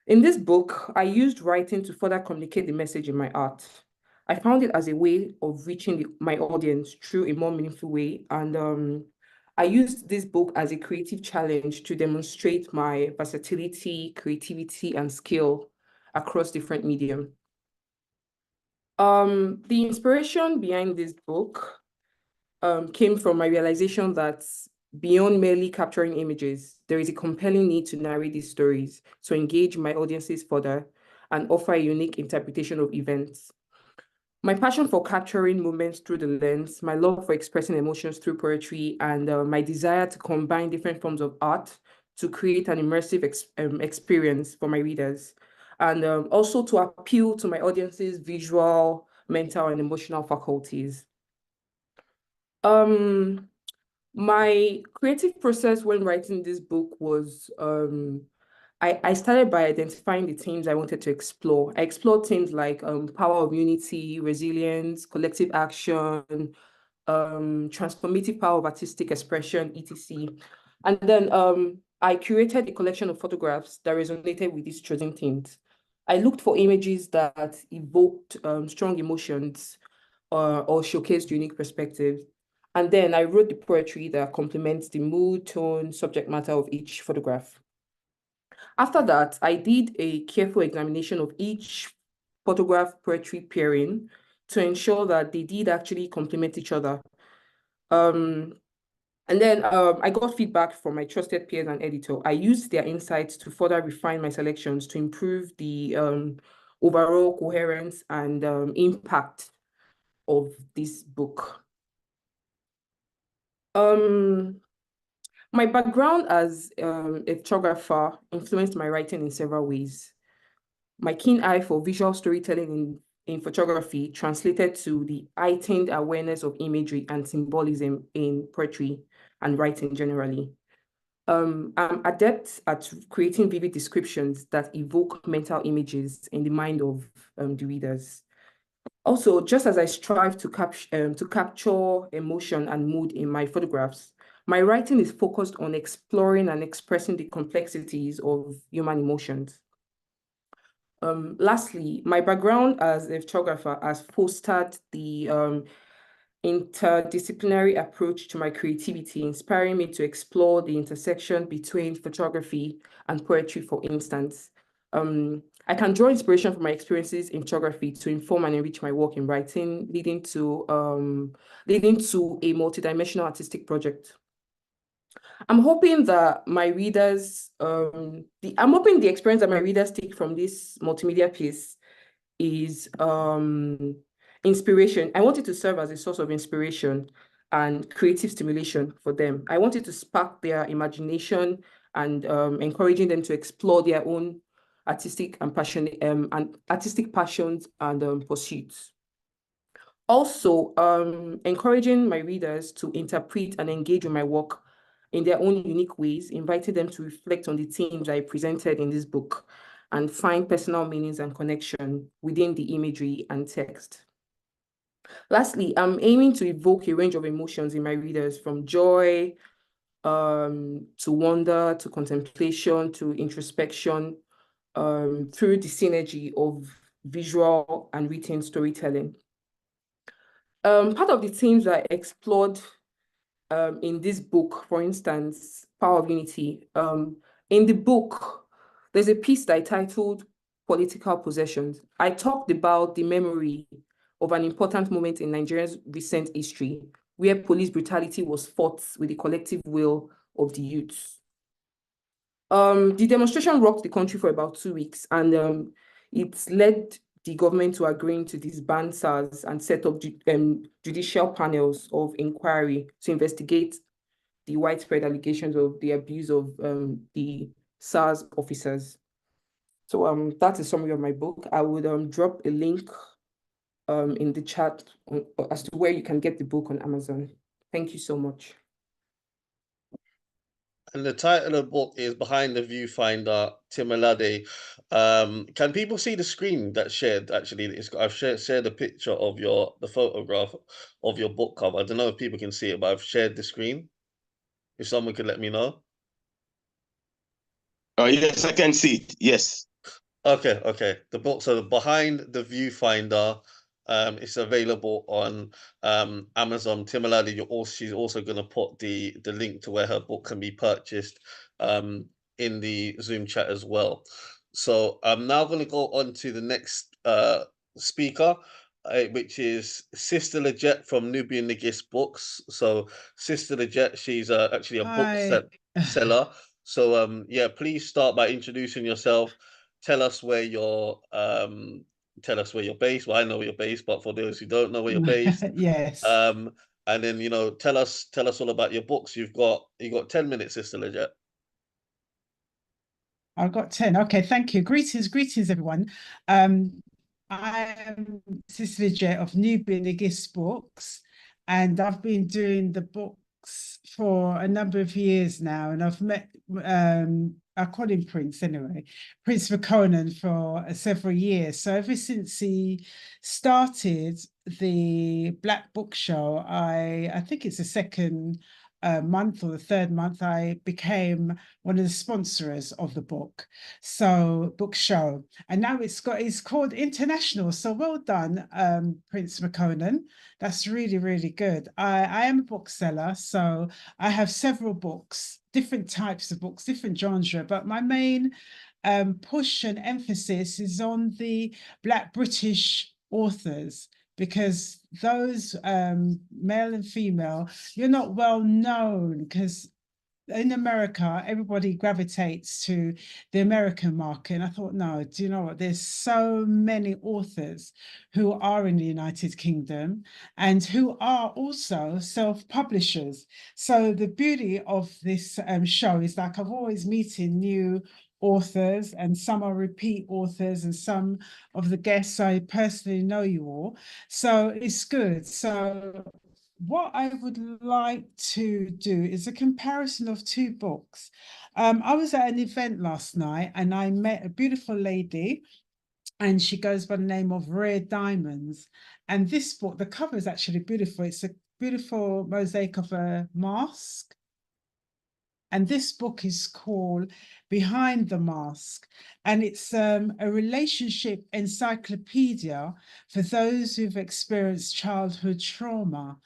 In this book, I used writing to further communicate the message in my art. I found it as a way of reaching my audience through a more meaningful way, and I used this book as a creative challenge to demonstrate my versatility, creativity, and skill across different medium. The inspiration behind this book came from my realization that beyond merely capturing images, there is a compelling need to narrate these stories to engage my audiences further and offer a unique interpretation of events. My passion for capturing moments through the lens, my love for expressing emotions through poetry, and my desire to combine different forms of art to create an immersive experience for my readers, and also to appeal to my audience's visual, mental, and emotional faculties. My creative process when writing this book was I started by identifying the themes I wanted to explore. I explored themes like power of unity, resilience, collective action, transformative power of artistic expression, etc. And then I curated a collection of photographs that resonated with these chosen themes. I looked for images that evoked strong emotions or showcased unique perspectives. And then I wrote the poetry that complements the mood, tone, subject matter of each photograph. After that, I did a careful examination of each photograph poetry pairing to ensure that they did actually complement each other. And then I got feedback from my trusted peers and editor. I used their insights to further refine my selections to improve the overall coherence and impact of this book. My background as a photographer influenced my writing in several ways. My keen eye for visual storytelling in photography translated to the heightened awareness of imagery and symbolism in poetry and writing generally. I'm adept at creating vivid descriptions that evoke mental images in the mind of the readers. Also, just as I strive to capture emotion and mood in my photographs, my writing is focused on exploring and expressing the complexities of human emotions. Lastly, my background as a photographer has fostered the interdisciplinary approach to my creativity, inspiring me to explore the intersection between photography and poetry, for instance. I can draw inspiration from my experiences in photography to inform and enrich my work in writing, leading to a multidimensional artistic project. I'm hoping that my readers, I'm hoping the experience that my readers take from this multimedia piece is inspiration. I want it to serve as a source of inspiration and creative stimulation for them. I want it to spark their imagination and encouraging them to explore their own artistic and artistic passions and pursuits. Also, encouraging my readers to interpret and engage with my work in their own unique ways, inviting them to reflect on the themes I presented in this book and find personal meanings and connection within the imagery and text. Lastly, I'm aiming to evoke a range of emotions in my readers, from joy to wonder, to contemplation, to introspection, through the synergy of visual and written storytelling. Part of the themes I explored in this book, for instance, Power of Unity. In the book, there's a piece that I titled Political Possessions. I talked about the memory of an important moment in Nigeria's recent history, where police brutality was fought with the collective will of the youth. The demonstration rocked the country for about 2 weeks, and it led the government to agreeing to disband SARS and set up judicial panels of inquiry to investigate the widespread allegations of the abuse of the SARS officers. So that's a summary of my book. I would drop a link in the chat as to where you can get the book on Amazon. Thank you so much. And the title of the book is Behind the Viewfinder, Timolade. Can people see the screen that's shared? Actually, I've shared a picture of the photograph of your book cover. I don't know if people can see it, but I've shared the screen. If someone could let me know. Oh, yes, I can see it. Yes. Okay. The book, so Behind the Viewfinder, it's available on Amazon. Timolade, she's also going to put the link to where her book can be purchased in the Zoom chat as well. So I'm now going to go on to the next speaker, which is Sister Leggett from Nubian Nagis Books. So Sister Leggett, she's actually a book seller. So yeah, please start by introducing yourself. Tell us where you're based. Well, I know where you're based, but for those who don't know where you're based, yes. And then tell us all about your books. You got 10 minutes, Sister Leggett. I've got 10. Okay, thank you. Greetings, everyone. I am Sister Leggett of Nubian Nagis Books, and I've been doing the books for a number of years now, and I've met I call him Prince anyway, Prince McConan for several years. So ever since he started the Black Book Show, I think it's the second month or the third month, I became one of the sponsors of the book show, and now it's called International. So well done, Prince McConan. That's really good. I am a bookseller, so I have several books, different types of books, different genre, but my main push and emphasis is on the Black British authors, because those male and female, you're not well known, because in America, everybody gravitates to the American market. And I thought, no, do you know what? There's so many authors who are in the United Kingdom and who are also self-publishers. So the beauty of this show is, like, I've always meeting new authors, and some are repeat authors, and some of the guests I personally know you all. So it's good. So what I would like to do is a comparison of two books. I was at an event last night and I met a beautiful lady, and she goes by the name of Rare Diamonds. And this book, the cover is actually beautiful. It's a beautiful mosaic of a mask. And this book is called Behind the Mask. And it's a relationship encyclopedia for those who've experienced childhood trauma.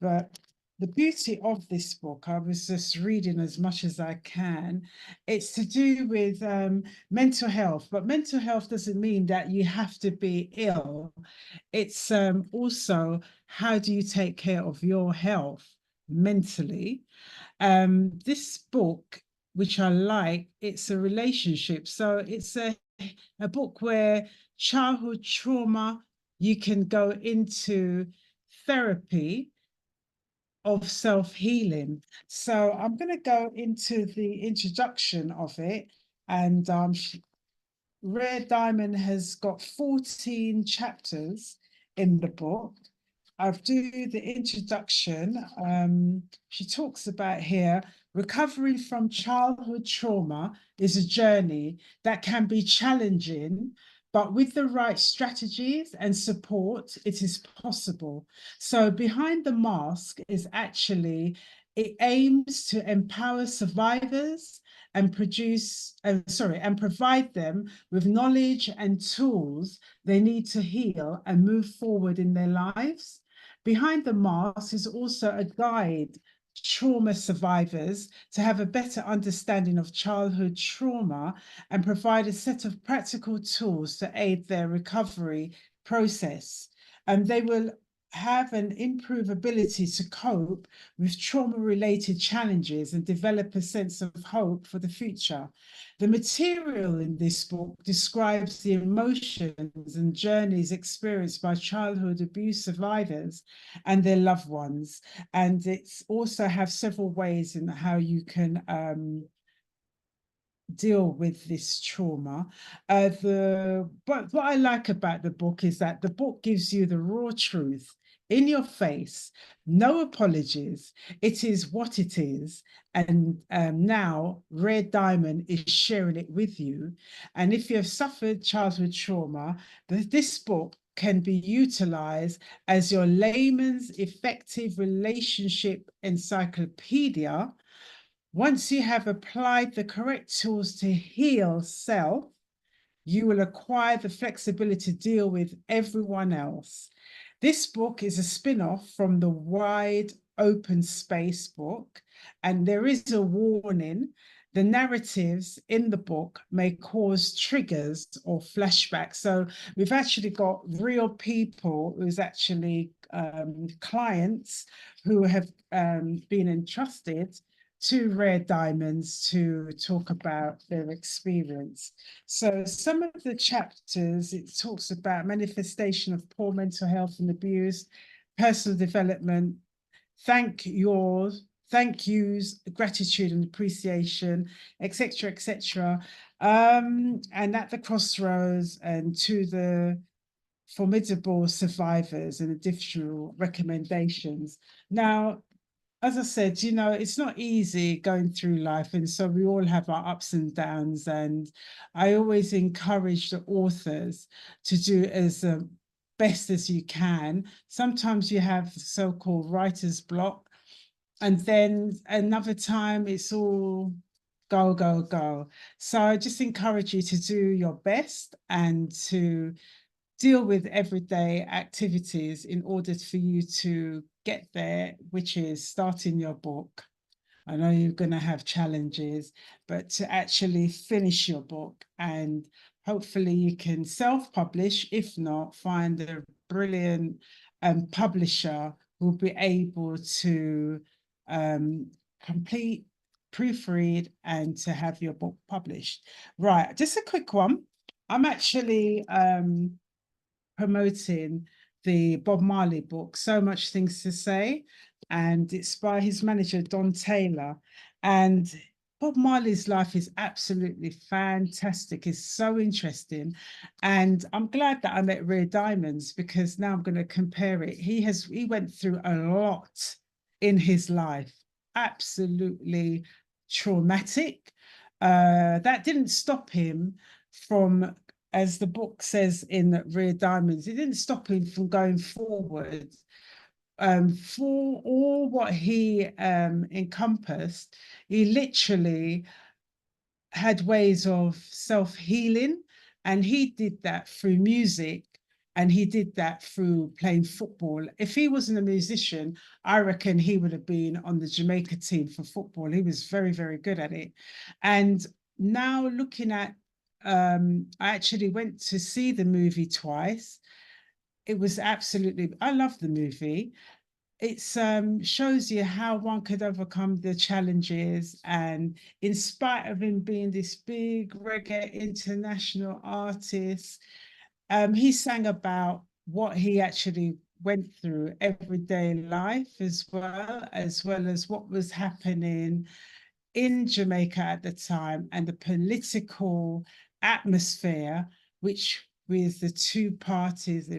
But the beauty of this book, I was just reading as much as I can, it's to do with mental health. But mental health doesn't mean that you have to be ill. It's also, how do you take care of your health mentally? This book, which I like, it's a relationship. So it's a book where childhood trauma, you can go into therapy of self-healing. So I'm going to go into the introduction of it. And Rare Diamond has got 14 chapters in the book. I'll do the introduction. She talks about here, recovering from childhood trauma is a journey that can be challenging, but with the right strategies and support, it is possible. So Behind the Mask is actually, it aims to empower survivors and provide them with knowledge and tools they need to heal and move forward in their lives. Behind the Mask is also a guide to trauma survivors to have a better understanding of childhood trauma and provide a set of practical tools to aid their recovery process. And they will have an improved ability to cope with trauma-related challenges and develop a sense of hope for the future. The material in this book describes the emotions and journeys experienced by childhood abuse survivors and their loved ones. And it's also have several ways in how you can deal with this trauma. But what I like about the book is that the book gives you the raw truth in your face, no apologies. It is what it is. And now Rare Diamond is sharing it with you. And if you have suffered childhood trauma, this book can be utilized as your layman's effective relationship encyclopedia. Once you have applied the correct tools to heal self, you will acquire the flexibility to deal with everyone else. This book is a spin-off from the Wide Open Space book, and there is a warning. The narratives in the book may cause triggers or flashbacks. So we've actually got real people who's actually clients who have been entrusted to Rare Diamonds to talk about their experience. So some of the chapters, it talks about manifestation of poor mental health and abuse, personal development, thank yous, gratitude and appreciation, etc., etc. And at the crossroads and to the formidable survivors and additional recommendations. Now, as I said, you know, it's not easy going through life. And so we all have our ups and downs. And I always encourage the authors to do as best as you can. Sometimes you have so-called writer's block. And then another time it's all go, go, go. So I just encourage you to do your best and to deal with everyday activities in order for you to get there, which is starting your book. I know you're going to have challenges, but to actually finish your book, and hopefully you can self-publish. If not, find a brilliant publisher who will be able to complete, proofread, and to have your book published. Right, just a quick one. I'm actually promoting the Bob Marley book, So Much Things to Say, and it's by his manager, Don Taylor. And Bob Marley's life is absolutely fantastic. It's so interesting. And I'm glad that I met Rare Diamonds, because now I'm going to compare it. He went through a lot in his life, absolutely traumatic. That didn't stop him from, as the book says in Rare Diamonds, it didn't stop him from going forward. For all what he encompassed, he literally had ways of self-healing, and he did that through music, and he did that through playing football. If he wasn't a musician, I reckon he would have been on the Jamaica team for football. He was very, very good at it. And now looking at, I actually went to see the movie twice. It was absolutely, I love the movie. It shows you how one could overcome the challenges, and in spite of him being this big reggae international artist, he sang about what he actually went through everyday life, as well as what was happening in Jamaica at the time, and the political atmosphere, which with the two parties,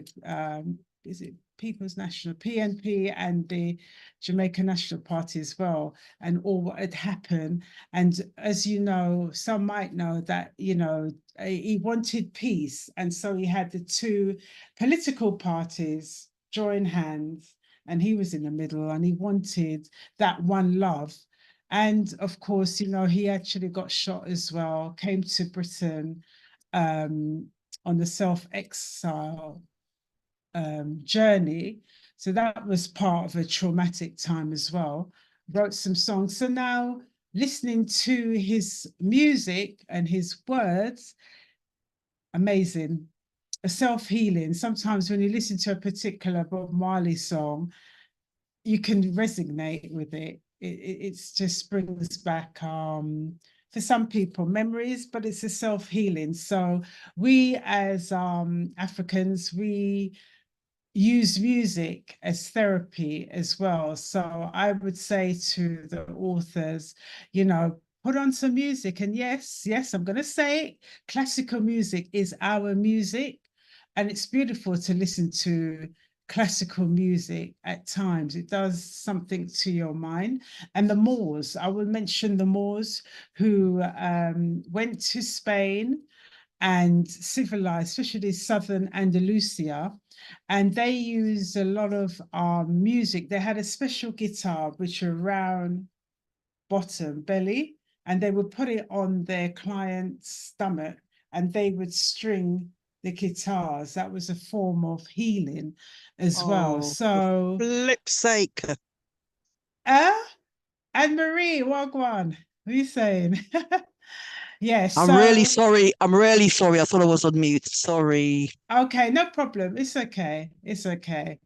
is it People's National, PNP, and the Jamaica National Party as well, and all what had happened. And as you know, some might know that, you know, he wanted peace. And so he had the two political parties join hands, and he was in the middle, and he wanted that one love. And of course, you know, he actually got shot as well, came to Britain on the self-exile journey. So that was part of a traumatic time as well. Wrote some songs. So now listening to his music and his words, amazing. A self-healing. Sometimes when you listen to a particular Bob Marley song, you can resonate with it. It just brings back, for some people, memories, but it's a self-healing. So we as Africans, we use music as therapy as well. So I would say to the authors, you know, put on some music. And yes, I'm going to say it, classical music is our music. And it's beautiful to listen to classical music at times. It does something to your mind. And the Moors, I will mention the Moors who went to Spain and civilized, especially southern Andalusia, and they used a lot of music. They had a special guitar which were round bottom belly, and they would put it on their client's stomach, and they would string the guitars. That was a form of healing as well. So flip's sake. Anne-Marie, Wagwan, what are you saying? Yes. I'm really sorry. I'm really sorry. I thought I was on mute. Sorry. Okay, no problem. It's okay. It's okay.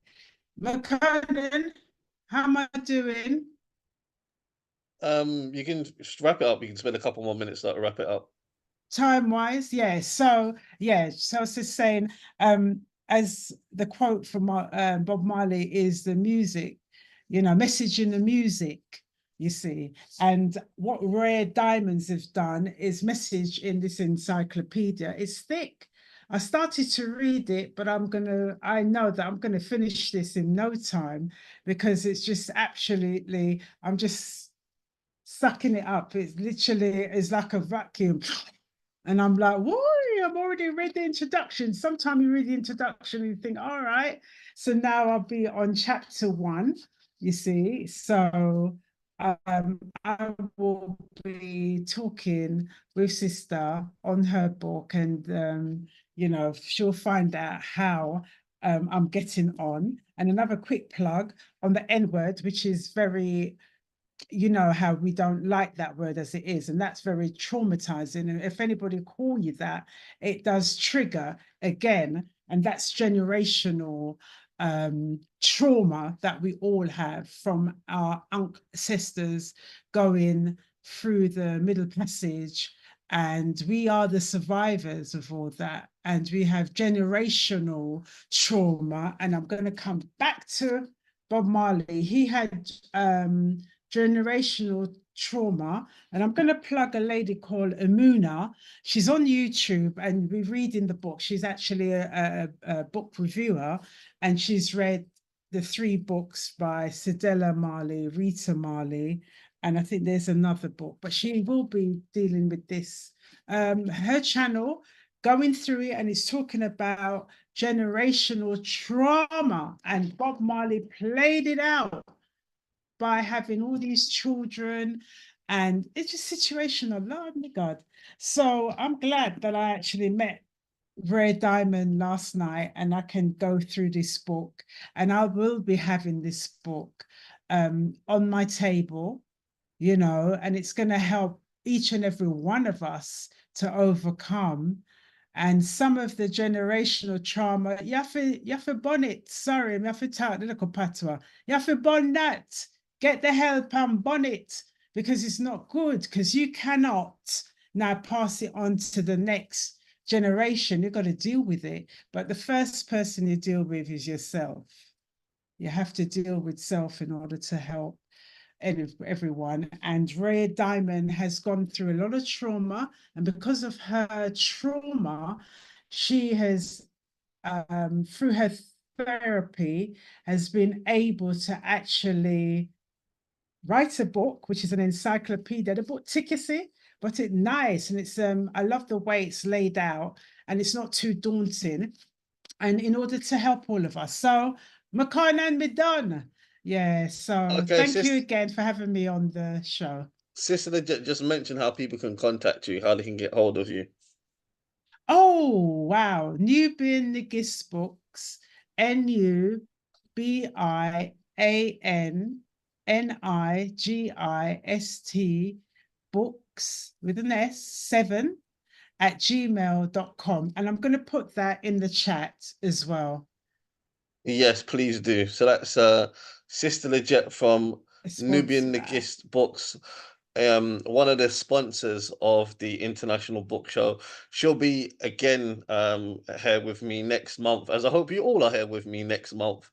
McConan, how am I doing? You can wrap it up. You can spend a couple more minutes to wrap it up. Time-wise, yeah. So I was just saying, as the quote from Bob Marley is, the music, you know, message in the music, you see. And what Rare Diamonds have done is message in this encyclopedia. It's thick. I started to read it, but I know that I'm gonna finish this in no time, because it's just absolutely, I'm just sucking it up. It's literally, it's like a vacuum. And I'm like, whoa, I've already read the introduction. Sometimes you read the introduction and you think, all right. So now I'll be on chapter 1, you see. So I will be talking with Sister on her book, and you know, she'll find out how I'm getting on. And another quick plug on the N word, which is very, you know, how we don't like that word as it is, and that's very traumatizing. And if anybody call you that, it does trigger again, and that's generational trauma that we all have from our ancestors going through the Middle Passage, and we are the survivors of all that, and we have generational trauma. And I'm going to come back to Bob Marley. He had generational trauma. And I'm going to plug a lady called Amuna. She's on YouTube and we read in the book. She's actually a book reviewer, and she's read the 3 books by Cedella Marley, Rita Marley, and I think there's another book, but she will be dealing with this. Her channel, going through it, and it's talking about generational trauma, and Bob Marley played it out by having all these children, and it's just situational. Lord my God. So I'm glad that I actually met Rare Diamond last night, and I can go through this book, and I will be having this book on my table, you know, and it's going to help each and every one of us to overcome. And some of the generational trauma, you have to bonnet, sorry, you have to talk the little patois. You have to bond that, get the help and bonnet, because it's not good, because you cannot now pass it on to the next generation. You've got to deal with it. But the first person you deal with is yourself. You have to deal with self in order to help everyone. And Rare Diamond has gone through a lot of trauma, and because of her trauma, she has through her therapy has been able to actually write a book, which is an encyclopedia. The book Tickety, but it's nice, and it's I love the way it's laid out, and it's not too daunting, and in order to help all of us. So McCon and me done. Yeah, so Okay, thank you again for having me on the show. Sister, just mention how people can contact you, how they can get hold of you. Oh, wow. Nubian Nigist Books, NUBIANNIGIST books with an S, 7 @gmail.com. And I'm going to put that in the chat as well. Yes, please do. So that's Sister Legit from Nubian Nigist Books, one of the sponsors of the International Book Show. She'll be again here with me next month, as I hope you all are here with me next month.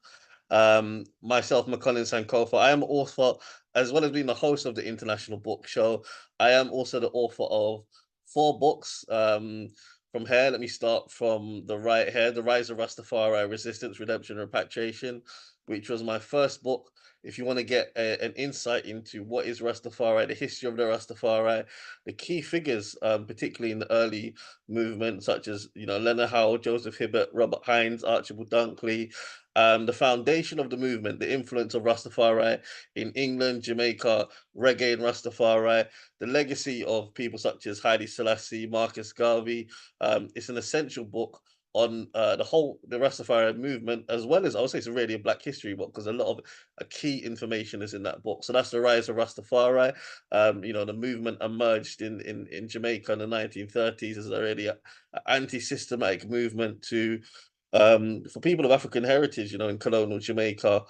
Myself, Makonnen Sankofa, I am author, as well as being the host of the International Book Show. I am also the author of 4 books. From here, let me start from the right here, The Rise of Rastafari, Resistance, Redemption, Repatriation, which was my first book. If you want to get an insight into what is Rastafari, the history of the Rastafari, the key figures, particularly in the early movement, such as, you know, Leonard Howell, Joseph Hibbert, Robert Hines, Archibald Dunkley, the foundation of the movement, the influence of Rastafari in England, Jamaica, reggae and Rastafari, the legacy of people such as Haile Selassie, Marcus Garvey. It's an essential book on the Rastafari movement, as well as, I would say, it's really a Black history book, because a lot of key information is in that book. So that's The Rise of Rastafari. You know, the movement emerged in Jamaica in the 1930s as already an anti-systematic movement to for people of African heritage, you know, in colonial Jamaica.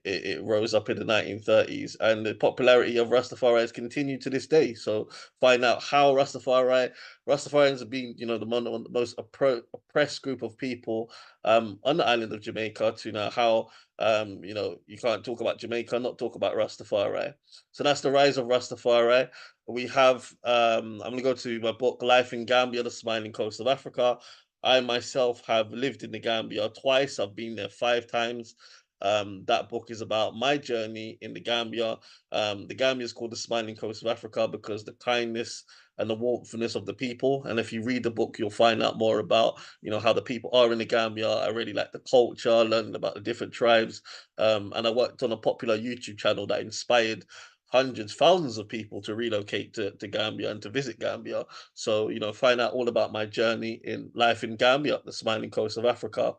It rose up in the 1930s, and the popularity of Rastafari has continued to this day. So find out how Rastafarians have been, you know, the most oppressed group of people on the island of Jamaica, to now how you know, you can't talk about Jamaica, not talk about Rastafari. So that's The Rise of Rastafari. We have I'm gonna go to my book, Life in Gambia, The Smiling Coast of Africa. I myself have lived in the Gambia twice. I've been there 5 times. That book is about my journey in the Gambia. The Gambia is called the Smiling Coast of Africa because the kindness and the warmthness of the people. And if you read the book, you'll find out more about, you know, how the people are in the Gambia. I really like the culture, learning about the different tribes. And I worked on a popular YouTube channel that inspired hundreds, thousands of people to relocate to Gambia and to visit Gambia. So, you know, find out all about my journey in life in Gambia, the Smiling Coast of Africa.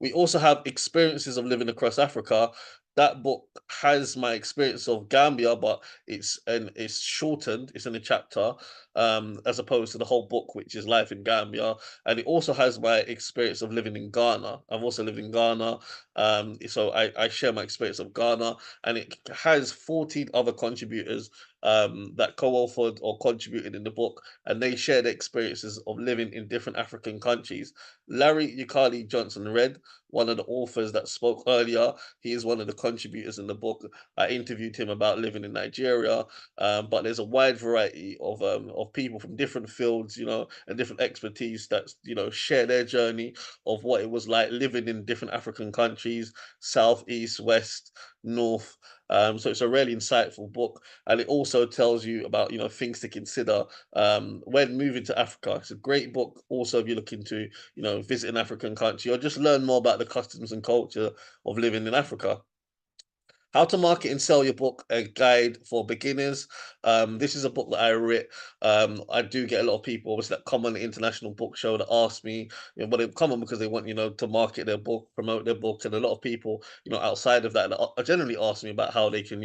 We also have Experiences of Living Across Africa. That book has my experience of Gambia, but it's shortened. It's in a chapter, as opposed to the whole book, which is Life in Gambia. And it also has my experience of living in Ghana. I've also lived in Ghana, so I share my experience of Ghana, and it has 14 other contributors that co-authored or contributed in the book, and they share their experiences of living in different African countries. Larry Ukali Johnson-Reid, one of the authors that spoke earlier, he is one of the contributors in the book. I interviewed him about living in Nigeria, but there's a wide variety of people from different fields, and different expertise that share their journey of what it was like living in different African countries, south, east, west, north. So it's a really insightful book, and it also tells you about things to consider when moving to Africa. It's a great book. Also, if you're looking to visit an African country or just learn more about the customs and culture of living in Africa. How to Market and Sell Your Book, a guide for beginners. This is a book that I wrote. I do get a lot of people obviously that come on the International Book Show that ask me, but they come on because they want, to market their book, promote their book. And a lot of people, outside of that generally ask me about how they can,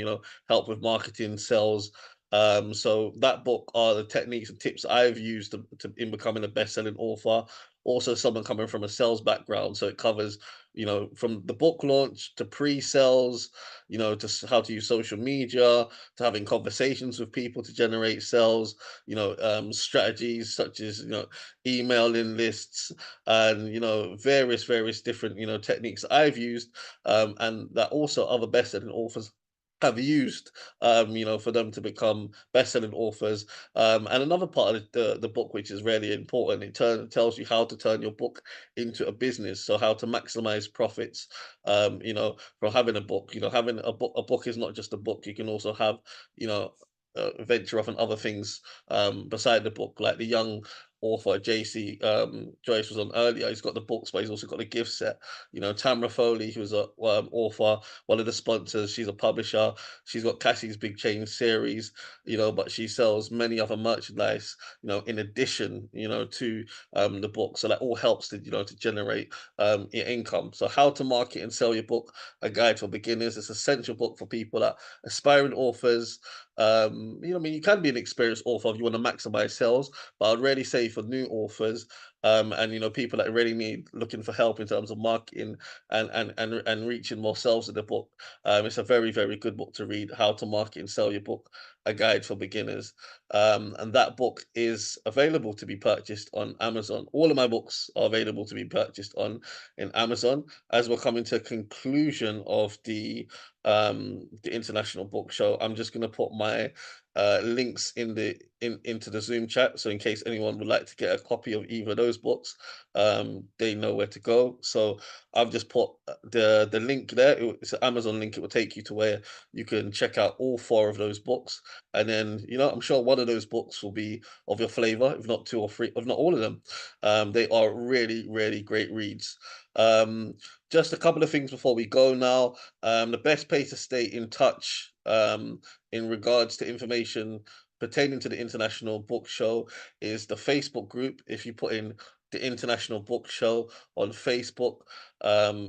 help with marketing, sales. So that book are the techniques and tips I've used in becoming a best-selling author. Also, someone coming from a sales background, so it covers, from the book launch to pre-sales, to how to use social media, to having conversations with people to generate sales, strategies such as, emailing lists and, various different, techniques I've used, and that also other best-selling authors have used, for them to become best-selling authors. And another part of the book, which is really important, it tells you how to turn your book into a business. So how to maximize profits, from having a book. Having a book is not just a book. You can also have, venture off and other things beside the book, like the young author JC Joyce was on earlier. He's got the books, but he's also got the gift set. Tamra Foley, who's a author, one of the sponsors. She's a publisher. She's got Cassie's Big Change series, but she sells many other merchandise, in addition, to the book. So that all helps to, to generate your income. So How to Market and Sell Your Book, a guide for beginners. It's an essential book for people that aspiring authors. You can be an experienced author if you want to maximize sales, but I'd really say for new authors, and people that really looking for help in terms of marketing and reaching more sales in the book, it's a very, very good book to read. How to Market and Sell Your Book, a guide for beginners. And that book is available to be purchased on Amazon. All of my books are available to be purchased in Amazon. As we're coming to a conclusion of the International Book Show, I'm just going to put my links into the Zoom chat, so in case anyone would like to get a copy of either of those books, they know where to go. So I've just put the link there. It's an Amazon link. It will take you to where you can check out all 4 of those books, and then I'm sure one of those books will be of your flavor, if not 2 or 3, if not all of them. They are really, really great reads. Just a couple of things before we go now. The best place to stay in touch in regards to information pertaining to the International Book Show is the Facebook group. If you put in the International Book Show on Facebook,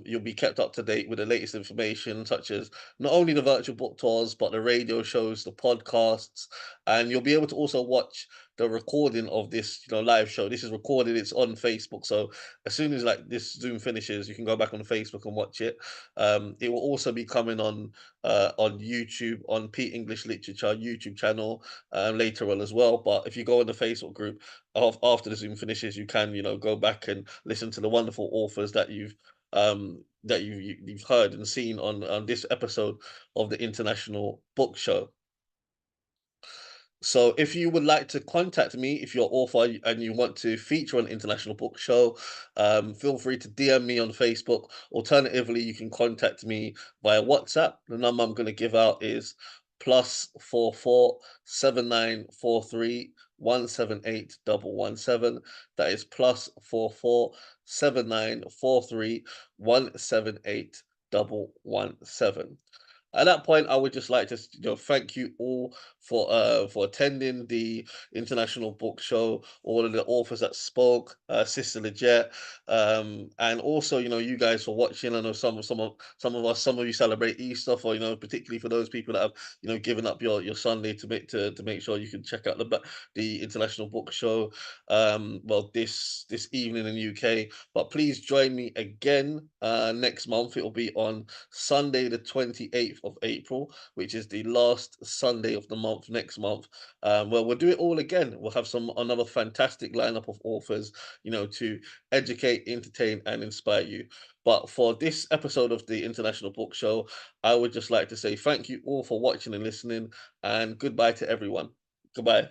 you'll be kept up to date with the latest information, such as not only the virtual book tours, but the radio shows, the podcasts, and you'll be able to also watch the recording of this live show. This is recorded, it's on Facebook, so as soon as this Zoom finishes, you can go back on Facebook and watch it. It will also be coming on YouTube, on Pete English Literature YouTube channel later on as well. But if you go on the Facebook group after the Zoom finishes, you can go back and listen to the wonderful authors that you've heard and seen on this episode of the International Book Show. So if you would like to contact me, if you're an author and you want to feature on International Book Show, feel free to DM me on Facebook. Alternatively, you can contact me via WhatsApp. The number I'm going to give out is +44 7943 178 117. That is +44 7943 178 117. At that point, I would just like to thank you all for attending the International Book Show, all of the authors that spoke, Sister Legit, and also you guys for watching. I know some of you celebrate Easter, for particularly for those people that have given up your Sunday to make sure you can check out the International Book Show this evening in the UK. But please join me again next month. It will be on Sunday the 28th of April, which is the last Sunday of the month next month. Well, we'll do it all again. We'll have another fantastic lineup of authors, to educate, entertain, and inspire you. But for this episode of the International Book Show, I would just like to say thank you all for watching and listening, and goodbye to everyone. Goodbye.